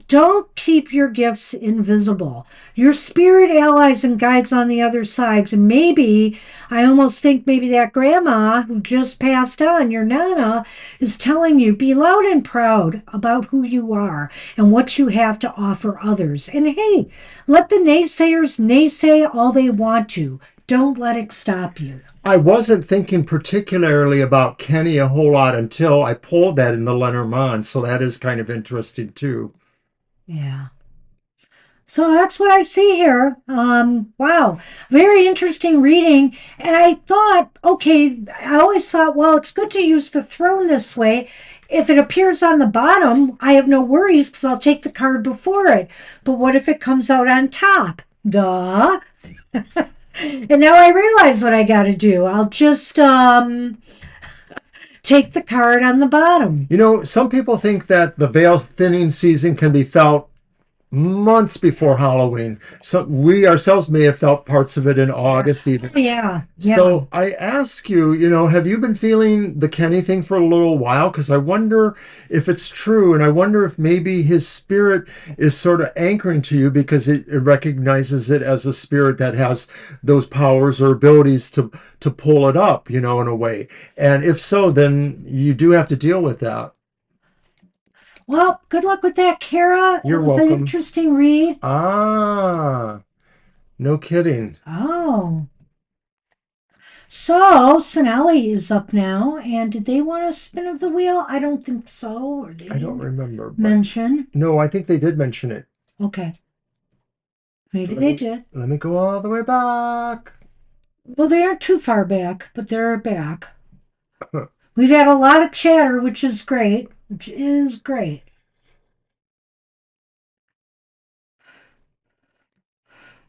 don't keep your gifts invisible. Your spirit allies and guides on the other sides, and maybe, I almost think maybe that grandma who just passed on, your Nana, is telling you be loud and proud about who you are and what you have to offer others. And hey, let the naysayers naysay all they want to. Don't let it stop you. I wasn't thinking particularly about Kenny a whole lot until I pulled that in the Lenormand, so that is kind of interesting too. Yeah. So that's what I see here. Wow, very interesting reading. And I thought, okay, I always thought, well, it's good to use the throne this way. If it appears on the bottom, I have no worries because I'll take the card before it. But what if it comes out on top? Duh. And now I realize what I got to do. I'll just take the card on the bottom. Some people think that the veil thinning season can be felt months before Halloween. So we ourselves may have felt parts of it in August even. Oh, yeah. So I ask you, have you been feeling the Kenny thing for a little while? Because I wonder if it's true, and I wonder if maybe his spirit is sort of anchoring to you because it recognizes it as a spirit that has those powers or abilities to pull it up, in a way. And if so, then you do have to deal with that. Well, good luck with that, Kara. It You're was an welcome. interesting read. Ah, no kidding. Oh. So, Sonali is up now, and did they want a spin of the wheel? I don't think so. Or they I don't didn't remember. But mention. no, I think they did mention it. Okay. Maybe they did. Let me go all the way back. Well, they aren't too far back, but they're back. We've had a lot of chatter, which is great. Which is great.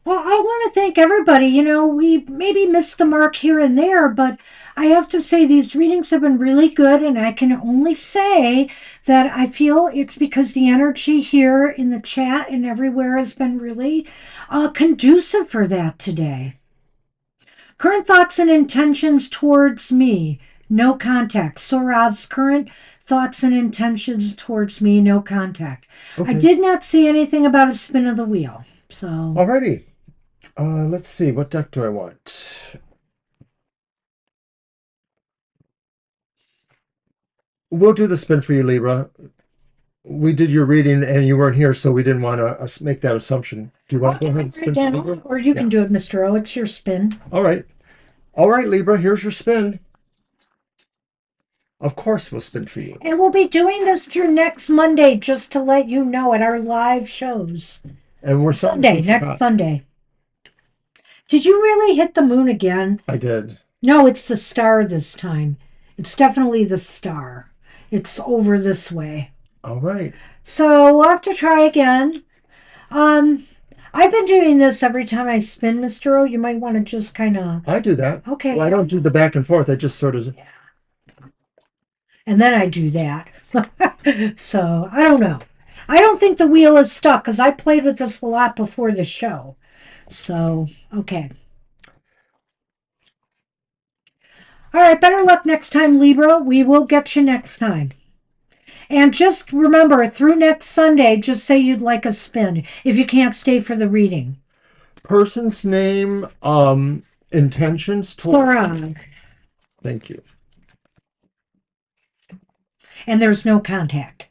Well, I want to thank everybody. We maybe missed the mark here and there, but I have to say these readings have been really good, and I can only say that I feel it's because the energy here in the chat and everywhere has been really conducive for that today. Current thoughts and intentions towards me, no contact. Sorav's current thoughts and intentions towards me, no contact. I Okay. did not see anything about a spin of the wheel. So, Alrighty. Let's see. What deck do I want? We'll do the spin for you, Libra. We did your reading and you weren't here, so we didn't want to make that assumption. Do you want to go ahead and spin for Libra? or you Yeah. can do it, Mr. O. It's your spin. All right. All right, Libra, here's your spin. Of course we'll spin for you. And we'll be doing this through next Monday, just to let you know, at our live shows. And we're Sunday, next Sunday. Did you really hit the moon again? I did. No, it's the star this time. It's definitely the star. It's over this way. All right. So we'll have to try again. Um, I've been doing this every time I spin, Mr. O. You might want to just kind of. I do that. Okay. Well, I don't do the back and forth. I just sort of. Yeah. And then I do that. So I don't know. I don't think the wheel is stuck because I played with this a lot before the show. So, okay. All right, better luck next time, Libra. We will get you next time. And just remember, through next Sunday, just say you'd like a spin if you can't stay for the reading. Person's name, intentions. Laura. Thank you. And there's no contact.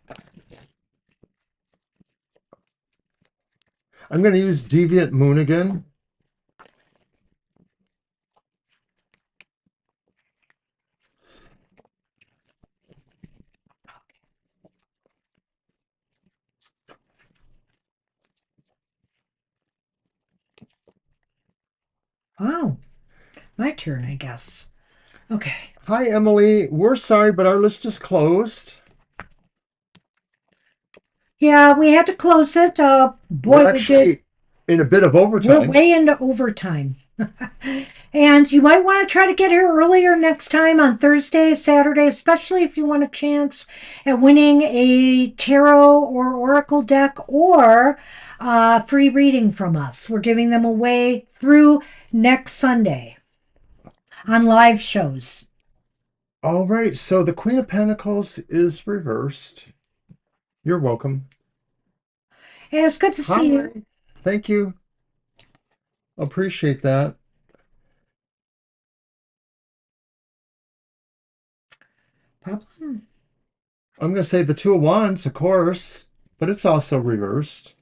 I'm going to use Deviant Moon again. Oh, my turn, I guess. Okay. Hi, Emily. We're sorry, but our list is closed. Yeah, we had to close it. Boy, We're actually in a bit of overtime. We're way into overtime. And you might want to try to get here earlier next time on Thursday, Saturday, especially if you want a chance at winning a tarot or oracle deck or free reading from us. We're giving them away through next Sunday on live shows. All right, so the Queen of Pentacles is reversed. You're welcome. And it's good to see you. Thank you. Appreciate that. Problem? I'm going to say the Two of Wands, of course, but it's also reversed.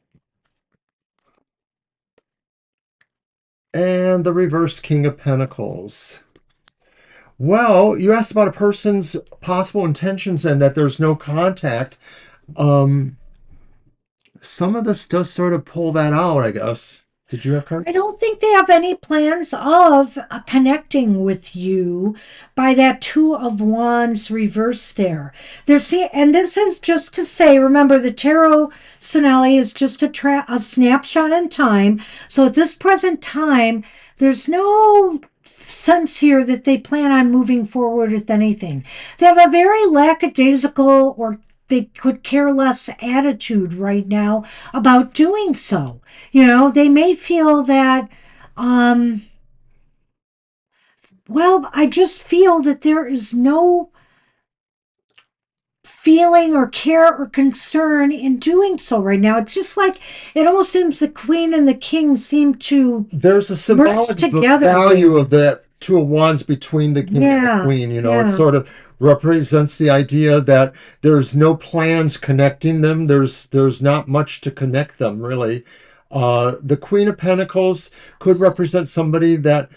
And the reversed King of Pentacles. Well, you asked about a person's possible intentions and that there's no contact. Some of this does sort of pull that out, I guess. Did you have cards? I don't think they have any plans of connecting with you by that Two of Wands reverse there. And this is just to say, remember, the tarot Sonali is just a snapshot in time. So at this present time, there's no sense here that they plan on moving forward with anything. They have a very lackadaisical, or they could care less attitude right now about doing so. They may feel that, well, I just feel that there is no feeling or care or concern in doing so right now. It's just like it almost seems the Queen and the King seem to there's a symbolic value of that Two of Wands between the King and the Queen. It sort of represents the idea that there's no plans connecting them. There's not much to connect them, really. The Queen of Pentacles could represent somebody that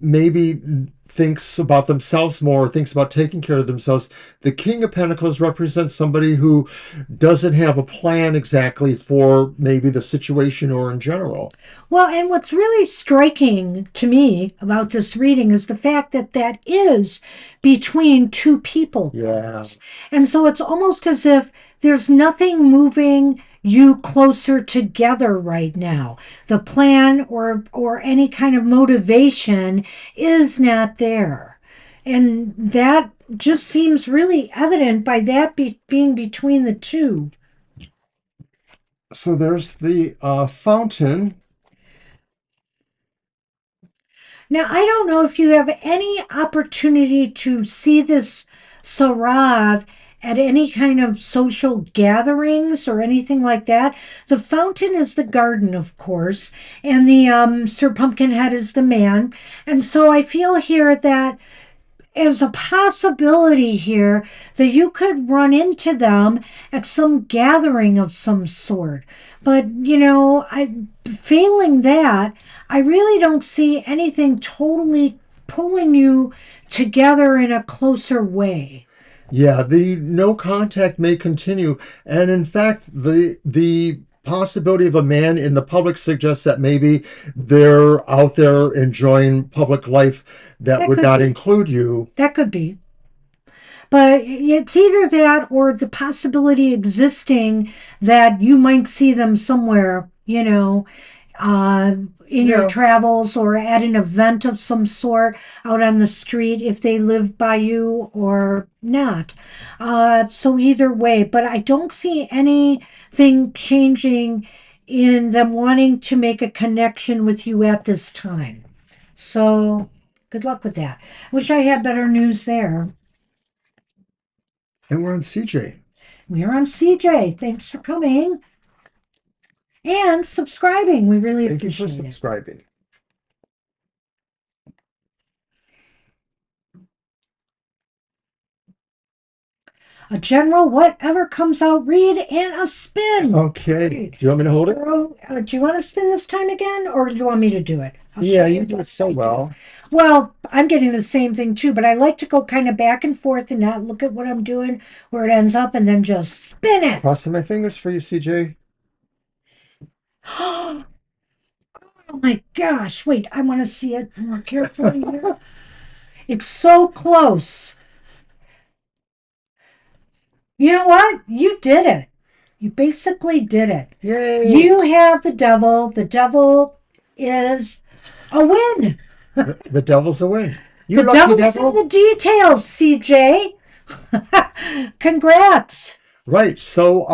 maybe thinks about themselves more, thinks about taking care of themselves. The King of Pentacles represents somebody who doesn't have a plan exactly for maybe the situation or in general. Well, and what's really striking to me about this reading is the fact that that is between two people. Yeah. And so it's almost as if there's nothing moving you closer together right now. The plan or any kind of motivation is not there. And that just seems really evident by that being between the two. So there's the fountain. Now, I don't know if you have any opportunity to see this Sarav at any kind of social gatherings or anything like that. The fountain is the garden, of course, and the Sir Pumpkinhead is the man. And so I feel here that as a possibility here that you could run into them at some gathering of some sort. But, failing that, I really don't see anything totally pulling you together in a closer way. Yeah, the no contact may continue, and in fact, the possibility of a man in the public suggests that maybe they're out there enjoying public life that That would could not be. include you. That could be. But it's either that or the possibility existing that you might see them somewhere, in your Yeah, travels or at an event of some sort out on the street if they live by you or not. So either way, but I don't see anything changing in them wanting to make a connection with you at this time. So good luck with that. Wish I had better news there. and we're on CJ. We're on CJ. Thanks for coming and subscribing. We really Thank you for appreciate it. subscribing. A general, whatever comes out, read and a spin. Okay, do you want me to hold it? Do you want to spin this time again, or do you want me to do it? Yeah, you do it so well. Well, I'm getting the same thing too, but I like to go kind of back and forth and not look at what I'm doing, where it ends up, and then just spin it. Crossing my fingers for you, CJ. Oh my gosh. Wait, I want to see it more carefully here. It's so close. You know what? You did it. You basically did it. Yay! You have the devil. The devil is a win. The devil's a win. You The lucky devil's devil. in the details, CJ. Congrats. Right. So,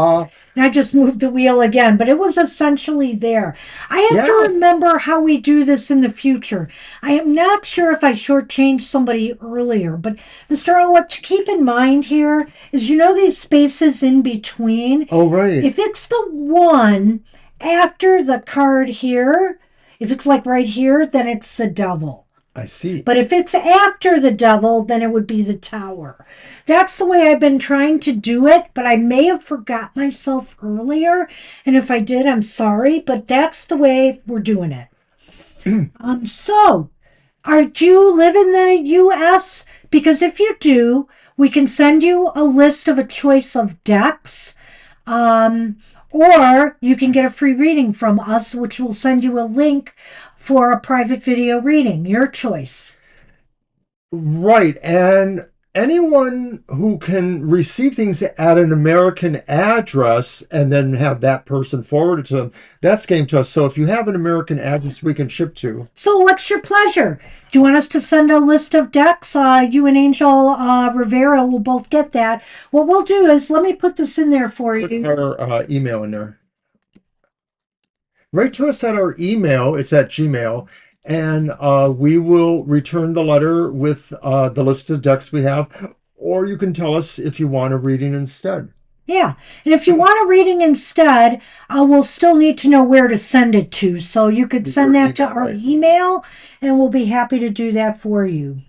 And I just moved the wheel again, but it was essentially there. I have to yeah. remember how we do this in the future. I am not sure if I shortchanged somebody earlier, but Mr. O, what to keep in mind here is these spaces in between. Oh, right. If it's the one after the card here, if it's like right here, then it's the devil. I see. But if it's after the devil, then it would be the tower. That's the way I've been trying to do it, but I may have forgot myself earlier. And if I did, I'm sorry, but that's the way we're doing it. So, do you live in the U.S.? Because if you do, we can send you a list of a choice of decks. Or you can get a free reading from us, which will send you a link for a private video reading. Your choice. Right. And anyone who can receive things at an American address and then have that person forwarded to them, that's game to us. So if you have an American address we can ship to. So what's your pleasure? Do you want us to send a list of decks? You and Angel Rivera will both get that. What we'll do is, let me put this in there for Put you. our email in there. Write to us at our email. It's at Gmail. And we will return the letter with the list of decks we have. Or you can tell us if you want a reading instead. Yeah. And if you want a reading instead, we'll still need to know where to send it to. So you could send that to our email, and we'll be happy to do that for you.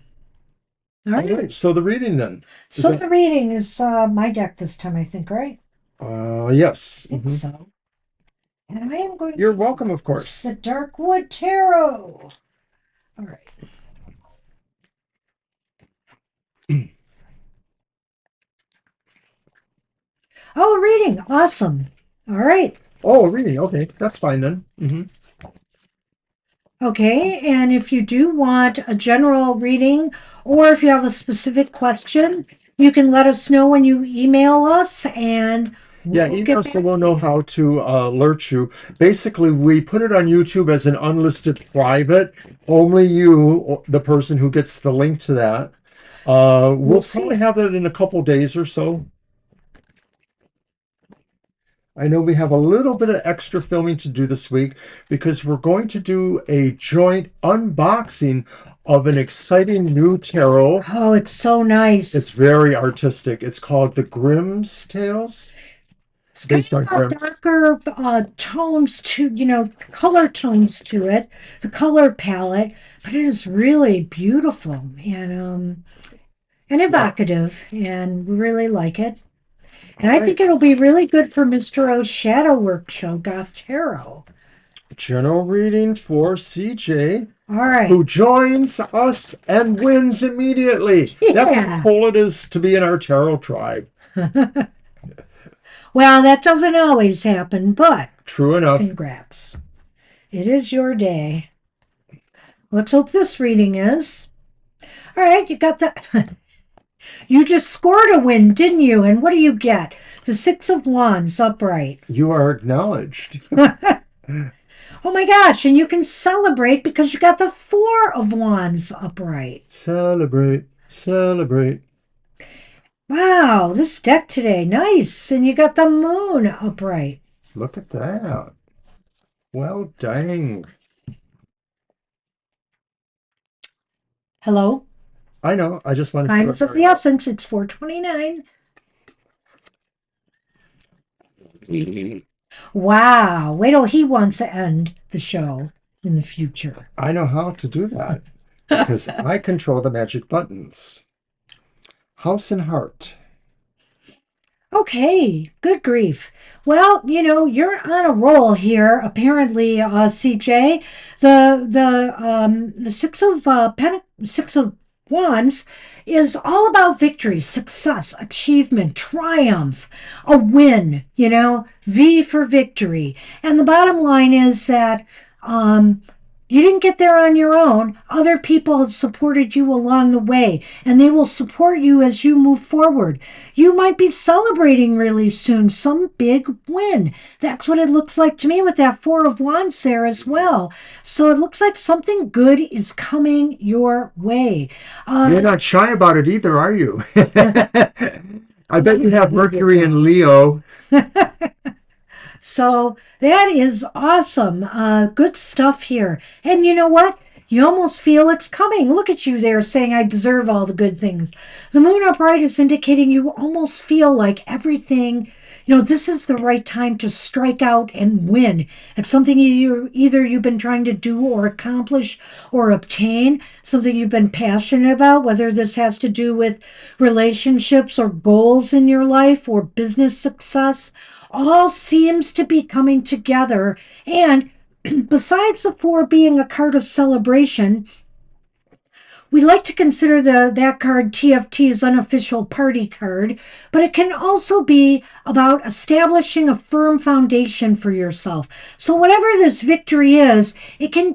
All right. All right. So the reading then. So the reading is my deck this time, I think, right? Yes. I think so. And I am going You're welcome, of course. The Darkwood Tarot. All right. Oh, a reading. Awesome. All right. Oh, a reading. Okay. That's fine then. Okay. And if you do want a general reading, or if you have a specific question, you can let us know when you email us, and Yeah, We'll email get so back we'll to know you. how to alert you. Basically, we put it on YouTube as an unlisted private. Only you, the person who gets the link to that. We'll We'll see probably it. have that in a couple days or so. I know we have a little bit of extra filming to do this week because we're going to do a joint unboxing of an exciting new tarot. Oh, it's so nice. It's very artistic. It's called the Grimm's Tales. It's It's kind based on of got Grimm's. darker tones to, color tones to it, the color palette, but it is really beautiful and Yeah. evocative, and we really like it. And All I right. think it'll be really good for Mr. O's Shadow Work show, Goth Tarot. General reading for CJ, All right. who joins us and wins immediately. That's how Yeah. cool it is to be in our tarot tribe. Well, that doesn't always happen, but True enough. congrats. It is your day. Let's hope this reading is. All right, you got that. You just scored a win, didn't you? And what do you get? The Six of Wands upright. You are acknowledged. Oh my gosh, and you can celebrate because you got the Four of Wands upright. Celebrate, celebrate. Wow, this deck today, nice. And you got the Moon upright. Look at that. Well, dang. Hello? I know. I just wanted Time to. is of the essence. It's 4:29. Wow, wait till he wants to end the show in the future. I know how to do that because I control the magic buttons. House and heart. Okay, good grief. Well, you're on a roll here. Apparently, CJ, the Six of Wands is all about victory, success, achievement, triumph, a win. V for victory. And the bottom line is that um, you didn't get there on your own. Other people have supported you along the way, and they will support you as you move forward. You might be celebrating really soon some big win. That's what it looks like to me with that Four of Wands there as well. So it looks like something good is coming your way. You're Uh, not shy about it either, are you? I bet you have Mercury in Leo. So that is awesome. Good stuff here. And you know what? You almost feel it's coming. Look at you there saying, I deserve all the good things. The moon upright is indicating you almost feel like everything, this is the right time to strike out and win. It's something either you've been trying to do or accomplish or obtain, something you've been passionate about, whether this has to do with relationships or goals in your life or business success all seems to be coming together. And besides the four being a card of celebration, we like to consider that card TFT's unofficial party card, but it can also be about establishing a firm foundation for yourself. So whatever this victory is, it can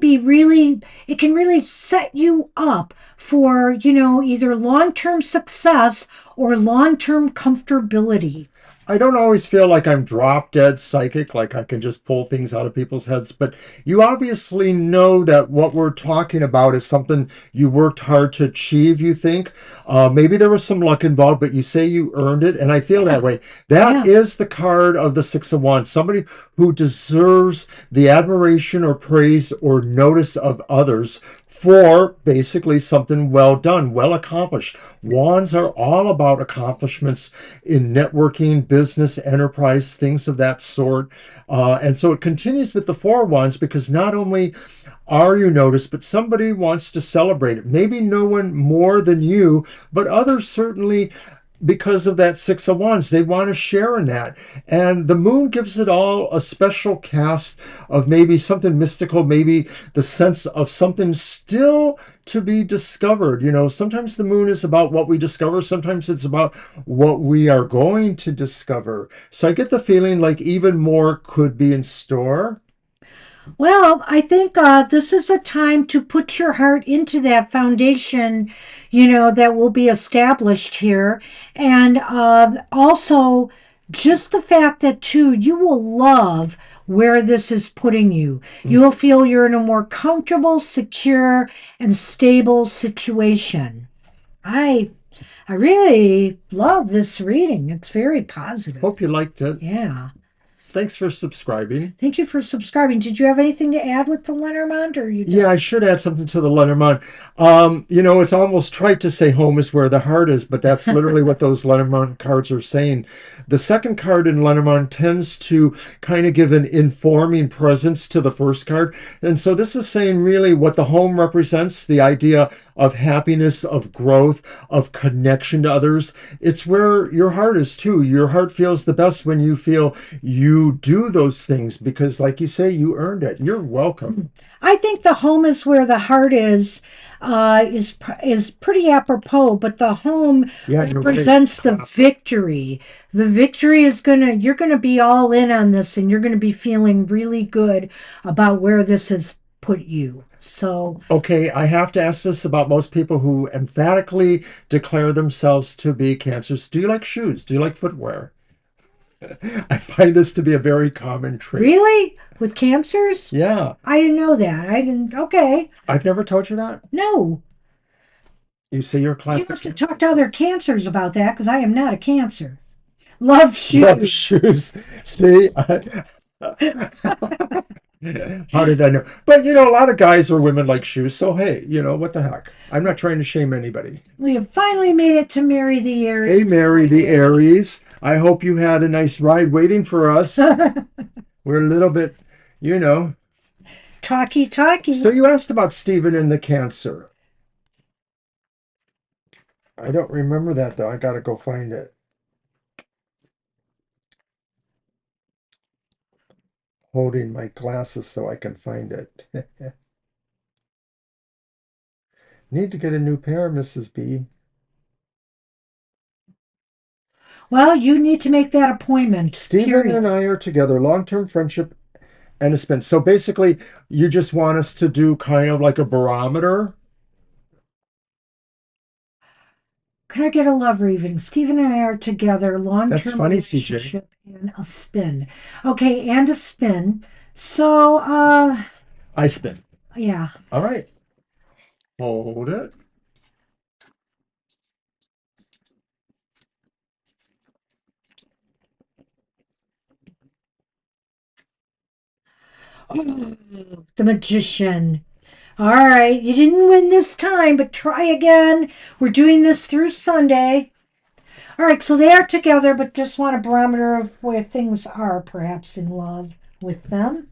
really set you up for, either long-term success or long-term comfortability. I don't always feel like I'm drop dead psychic, like I can just pull things out of people's heads, but you obviously know that what we're talking about is something you worked hard to achieve, you think. Maybe there was some luck involved, but you say you earned it, and I feel that way. That Yeah. is the card of the Six of Wands, somebody who deserves the admiration or praise or notice of others for basically something well done, well accomplished. Wands are all about accomplishments in networking, business, enterprise, things of that sort. And so it continues with the Four of Wands because not only are you noticed, but somebody wants to celebrate it. Maybe no one more than you, but others certainly because of that Six of Wands. They want to share in that. And the moon gives it all a special cast of maybe something mystical, maybe the sense of something still to be discovered. Sometimes the moon is about what we discover, sometimes it's about what we are going to discover. So I get the feeling like even more could be in store. Well, I think this is a time to put your heart into that foundation, that will be established here. And also, just the fact that, too, you will love where this is putting you. You will feel you're in a more comfortable, secure, and stable situation. I I really love this reading. It's very positive. Hope you liked it. Yeah. Thanks for subscribing. Thank you for subscribing. Did you have anything to add with the Lenormand, or you Yeah, done? I should add something to the Lenormand. It's almost trite to say home is where the heart is, but that's literally what those Lenormand cards are saying. The second card in Lenormand tends to kind of give an informing presence to the first card. And so this is saying really what the home represents, the idea of happiness, of growth, of connection to others. It's where your heart is too. Your heart feels the best when you feel you do those things because, like you say, you earned it. You're welcome. I think the home is where the heart is pretty apropos, but the home Yeah, you're right. represents the victory. The victory is you're gonna be all in on this, and you're gonna be feeling really good about where this has put you. So Okay, I have to ask this about most people who emphatically declare themselves to be cancers. Do you like shoes? Do you like footwear? I find this to be a very common trait. really, with cancers, Yeah, I didn't know that. I didn't. Okay, I've never told you that. no, You say you're a you classic must have talked cancer. to other cancers about that because I am not a cancer. Love Love shoes. shoes. See? How did I know? But a lot of guys or women like shoes. So hey, what the heck? I'm not trying to shame anybody. We have finally made it to Mary the Hey, Aries. Mary the Aries. I hope you had a nice ride waiting for us. We're a little bit, you know. Talkie, So talkie. you asked about Stephen and the cancer. I don't remember that though. I gotta go find it. Holding my glasses so I can find it. Need to get a new pair, Mrs. B. Well, you need to make that appointment, Stephen period. and I are together, long-term friendship and a spin. So basically, you just want us to do kind of like a barometer. Can I get a love reading? Stephen and I are together, long That's term funny, CJ. relationship, and a spin. Okay, and a spin. So, I spin. yeah. All right. Hold it. Oh, the magician. All right, you didn't win this time, but try again. We're doing this through Sunday. All right, so they are together, but just want a barometer of where things are, perhaps in love with them.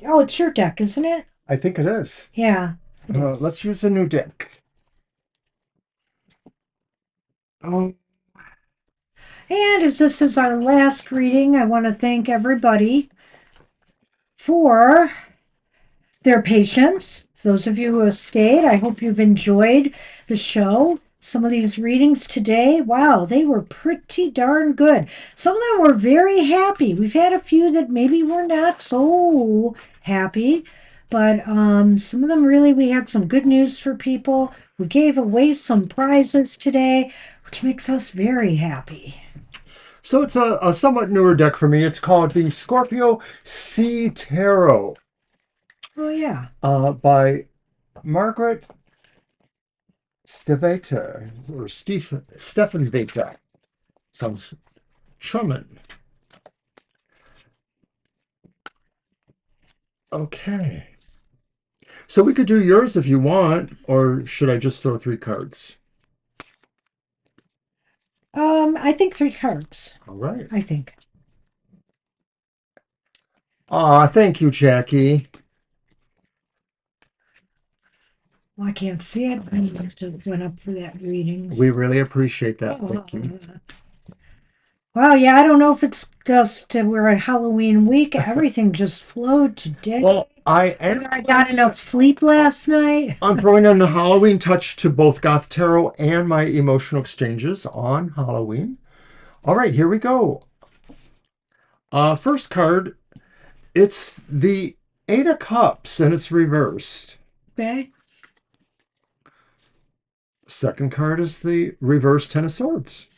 Oh, it's your deck, isn't it? I think it is. Yeah. Let's use a new deck. Oh, And as this is our last reading, I want to thank everybody for their patience. Those of you who have stayed, I hope you've enjoyed the show. Some of these readings today, wow, they were pretty darn good. Some of them were very happy. We've had a few that maybe were not so happy, but some of them really, we had some good news for people. We gave away some prizes today, which makes us very happy. so it's a somewhat newer deck for me. It's called the Scorpio Sea Tarot Oh, yeah. by Margaret Steveta or Stefan Veta. Sounds German. Okay. So we could do yours if you want, or should I just throw 3 cards? I think 3 cards. All right. I think. Thank you, Jackie. Well, I can't see it. I must have went up for that reading. We really appreciate that. Thank you. Well, yeah, I don't know if it's just we're at Halloween week. Everything just flowed today. Well, Whether I got enough sleep last night. I'm throwing in a Halloween touch to both Goth Tarot and my emotional exchanges on Halloween. All right, here we go. First card, it's the 8 of Cups and it's reversed. Okay. Second card is the reverse 10 of Swords.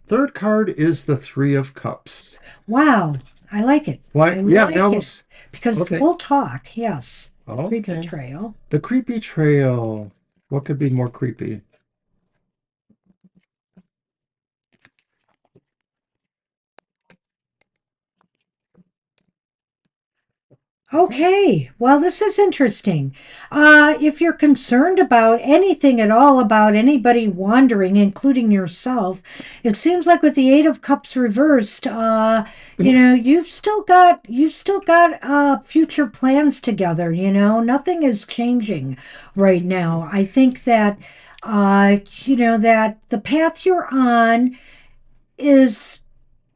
Third card is the Three of Cups. Wow, I like it. Why? I Yeah, I like it almost. because Okay. we'll talk. Yes, creepy Okay. trail. The creepy trail. What could be more creepy? Okay, well, this is interesting. If you're concerned about anything at all about anybody wandering, including yourself, it seems like with the Eight of Cups reversed, you've still got future plans together. Nothing is changing right now. I think that that the path you're on is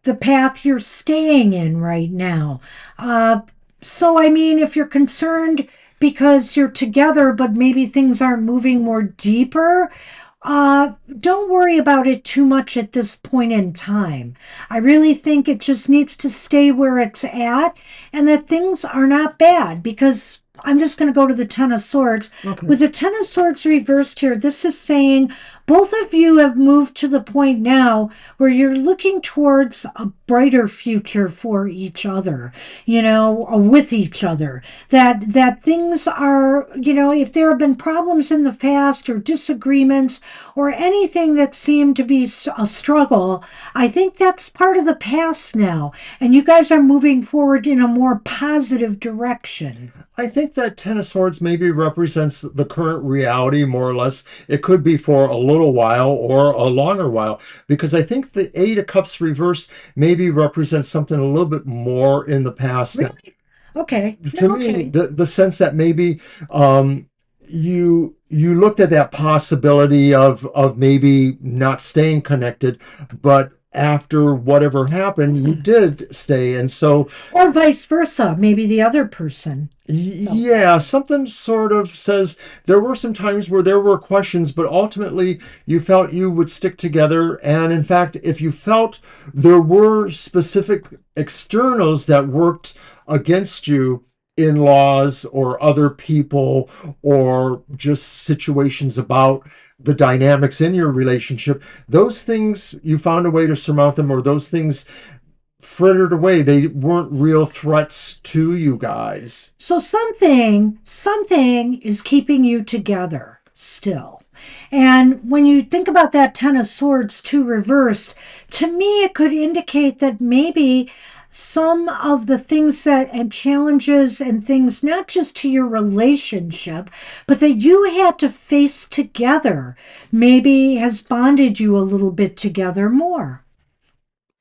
the path you're staying in right now. Uh, so, I mean, if you're concerned because you're together, but maybe things aren't moving more deeper, don't worry about it too much at this point in time. I really think it just needs to stay where it's at and that things are not bad because I'm just going to go to the Ten of Swords. Okay. With the Ten of Swords reversed here, this is saying both of you have moved to the point now where you're looking towards a brighter future for each other, with each other. That things are, if there have been problems in the past or disagreements or anything that seemed to be a struggle, I think that's part of the past now. And you guys are moving forward in a more positive direction. I think that Ten of Swords maybe represents the current reality more or less. It could be for a little while or a longer while, because I think the Eight of Cups reversed maybe represents something a little bit more in the past. Really? Okay. To No, me, okay. the sense that maybe you looked at that possibility of maybe not staying connected, but after whatever happened, you did stay. And so Or vice versa. Maybe the other person felt that yeah, way. something sort of says there were some times where there were questions, but ultimately you felt you would stick together. And in fact, if you felt there were specific externals that worked against you, in laws or other people, or just situations about the dynamics in your relationship, those things you found a way to surmount them, or those things frittered away. They weren't real threats to you guys. So something is keeping you together still. And when you think about that Ten of Swords two reversed, to me it could indicate that maybe some of the things that and challenges and things not just to your relationship, but that you had to face together maybe has bonded you a little bit together more.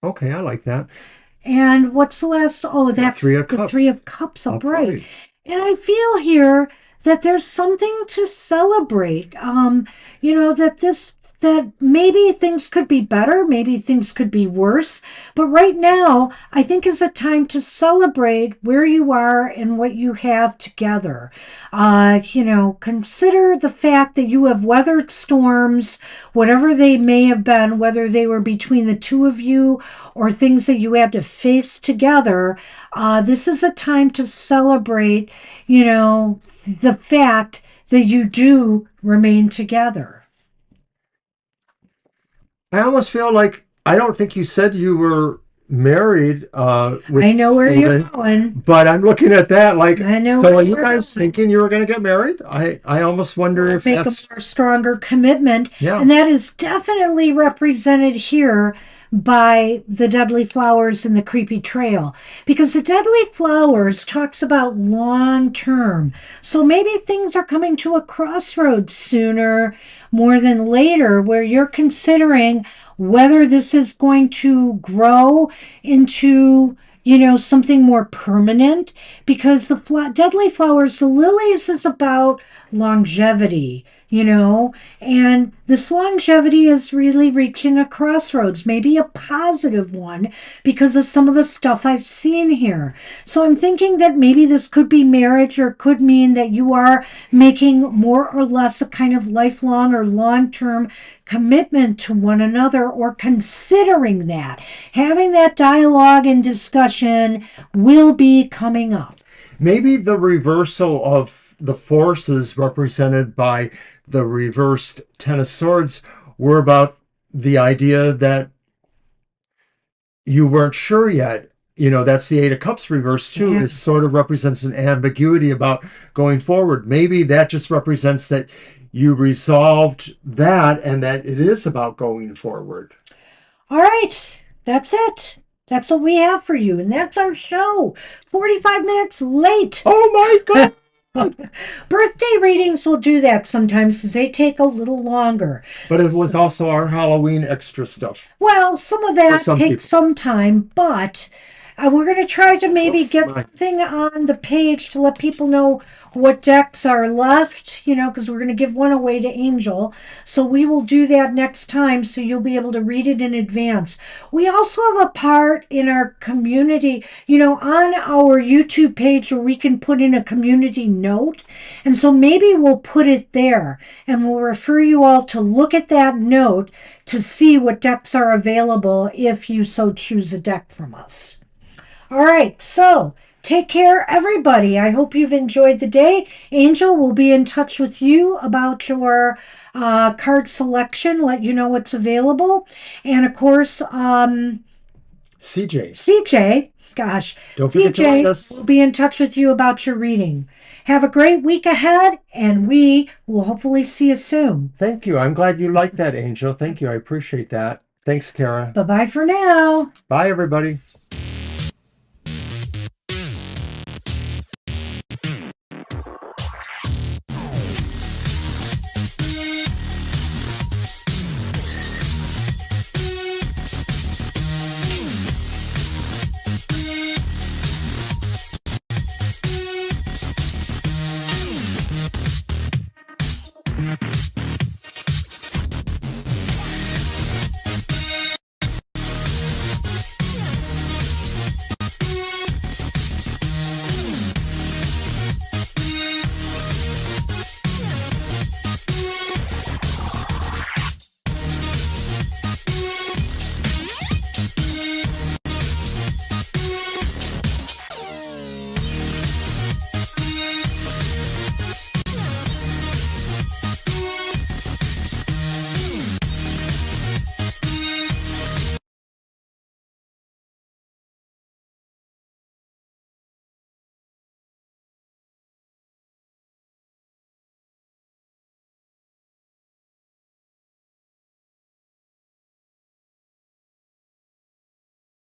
Okay, I like that. And what's the last? Oh, The that's Three of the Cups Three of Cups upright. upright. And I feel here that there's something to celebrate. That maybe things could be better, maybe things could be worse. But right now, I think is a time to celebrate where you are and what you have together. Consider the fact that you have weathered storms, whatever they may have been, whether they were between the two of you or things that you had to face together. This is a time to celebrate, the fact that you do remain together. I almost feel like I don't think you said you were married I with know where you're children, going. but I'm looking at that like, I know so where are you you're guys going. thinking you were going to get married? I almost wonder if Make a that's, more stronger commitment. yeah. And that is definitely represented here by the deadly flowers and the creepy trail because the deadly flowers talks about long term, so maybe things are coming to a crossroads sooner more than later where you're considering whether this is going to grow into something more permanent because the deadly flowers, the lilies, is about longevity, and this longevity is really reaching a crossroads, maybe a positive one because of some of the stuff I've seen here. So I'm thinking that maybe this could be marriage or could mean that you are making more or less a kind of lifelong or long term commitment to one another or considering that. Having that dialogue and discussion will be coming up. Maybe the reversal of the forces represented by the reversed Ten of Swords were about the idea that you weren't sure yet. That's the Eight of Cups reversed too, Yeah. is sort of represents an ambiguity about going forward. Maybe that just represents that you resolved that and that it is about going forward. All right. That's it. That's what we have for you. And that's our show. 45 minutes late. Oh my God! Birthday readings will do that sometimes because they take a little longer. But it was also our Halloween extra stuff. Well, some of For that some takes people. some time, but we're going to try to maybe Oops, get my- something on the page to let people know what decks are left, because we're going to give one away to Angel. So we will do that next time so you'll be able to read it in advance. We also have a part in our community, on our YouTube page where we can put in a community note. And so maybe we'll put it there and we'll refer you all to look at that note to see what decks are available if you so choose a deck from us. All right, so take care, everybody. I hope you've enjoyed the day. Angel will be in touch with you about your card selection, let you know what's available. And of course, CJ, CJ, gosh, don't forget to write us. CJ will be in touch with you about your reading. Have a great week ahead, and we will hopefully see you soon. Thank you. I'm glad you liked that, Angel. Thank you. I appreciate that. Thanks, Kara. Bye-bye for now. Bye, everybody.